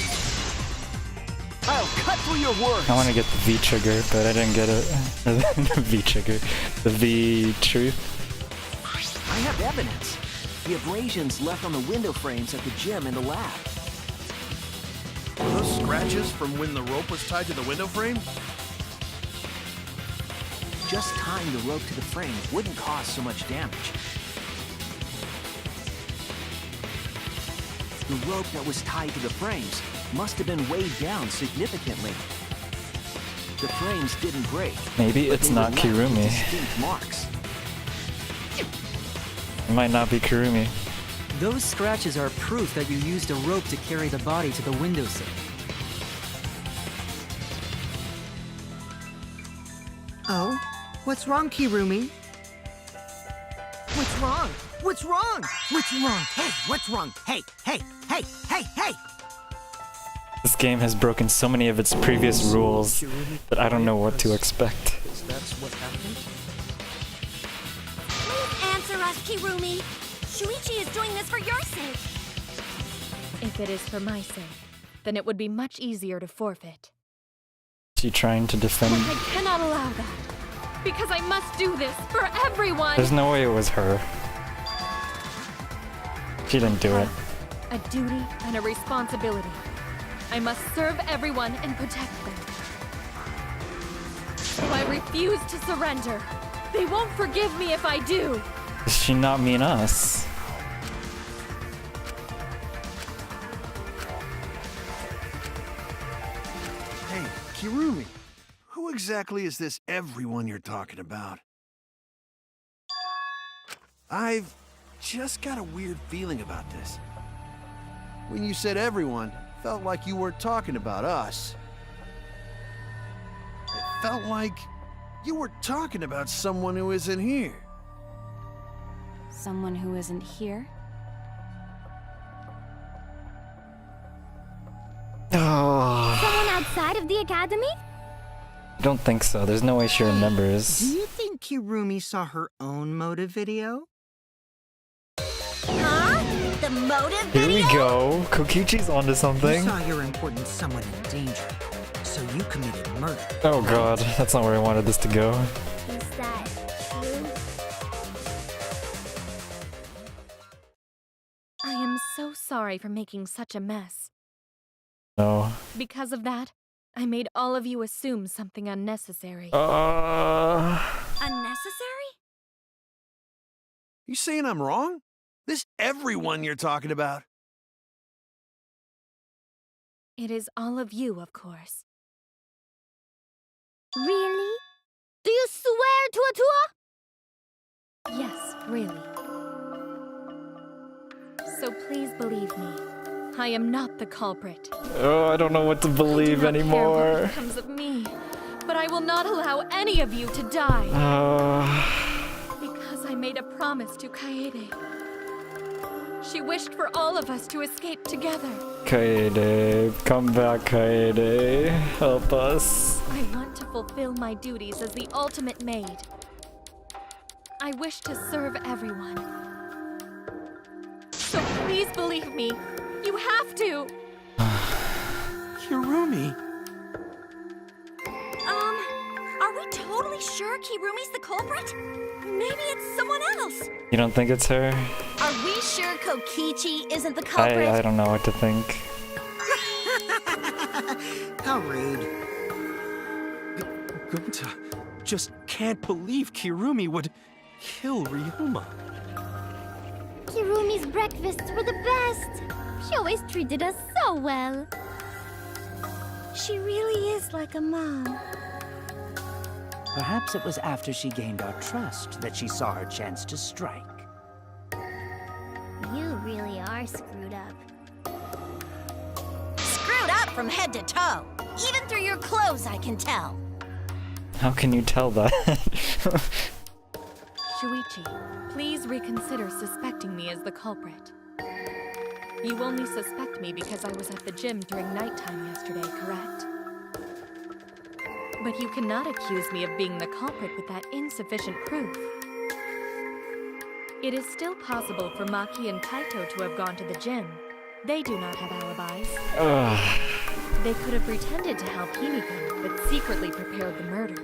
I'll cut through your words. I want to get the V trigger, but I didn't get it. The V trigger. The V truth. I have evidence. The abrasions left on the window frames at the gym and the lab. Were those scratches from when the rope was tied to the window frame? Just tying the rope to the frame wouldn't cause so much damage. The rope that was tied to the frames must have been weighed down significantly. The frames didn't break. Maybe but it's they not were left with Kirumi. distinct marks. It might not be Kirumi. Those scratches are proof that you used a rope to carry the body to the windowsill. Oh? What's wrong, Kirumi? What's wrong? What's wrong? What's wrong? Hey, what's wrong? Hey, hey, hey, hey, hey! This game has broken so many of its previous rules that I don't know what to expect. That's what happened? Please answer us, Kirumi. Shuichi is doing this for your sake. If it is for my sake, then it would be much easier to forfeit. Is she trying to defend? But I cannot allow that. Because I must do this for everyone! There's no way it was her. She didn't do it. A duty and a responsibility. I must serve everyone and protect them. So I refuse to surrender. They won't forgive me if I do. Does she not mean us? Hey, Kirumi. Who exactly is this everyone you're talking about? I've just got a weird feeling about this. When you said everyone, it felt like you weren't talking about us. It felt like you were talking about someone who isn't here. Someone who isn't here? Oh, Someone outside of the academy? I don't think so. There's no way she Do remembers. you think Kirumi saw her own motive video? Huh? The motive Here we video? go. Kokichi's onto You something. saw your important someone in danger, so you committed murder. Oh god, that's not where I wanted this to go. Is that true? I am so sorry for making such a mess. No. Because of that, I made all of you assume something unnecessary. Unnecessary? You saying I'm wrong? This everyone you're talking about? It is all of you, of course. Really? Do you swear to Atua? Yes, really. So please believe me. I am not the culprit. Oh, I don't know what to believe I do not care anymore. what becomes of me, but I will not allow any of you to die. Because I made a promise to Kaede. She wished for all of us to escape together. Kaede, come back, Kaede. Help us. I want to fulfill my duties as the ultimate maid. I wish to serve everyone. So please believe me. You have to! Kirumi. Are we totally sure Kirumi's the culprit? Maybe it's someone else. You don't think it's her? Are we sure Kokichi isn't the culprit? I don't know what to think. How rude. Gunta just can't believe Kirumi would kill Ryoma. Kirumi's breakfasts were the best. She always treated us so well. She really is like a mom. Perhaps it was after she gained our trust that she saw her chance to strike. You really are screwed up. Screwed up from head to toe. Even through your clothes, I can tell. How can you tell that? Shuichi, please reconsider suspecting me as the culprit. You only suspect me because I was at the gym during nighttime yesterday, correct? But you cannot accuse me of being the culprit with that insufficient proof. It is still possible for Maki and Kaito to have gone to the gym. They do not have alibis. They could have pretended to help Himiko, but secretly prepared the murder.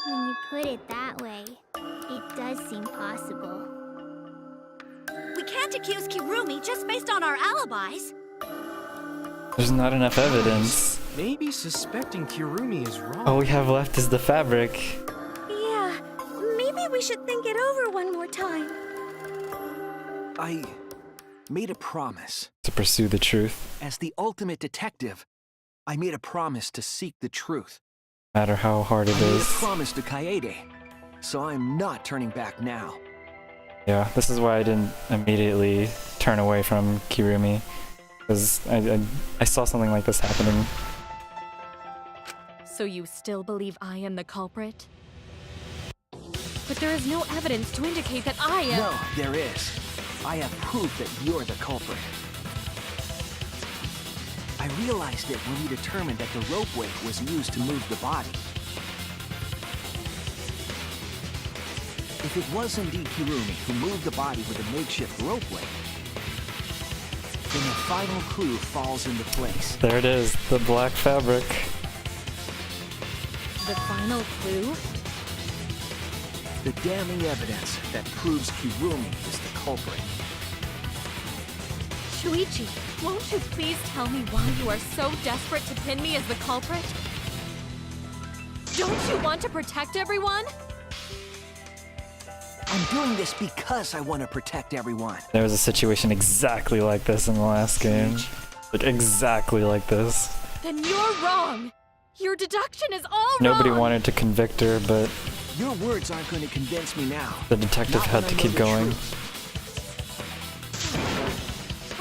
When you put it that way, it does seem possible. We can't accuse Kirumi just based on our alibis. There's not enough evidence. Maybe suspecting Kirumi is wrong. All we have left is the fabric. Yeah, maybe we should think it over one more time. I made a promise. To pursue the truth. As the ultimate detective, I made a promise to seek the truth. No matter how hard it I made a is. promise to Kaede, so I'm not turning back now. Yeah, this is why I didn't immediately turn away from Kirumi. Because I saw something like this happening. So you still believe I am the culprit? But there is no evidence to indicate that I am— No, there is. I have proof that you're the culprit. I realized it when we determined that the ropeway was used to move the body. If it was indeed Kirumi who moved the body with a makeshift ropeway, then the final clue falls into place. There it is, the black fabric. The final clue? The damning evidence that proves Kirumi is the culprit. Shuichi, won't you please tell me why you are so desperate to pin me as the culprit? Don't you want to protect everyone? I'm doing this because I want to protect everyone. There was a situation exactly like this in the last game. Like, exactly like this. Then you're wrong! Your deduction is all Nobody wrong! wanted to convict her, but Your words aren't going to convince me now. the detective Not had when to I keep know the going. truth.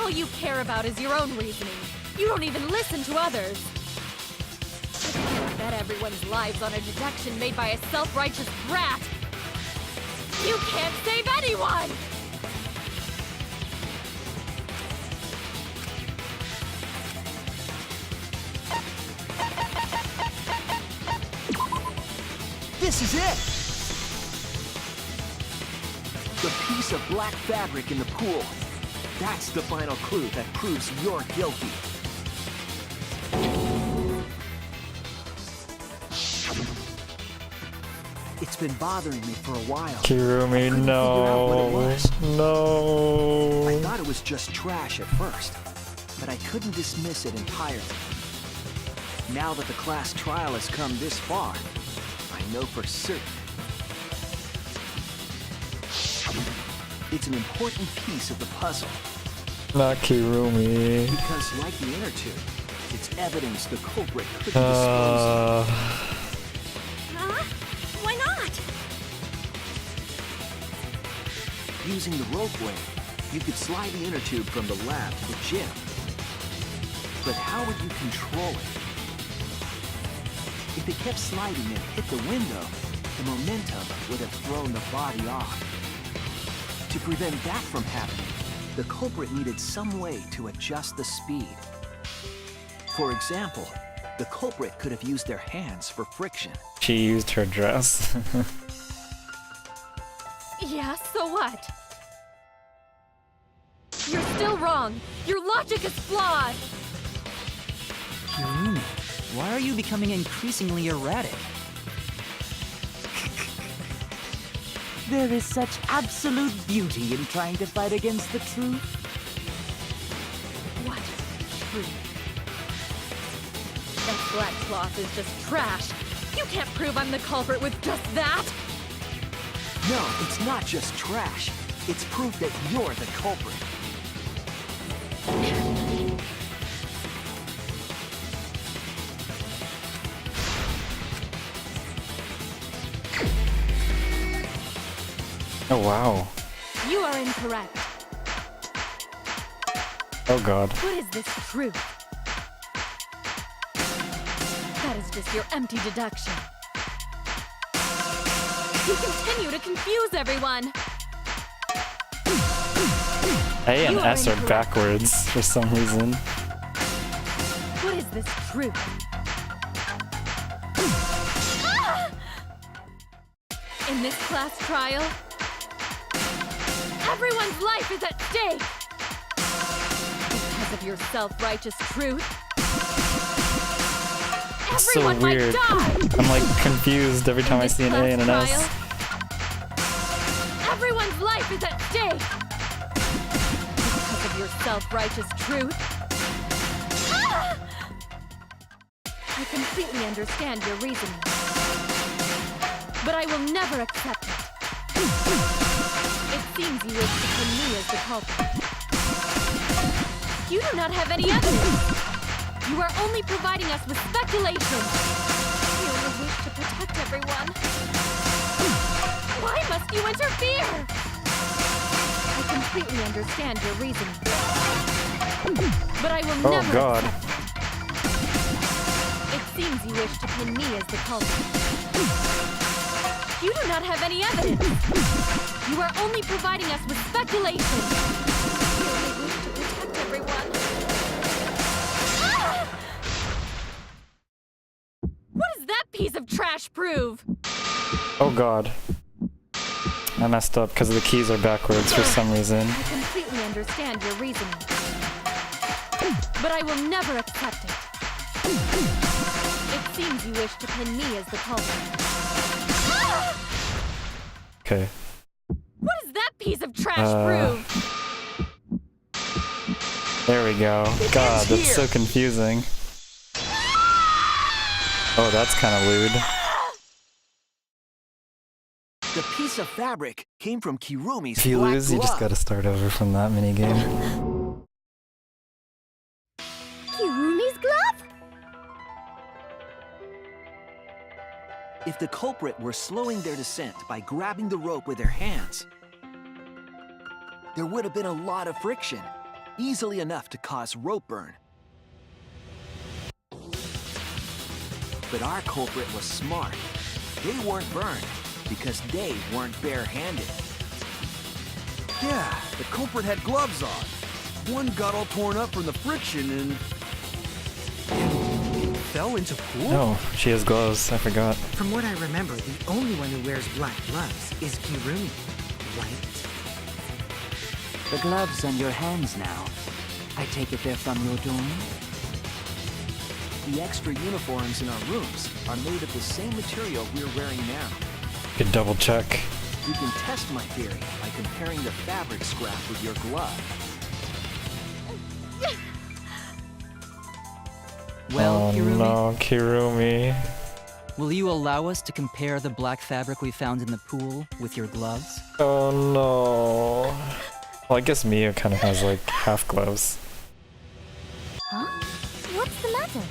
All you care about is your own reasoning. You don't even listen to others. I can't bet everyone's lives on a deduction made by a self-righteous brat. You can't save anyone! This is it! The piece of black fabric in the pool. That's the final clue that proves you're guilty. It's been bothering me for a while. Kirumi, no. No. I thought it was just trash at first, but I couldn't dismiss it entirely. Now that the class trial has come this far, I know for certain. It's an important piece of the puzzle. Not Kirumi. Because like the inner tube, it's evidence the culprit couldn't dispose of. Huh? Why not? Using the ropeway, you could slide the inner tube from the lab to the gym. But how would you control it? If it kept sliding and hit the window, the momentum would have thrown the body off. To prevent that from happening, the culprit needed some way to adjust the speed. For example, the culprit could have used their hands for friction. She used her dress. Yeah, so what? You're still wrong. Your logic is flawed. Kirumi, why are you becoming increasingly erratic? There is such absolute beauty in trying to fight against the truth. What truth? That black cloth is just trash. You can't prove I'm the culprit with just that. No, it's not just trash. It's proof that you're the culprit. Oh wow. You are incorrect. Oh god. What is this truth? That is just your empty deduction. You continue to confuse everyone. A and You are S are incorrect. backwards for some reason. What is this truth? In this class trial, everyone's life is at stake! Because of your self-righteous truth. So Everyone weird. might die. I'm like confused every time I see an A and an S. Everyone's life is at stake. Because of your self-righteous truth. I completely understand your reasoning. But I will never accept it. It seems you wish to pin me as the culprit. You do not have any evidence. You are only providing us with speculation. You only wish to protect everyone. Why must you interfere? I completely understand your reasoning. But I will never God. accept it. It seems you wish to pin me as the culprit. You do not have any evidence. You are only providing us with speculation. You only wish to protect everyone. What does that piece of trash prove? Oh god. I messed up because the keys are backwards for some reason. I completely understand your reasoning. But I will never accept it. It seems you wish to pin me as the culprit. Okay. What does that piece of trash prove? There we go. God, that's so confusing. Oh, that's kind of lewd. The piece of fabric came from Kirumi's If you black lose, you just glove. gotta start over from that minigame. Kirumi's glove? If the culprit were slowing their descent by grabbing the rope with their hands, there would have been a lot of friction, easily enough to cause rope burn. But our culprit was smart. They weren't burned because they weren't barehanded. Yeah, the culprit had gloves on. One got all torn up from the friction and Fell into pool? No, she has gloves. I forgot. From what I remember, the only one who wears black gloves is Kirumi, right? The gloves on your hands now. I take it they're from your dorm? The extra uniforms in our rooms are made of the same material we're wearing now. Could double check. You can test my theory by comparing the fabric scrap with your glove. Well, oh Kirumi, no, Kirumi. will you allow us to compare the black fabric we found in the pool with your gloves? Oh no. Well, I guess Mia kind of has like half gloves. Huh? What's the matter?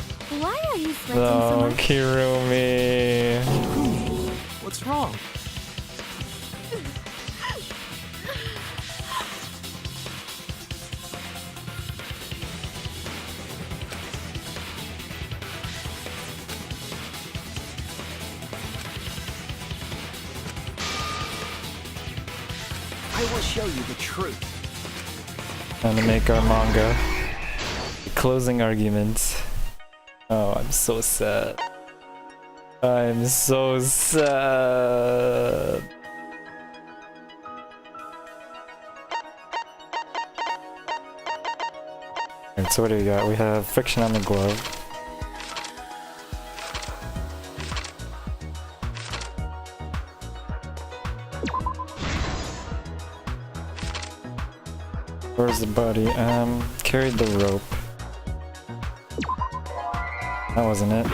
Why are you sweating so No, much? Kirumi. What's wrong? I will show you the truth. Time to make our manga. Closing arguments. Oh, I'm so sad. I'm so sad. Alright, so what do we got? We have friction on the glove. Where's the body? Carried the rope. That wasn't it.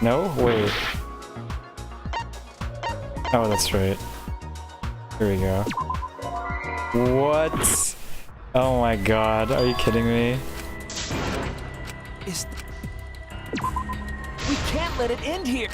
No? Wait. Oh, that's right. Here we go. What? Oh my god, are you kidding me? We can't let it end here.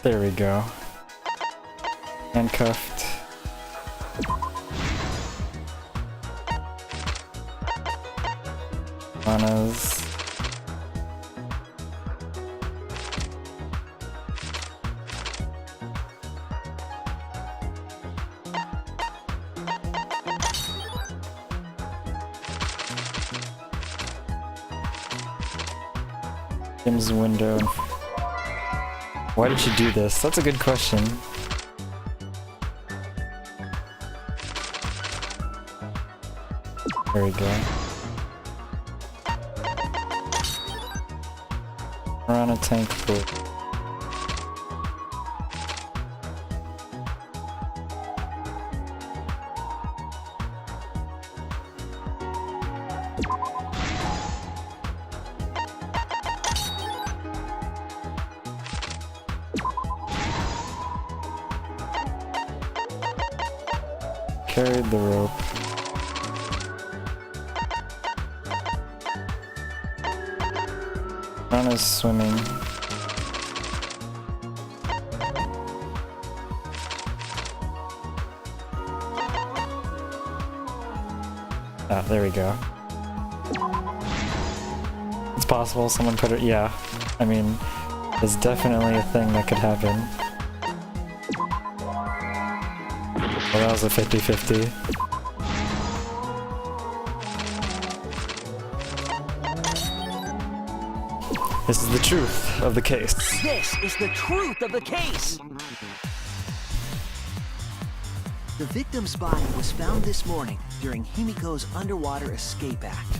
There we go. Handcuffed. piranhas. Jim's window. Why did you do this? That's a good question. There we go. Piranha tank pool. Carried the rope. Piranha's swimming. Ah, there we go. It's possible someone put it. Yeah, I mean, it's definitely a thing that could happen. Well, that was a 50-50. This is the truth of the case. This is the truth of the case! The victim's body was found this morning during Himiko's underwater escape act.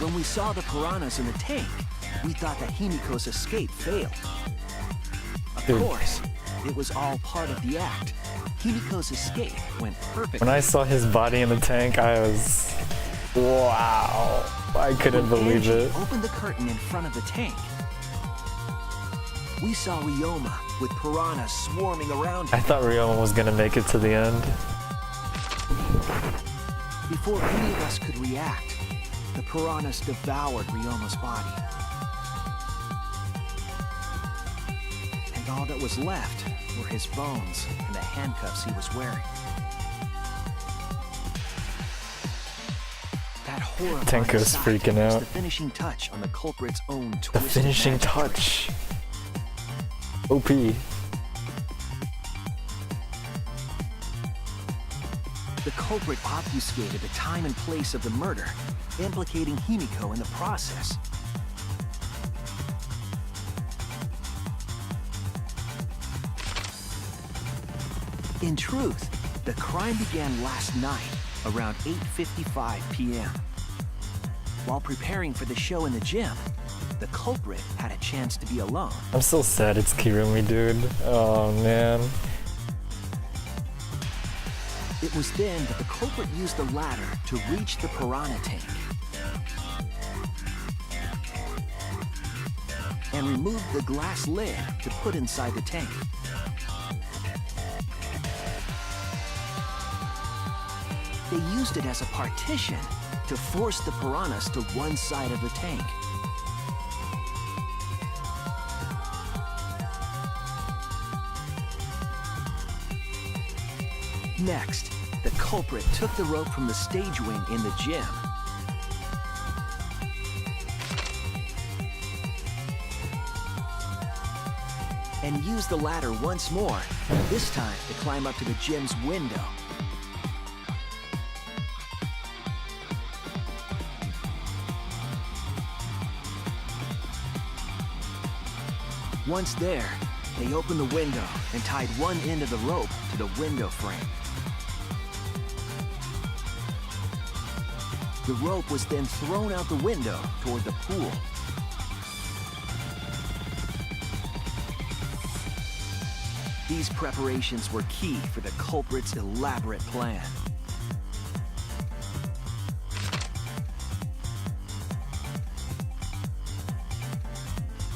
When we saw the piranhas in the tank, we thought that Himiko's escape failed. Of course, it was all part of the act. Himiko's escape went perfectly. When I saw his body in the tank, I was... wow. I couldn't believe it. Opened the curtain in front of the tank. We saw Ryoma with piranhas swarming around him. I thought Ryoma was gonna make it to the end. Before any of us could react, the piranhas devoured Ryoma's body. And all that was left were his bones and the handcuffs he was wearing. That horrifying Tenko's sight freaking was out. the finishing touch on the culprit's own The twisted finishing magic. touch. OP. The culprit obfuscated the time and place of the murder, implicating Himiko in the process. In truth, the crime began last night, around 8:55 p.m. While preparing for the show in the gym, the culprit had a chance to be alone. I'm still sad it's Kirumi, dude. Oh, man. It was then that the culprit used the ladder to reach the piranha tank and removed the glass lid to put inside the tank. They used it as a partition to force the piranhas to one side of the tank. Next, the culprit took the rope from the stage wing in the gym and used the ladder once more, this time to climb up to the gym's window. Once there, they opened the window and tied one end of the rope to the window frame. The rope was then thrown out the window toward the pool. These preparations were key for the culprit's elaborate plan.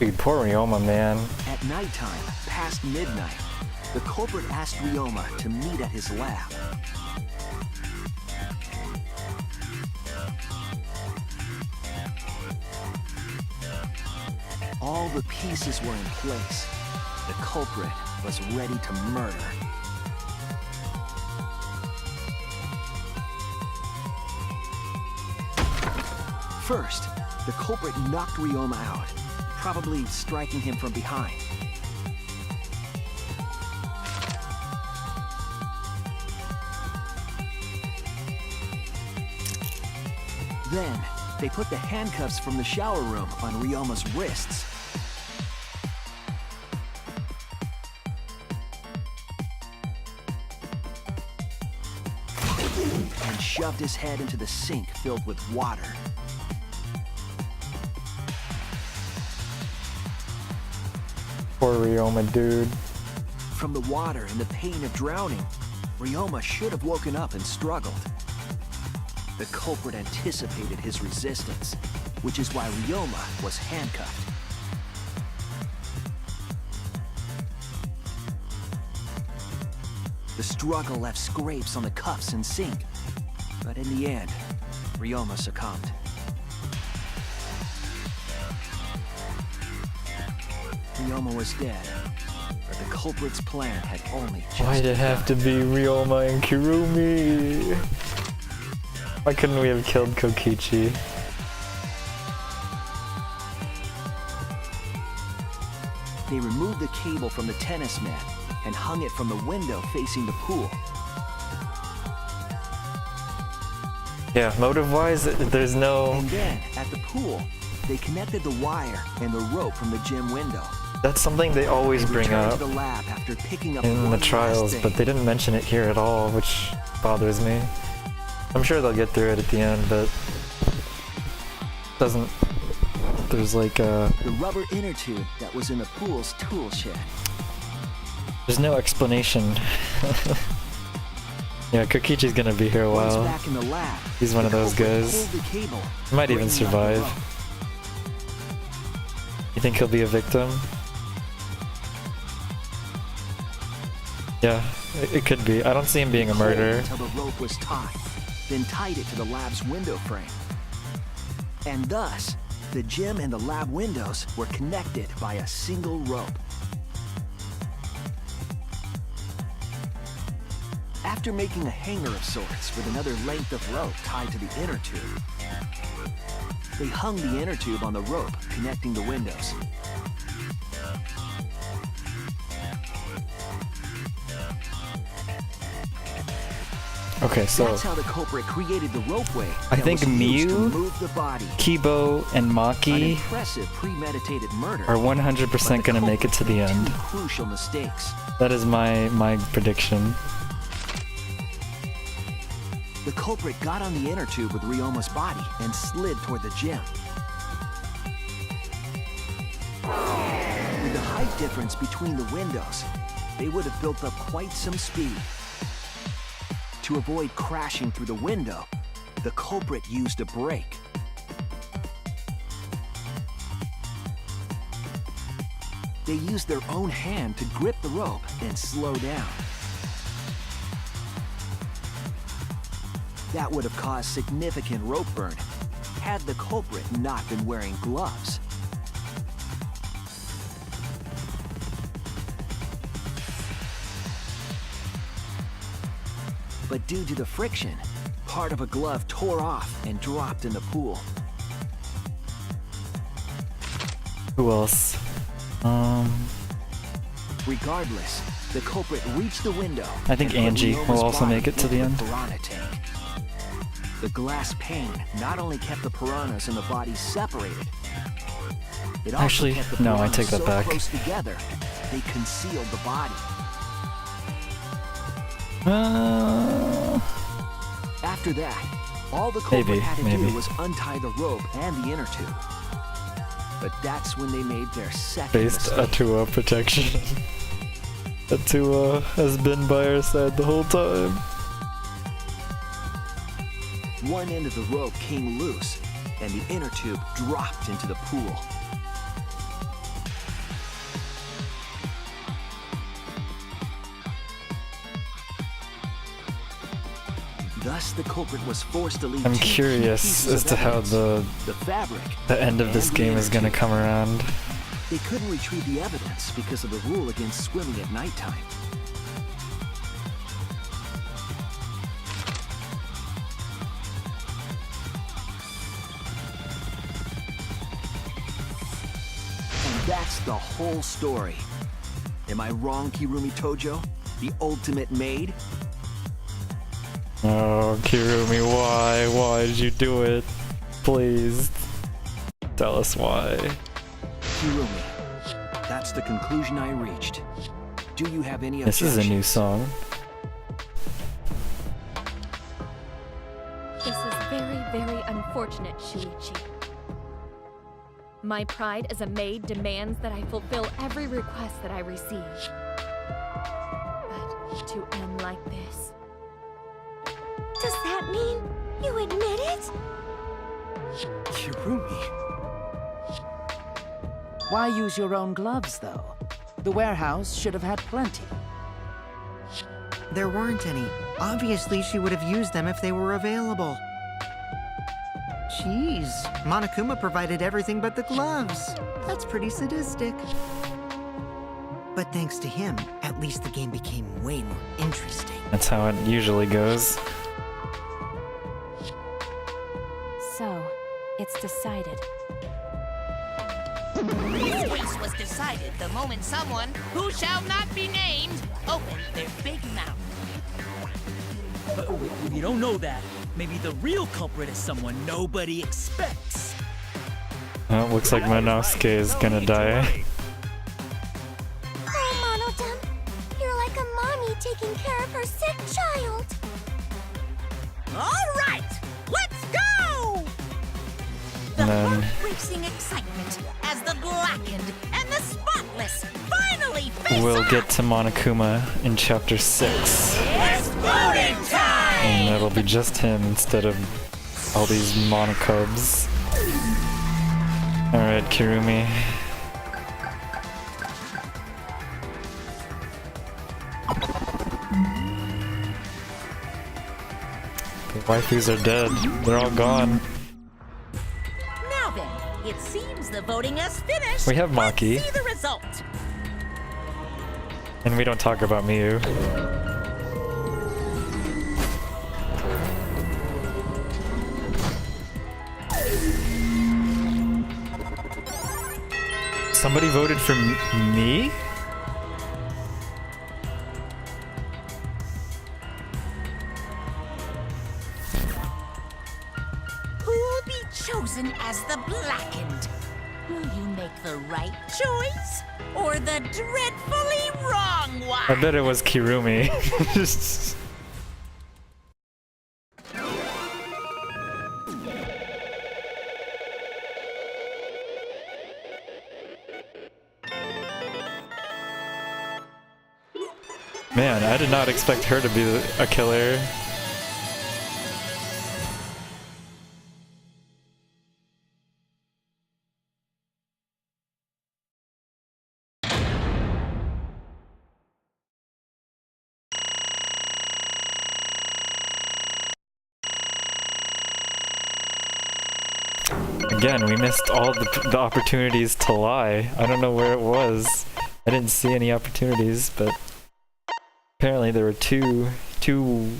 Dude, poor Ryoma, man. At nighttime, past midnight, the culprit asked Ryoma to meet at his lab. All the pieces were in place. The culprit was ready to murder. First, the culprit knocked Ryoma out, probably striking him from behind. Then, they put the handcuffs from the shower room on Ryoma's wrists. And shoved his head into the sink filled with water. Poor Ryoma, dude. From the water and the pain of drowning, Ryoma should have woken up and struggled. The culprit anticipated his resistance, which is why Ryoma was handcuffed. The struggle left scrapes on the cuffs and sink, but in the end, Ryoma succumbed. Ryoma was dead, but the culprit's plan had only just Why'd it have to be Ryoma and Kirumi? Why couldn't we have killed Kokichi? They removed the cable from the tennis net and hung it from the window facing the pool. Yeah, motive-wise, there's no... And then, at the pool, they connected the wire and the rope from the gym window. That's something they always bring Returned up to the lab after picking up in one the last trials, thing. but they didn't mention it here at all, which bothers me. I'm sure they'll get through it at the end, but... doesn't... There's like a... The rubber inner tube that was in the pool's tool shed. There's no explanation. Yeah, Kokichi's gonna be here a Once while. back in the lab, He's one of the those culprit guys. pulled the cable, He might even bringing up the survive. rope. You think he'll be a victim? Yeah, it could be. I don't see him being a Pulled murderer. Until the rope was taut, then tied it to the lab's window frame. And thus, the gym and the lab windows were connected by a single rope. After making a hanger of sorts with another length of rope tied to the inner tube, they hung the inner tube on the rope connecting the windows. Okay, so That's how the culprit created the ropeway. I that think was used to Miu, move the body. Kibo, and An Maki impressive premeditated murder. are 100% gonna make it to the end. Two crucial mistakes. That is my prediction. The culprit got on the inner tube with Ryoma's body and slid toward the gym. With the height difference between the windows, they would have built up quite some speed. To avoid crashing through the window, the culprit used a brake. They used their own hand to grip the rope and slow down. That would have caused significant rope burn had the culprit not been wearing gloves. But due to the friction, part of a glove tore off and dropped in the pool. Who else? Regardless, the culprit reached the window. I think and put Angie will Ryoma's also body make it to the into end. piranha tank. The glass pane not only kept the piranhas and the bodies separated, it also Actually, kept the no, I piranhas take that so back. close together, they concealed the body. After that, all the culprit had to maybe. do was untie the rope and the inner tube. But that's when they made their second Based mistake. Atua protection. Atua has been by our side the whole time. One end of the rope came loose, and the inner tube dropped into the pool. Thus, the culprit was forced to leave I'm two key curious pieces as of to how evidence, the fabric the end of this and the game inner is gonna tube. come around. They couldn't retrieve the evidence because of the rule against swimming at nighttime. the whole story. Am I wrong, Kirumi Tojo? The ultimate maid? Oh, Kirumi, why? Why did you do it? Please, tell us why. Kirumi, that's the conclusion I reached. Do you have any This objections? is a new song. This is very, very unfortunate, Shuichi. My pride as a maid demands that I fulfill every request that I receive. But to end like this... Does that mean you admit it? Kirumi. Why use your own gloves, though? The warehouse should have had plenty. There weren't any. Obviously, she would have used them if they were available. Jeez, Monokuma provided everything but the gloves. That's pretty sadistic. But thanks to him, at least the game became way more interesting. That's how it usually goes. So, it's decided. This case was decided the moment someone, who shall not be named, opened their big mouth. But we don't know that. Maybe the real culprit is someone nobody expects. Oh, looks like Monosuke is gonna die. Oh, Monodem, you're like a mommy taking care of her sick child. All right, let's go! The And then- heart-racing excitement as the blackened and the spotless finally face We'll off. get to Monokuma in chapter 6. It's voting time! And it'll be just him instead of all these Monokubs. Alright, Kirumi. The waifus are dead. They're all gone. Now then, it seems the voting has finished. We have Maki. Let's see the result. And we don't talk about Miyu. Somebody voted for me? Who'll be chosen as the blackened? Will you make the right choice or the dreadfully wrong one? I bet it was Kirumi. Man, I did not expect her to be a killer. Again, we missed all the opportunities to lie. I don't know where it was. I didn't see any opportunities, but apparently there were two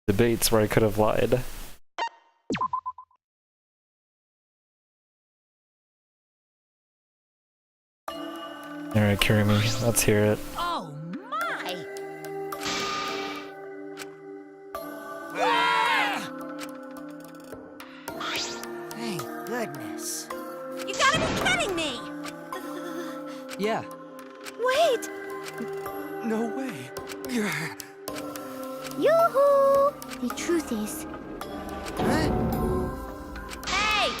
debates where I could have lied. Alright, Kirumi, let's hear it. Oh my! Thank goodness. You gotta be kidding me! Yeah. Wait! No way. Yoo-hoo! The truth is, Hey!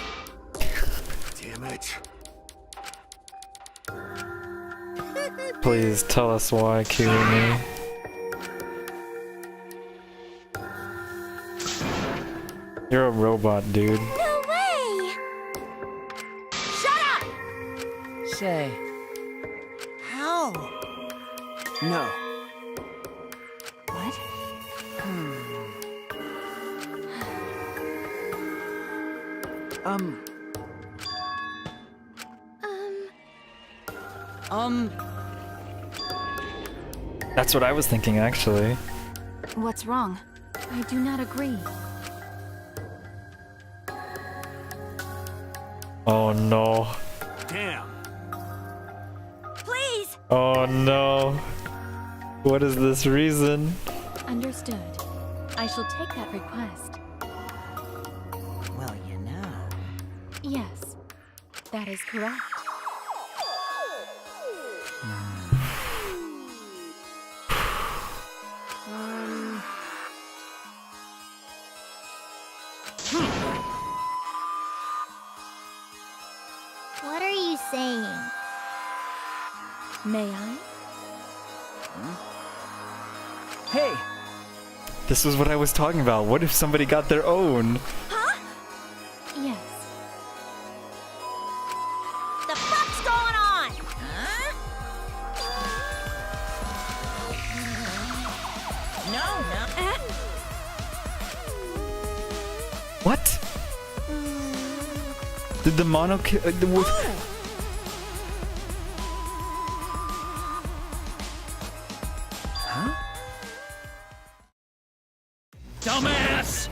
Damn it. Please tell us why, Kirumi. You're a robot, dude. No way! Shut up! Say, How? No. what? That's what I was thinking, actually. What's wrong? I do not agree. Oh no. Damn. Oh no. What is this reason? Understood. I shall take that request. Well, you know. Yes, that is correct. What are you saying? May I? Hey, This was what I was talking about. What if somebody got their own? Yes. The fuck's going on? Huh? No. What? Did the mono Dumbass!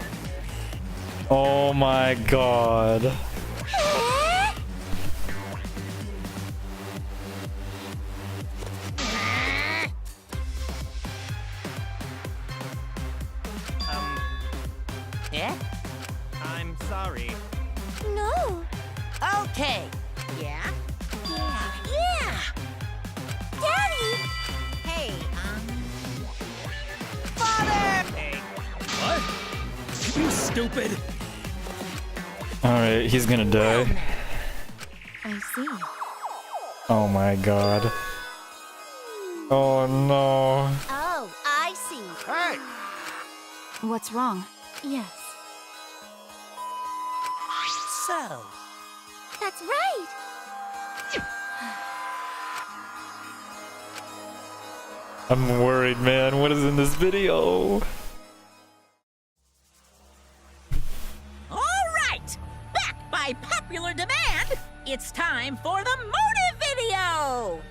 Oh my god. Yeah? I'm sorry. No. Okay. Yeah? Yeah. Daddy! Hey, Father! Hey, What? You stupid! Alright, he's gonna die. I see. Oh my god. Oh no. Oh, I see. Hey! What's wrong? Yes. so. That's right. I'm worried, man. What is in this video? Alright! Back by popular demand, it's time for the motive video!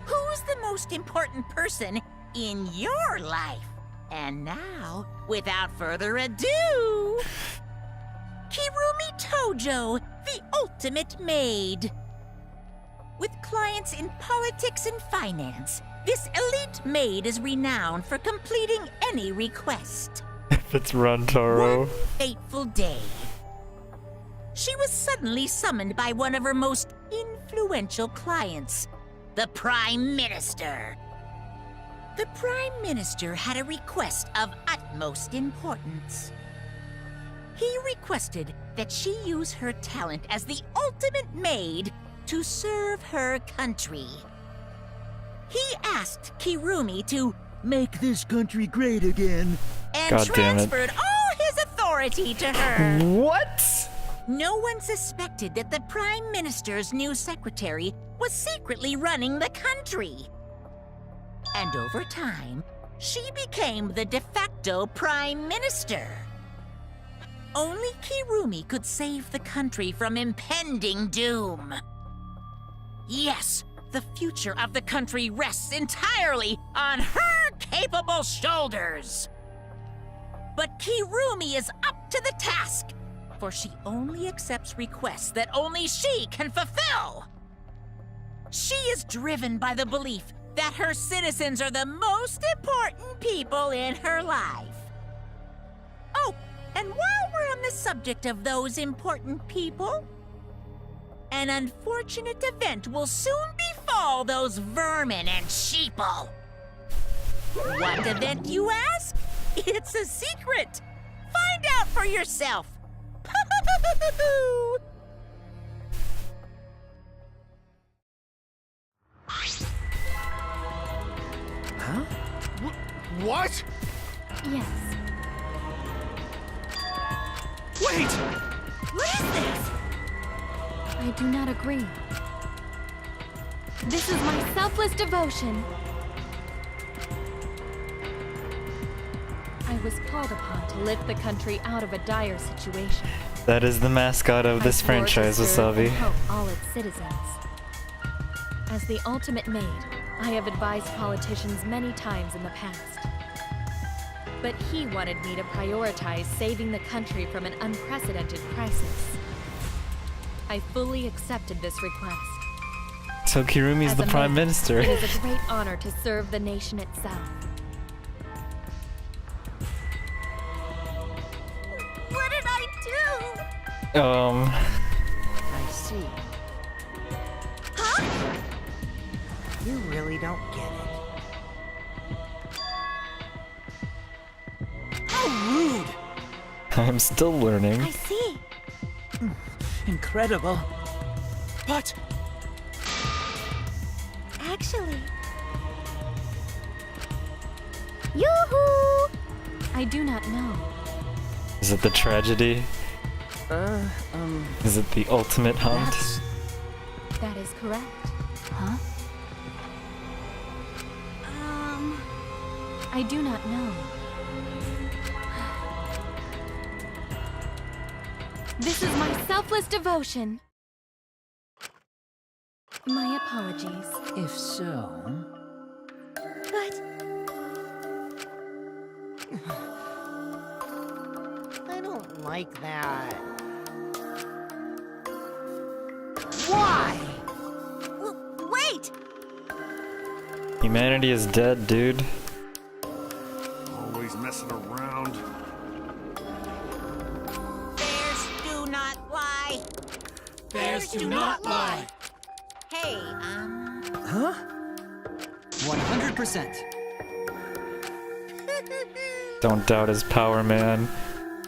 Who's the most important person in your life? And now, without further ado, Kirumi Tojo, the ultimate maid. With clients in politics and finance, this elite maid is renowned for completing any request. If it's Runtaro. One fateful day, she was suddenly summoned by one of her most influential clients, the Prime Minister. The Prime Minister had a request of utmost importance. He requested that she use her talent as the ultimate maid to serve her country. He asked Kirumi to make this country great again and God damn it. transferred all his authority to her. What? No one suspected that the Prime Minister's new secretary was secretly running the country. And over time, she became the de facto Prime Minister. Only Kirumi could save the country from impending doom. Yes, the future of the country rests entirely on her capable shoulders. But Kirumi is up to the task, for she only accepts requests that only she can fulfill. She is driven by the belief that her citizens are the most important people in her life. Oh, and while we're on the subject of those important people, an unfortunate event will soon befall those vermin and sheeple. What event, you ask? It's a secret. Find out for yourself. Huh? What? Yes. Wait! What is this? I do not agree. This is my selfless devotion. I was called upon to lift the country out of a dire situation. That is the mascot of this I swore to franchise, serve and Wasabi. help all its citizens. As the ultimate maid, I have advised politicians many times in the past. But he wanted me to prioritize saving the country from an unprecedented crisis. I fully accepted this request. Tokirumi's As the a prime man, minister. It is a great honor to serve the nation itself. What did I do? I see. Huh? You really don't get it. How rude! I'm still learning. I see. Incredible. But Actually, Yoo-hoo! I do not know. Is it the tragedy? Is it the ultimate hunt? That's... That is correct. Huh? I do not know. This is my selfless devotion. My apologies. If so... but I don't like that. Why? wait! Humanity is dead, dude. Always messing around. Bears do not lie. Bears do not lie. Hey, Huh? 100%. Don't doubt his power, man.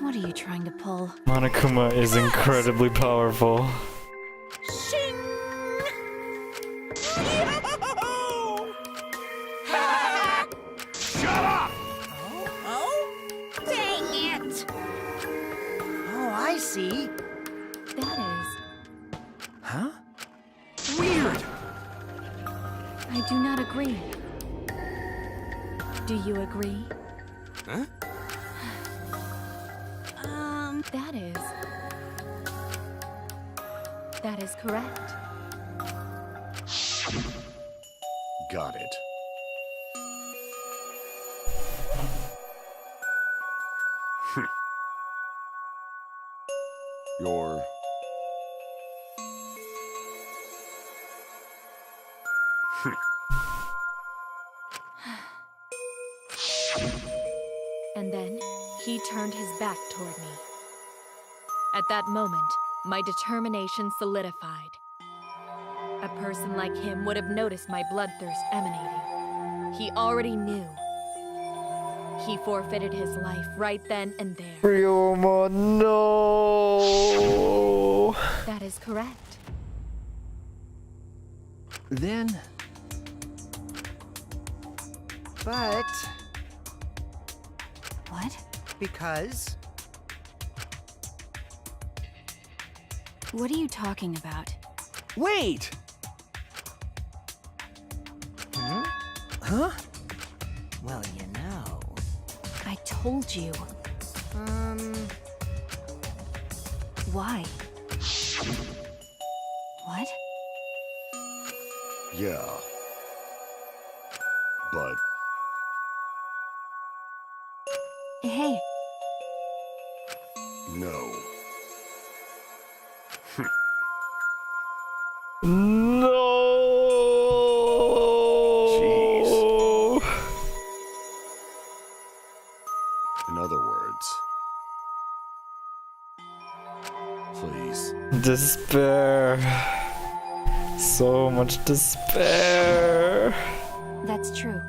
What are you trying to pull? Monokuma is incredibly powerful. shing! Shut up! Oh? Dang it! Oh, I see. That is. Huh? Weird! I do not agree. Do you agree? huh? That is. That is correct. Got it. You're... And then he turned his back toward me. At that moment, my determination solidified. A person like him would have noticed my bloodthirst emanating. He already knew. He forfeited his life right then and there. Ryoma, no! That is correct. Then... But What? because What are you talking about? Wait! Huh? well, you know. I told you. Why? What? Yeah. But... Hey, no. No! In other words... Please. Despair. So much despair. that's true.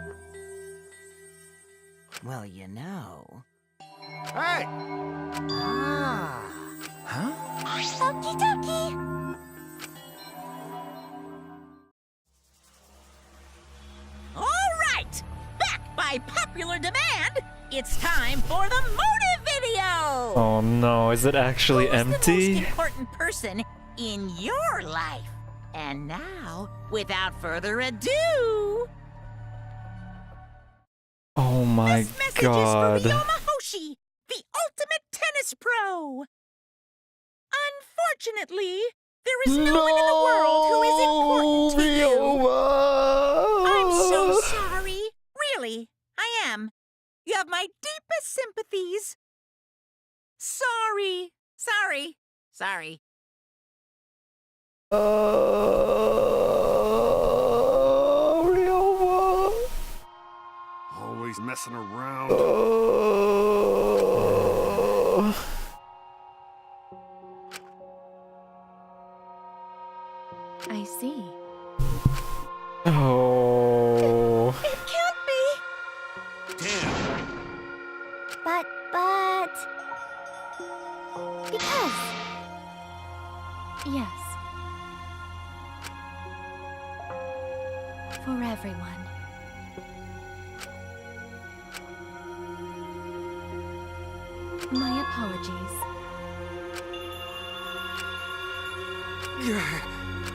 Well, you know. Hey! Ah. Huh? Okie dokie! All right! Back by popular demand, it's time for the motive video! Oh no, is it actually Who's the empty? most important person in your life? And now, without further ado, Oh my this message god. is for Ryoma Hoshi, the ultimate tennis pro. Unfortunately, there is no one in the world who is important to you. I'm so sorry. Really, I am. You have my deepest sympathies. Sorry. Sorry. Sorry. always messing around. I see. Oh. It can't be! Damn. But... Because... Yes. For everyone. My apologies.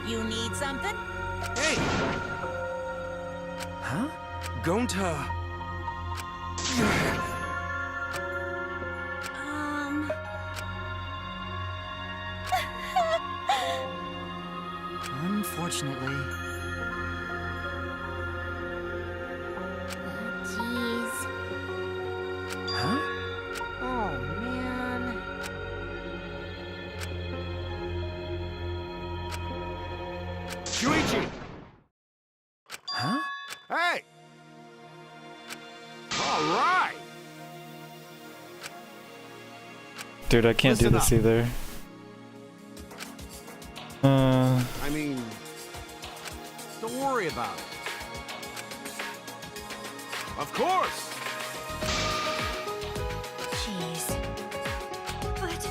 You need something? Hey! Huh? Gonta. Unfortunately. Jeez. Huh? Oh, man. Shuichi! Huh? Hey! All right! Dude, I can't do Listen this up. either. I mean, don't worry about it. Of course! Jeez. But...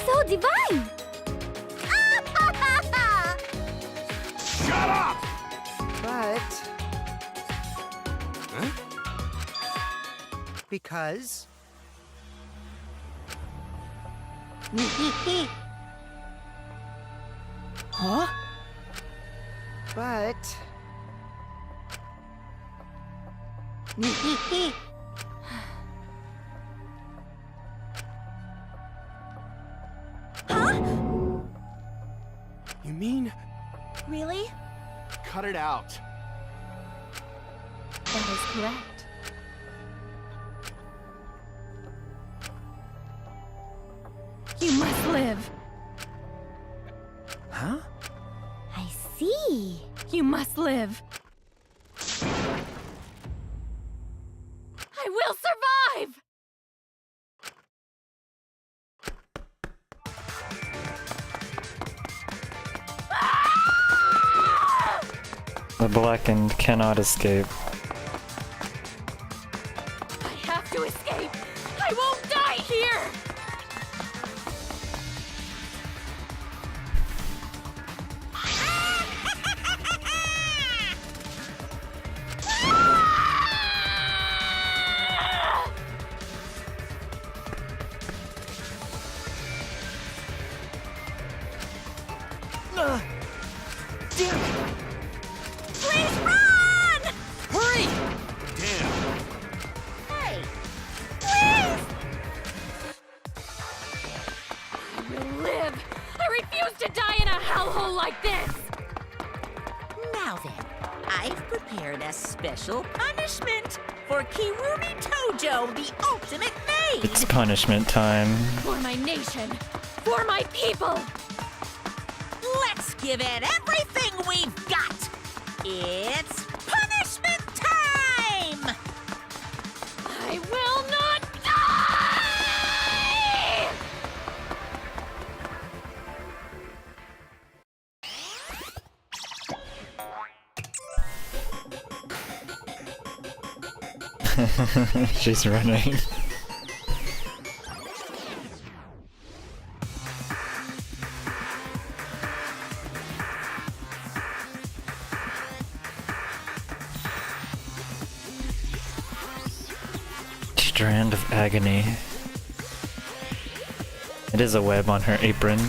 So divine! Shut up! But... Huh? Because... Huh? But... You mean? Really? Cut it out. That is correct. You must live. Huh? I see. You must live. I will survive! The blackened cannot escape. I have to escape! I won't die here! Damn it! Please run! Hurry! Damn. Hey! Please! I will live! I refuse to die in a hellhole like this! Now then, I've prepared a special punishment for Kirumi Tojo, the ultimate maid! It's punishment time. For my nation! For my people! Let's give it everything we've got! It's punishment time! I will not die! She's running. Strand of agony. It is a web on her apron.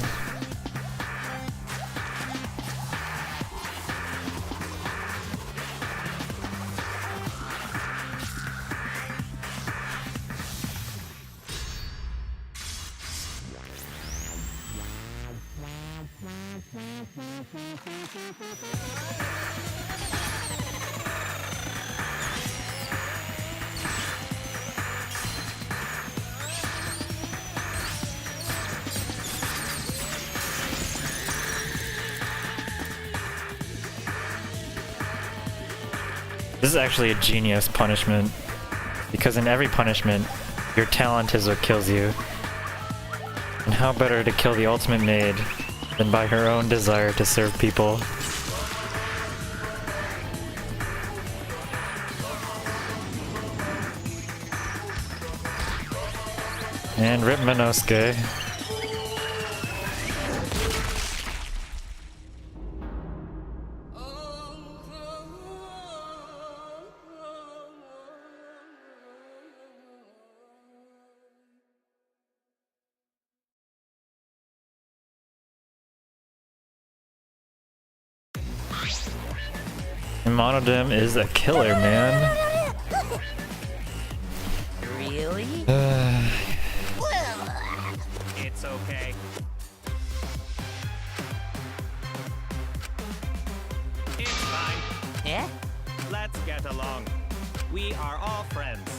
This is actually a genius punishment, because in every punishment, your talent is what kills you. And how better to kill the ultimate maid than by her own desire to serve people. And Rip Minosuke. Monodem is a killer, man. Really? It's okay. It's fine. Yeah? Let's get along. We are all friends.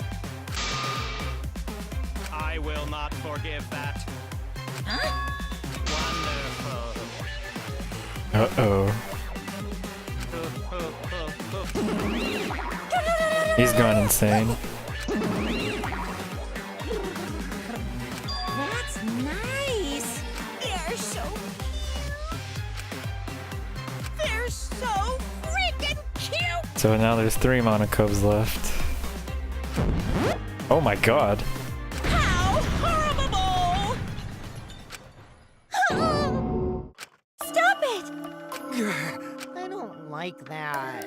I will not forgive that. Huh? Wonderful. Uh-oh. He's gone insane. That's nice. They're so freaking cute! So now there's 3 Monokobes left. Oh my god. How horrible! Stop it! I don't like that.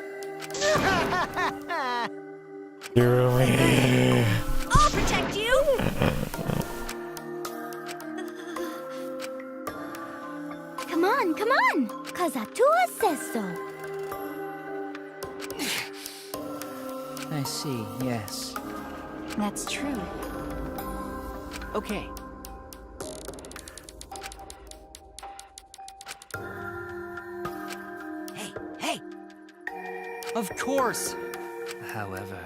Yurumi. I'll protect you! Come on! Kazatua says so. I see, yes. That's true. Okay. Hey! Of course! However...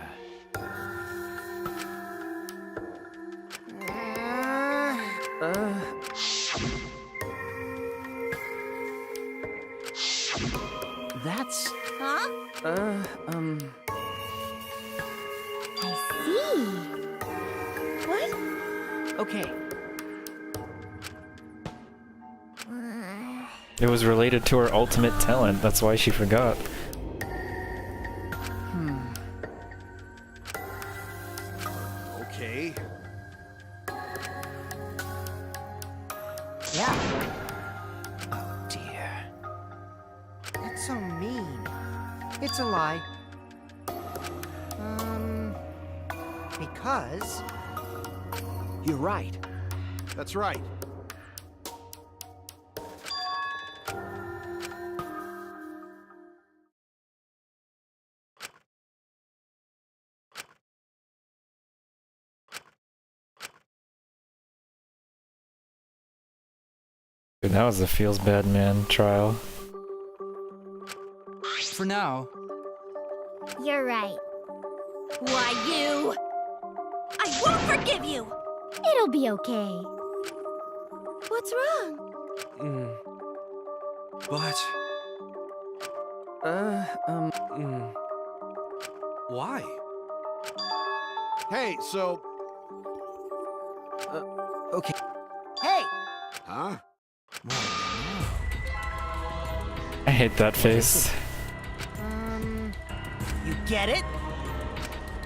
That's... Huh? I see. What? Okay. It was related to her ultimate talent, that's why she forgot. Okay. Yeah, Oh dear. that's so mean. It's a lie. Because... You're right. That's right. Dude, that was a feels bad man trial. For now. You're right. Why, you? I won't forgive you! It'll be okay. What's wrong? But... Why? Hey, so... Okay. Hey! Huh? I hate that face. You get it?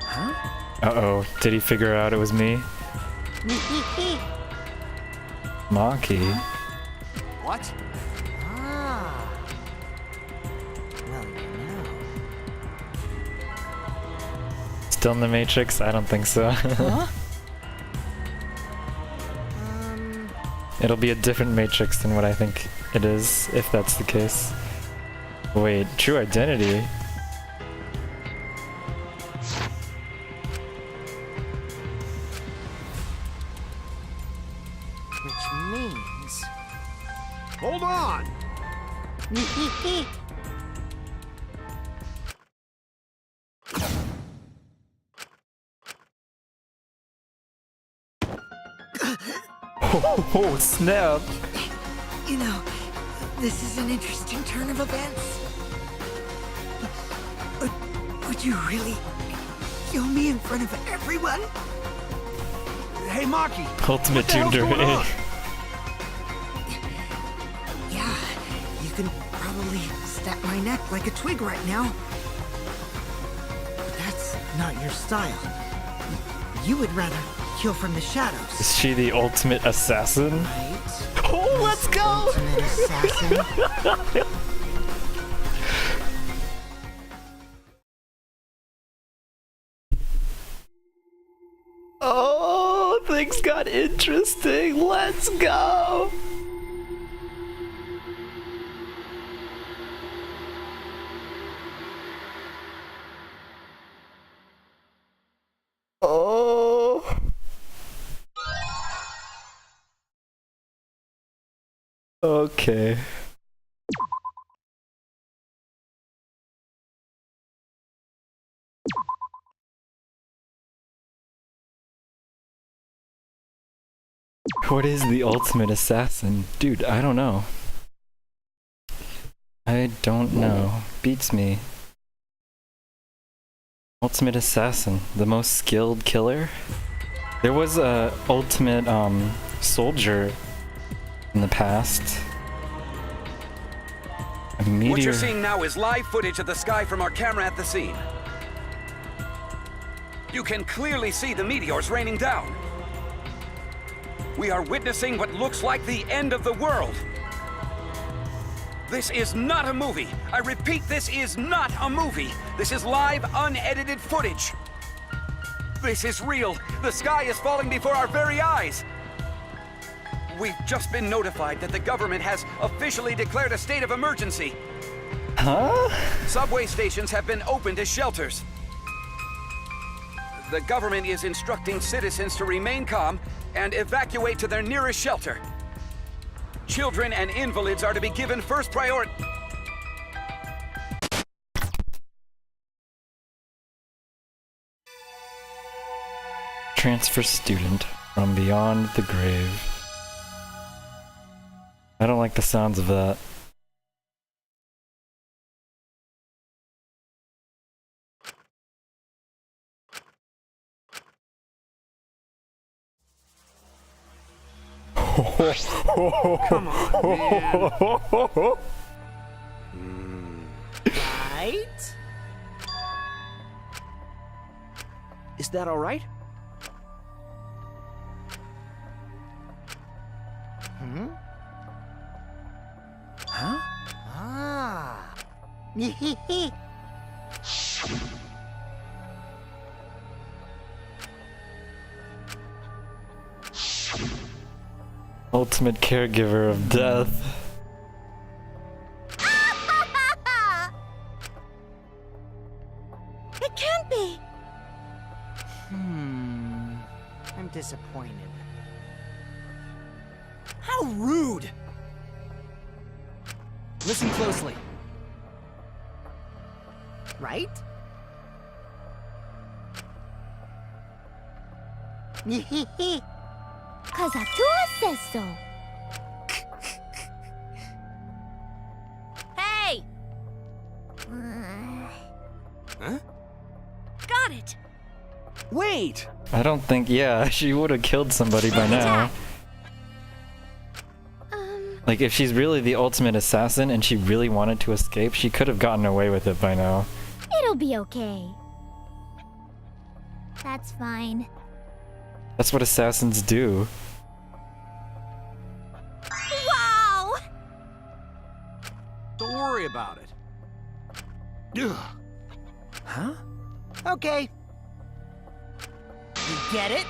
Huh? Uh-oh, did he figure out it was me? Monkey. What? Ah. Well, you know. Still in the Matrix? I don't think so. Huh? It'll be a different Matrix than what I think it is, if that's the case. Wait, true identity? Which means... Hold on! Oh, snap! You know, this is an interesting turn of events. Would you really kill me in front of everyone? Hey, Maki! Ultimate what the hell's Tutor. going on? Yeah, you can probably snap my neck like a twig right now. But that's not your style. You would rather kill from the shadows. Is she the ultimate assassin? Right? Oh, let's go! Ultimate assassin. Oh, things got interesting. Let's go. Oh. Okay. What is the ultimate assassin? Dude, I don't know. I don't know. Beats me. Ultimate assassin, the most skilled killer? There was a ultimate soldier in the past. A meteor. What you're seeing now is live footage of the sky from our camera at the scene. You can clearly see the meteors raining down. We are witnessing what looks like the end of the world. This is not a movie. I repeat, this is not a movie. This is live, unedited footage. This is real. The sky is falling before our very eyes. We've just been notified that the government has officially declared a state of emergency. Huh? Subway stations have been opened as shelters. The government is instructing citizens to remain calm and evacuate to their nearest shelter. Children and invalids are to be given first priority. Transfer student from beyond the grave. I don't like the sounds of that. Come on, man. Right? Is that all right? Hmm? Huh? Ah. Ultimate caregiver of death. It can't be. I'm disappointed. How rude! Listen closely. Right? Kazatua says so. Hey! Huh? Got it. Wait! I don't think, yeah, she would have killed somebody by now. Like, if she's really the ultimate assassin and she really wanted to escape, she could have gotten away with it by now. It'll be okay. That's fine. That's what assassins do. Wow! Don't worry about it. Ugh. Huh? Okay. You get it?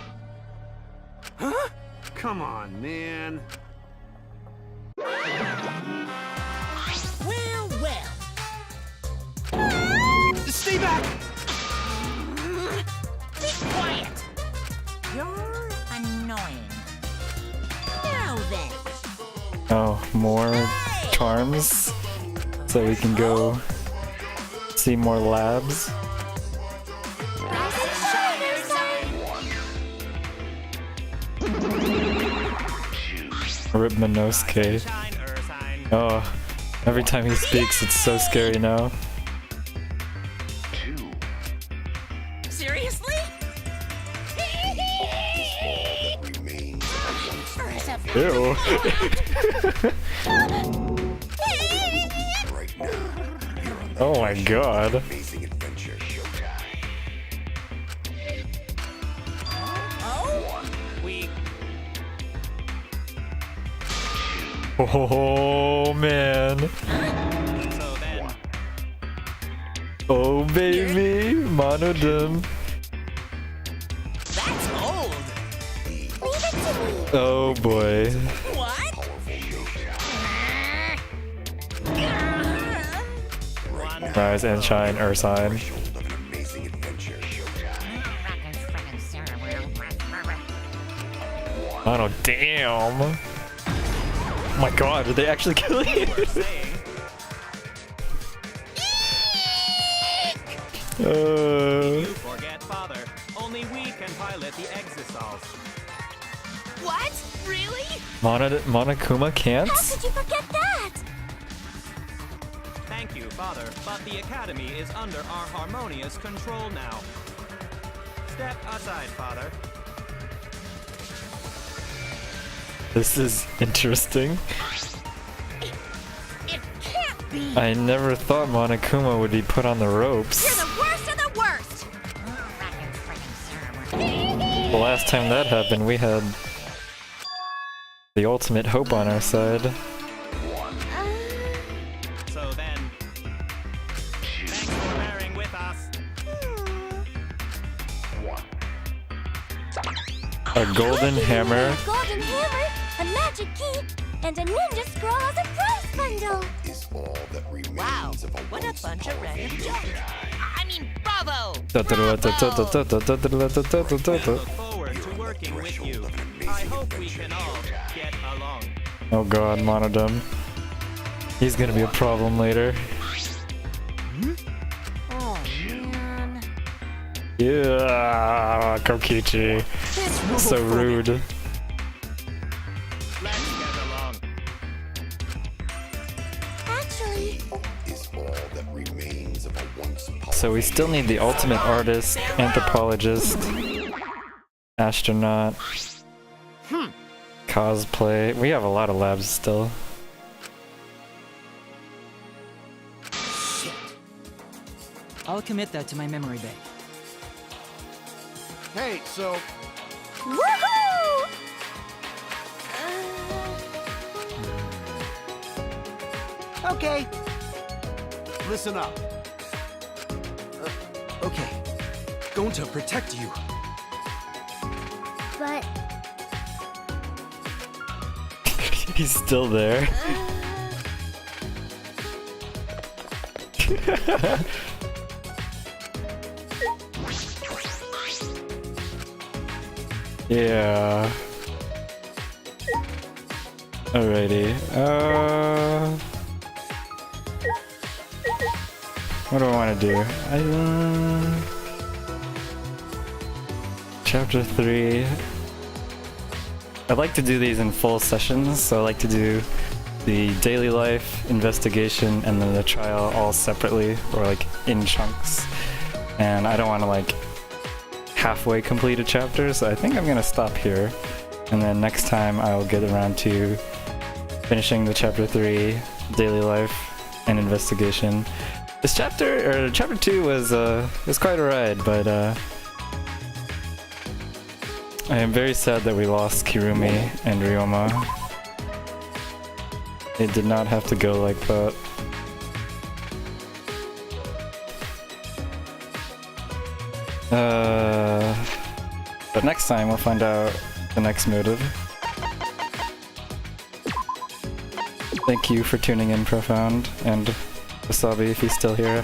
Huh? Come on, man. Well, well. Stay back! Be quiet. You're annoying. Now then. Oh, more charms? So we can go see more labs? Rip Minosuke. Oh, every time he speaks, it's so scary now. Ew. Oh my god. Oh man. Oh baby, monodum. That's old. Leave it to me. Oh boy. What? Rise and shine, Ursine. Oh no, damn. Oh my god, did they actually kill you? Forget father. Only we can pilot the exosols. What? Really? Monokuma can't? How could you forget that? Thank you, father, but the academy is under our harmonious control now. Step aside, father. This is interesting. It can't be. I never thought Monokuma would be put on the ropes. You're the worst of the worst. The last time that happened, we had the ultimate hope on our side. So then, thanks for bearing with us. A golden hammer. A golden hammer, a magic key, and a ninja scroll as a prize bundle. Wow, what a bunch of random junk. I mean, bravo! Look forward to working with you. I hope we can all get along. Oh god, Monodum. He's gonna be a problem later. Oh man. Yeah, Kokichi. So rude. Let's get along. Actually, So we still need the ultimate artist, anthropologist, astronaut, cosplay. We have a lot of labs still. I'll commit that to my memory bank. Hey, so woohoo! Okay. listen up. Okay. Going to protect you. But He's still there. Yeah. Alrighty. What do I want to do? Chapter 3. I like to do these in full sessions, so I like to do the daily life, investigation, and then the trial all separately, or like in chunks. And I don't want to like halfway complete a chapter, so I think I'm gonna stop here. And then next time I'll get around to finishing the chapter 3, daily life and investigation. This chapter 2 was quite a ride, but I am very sad that we lost Kirumi and Ryoma. It did not have to go like that. But next time we'll find out the next motive. Thank you for tuning in, Profound, and Wasabi if he's still here.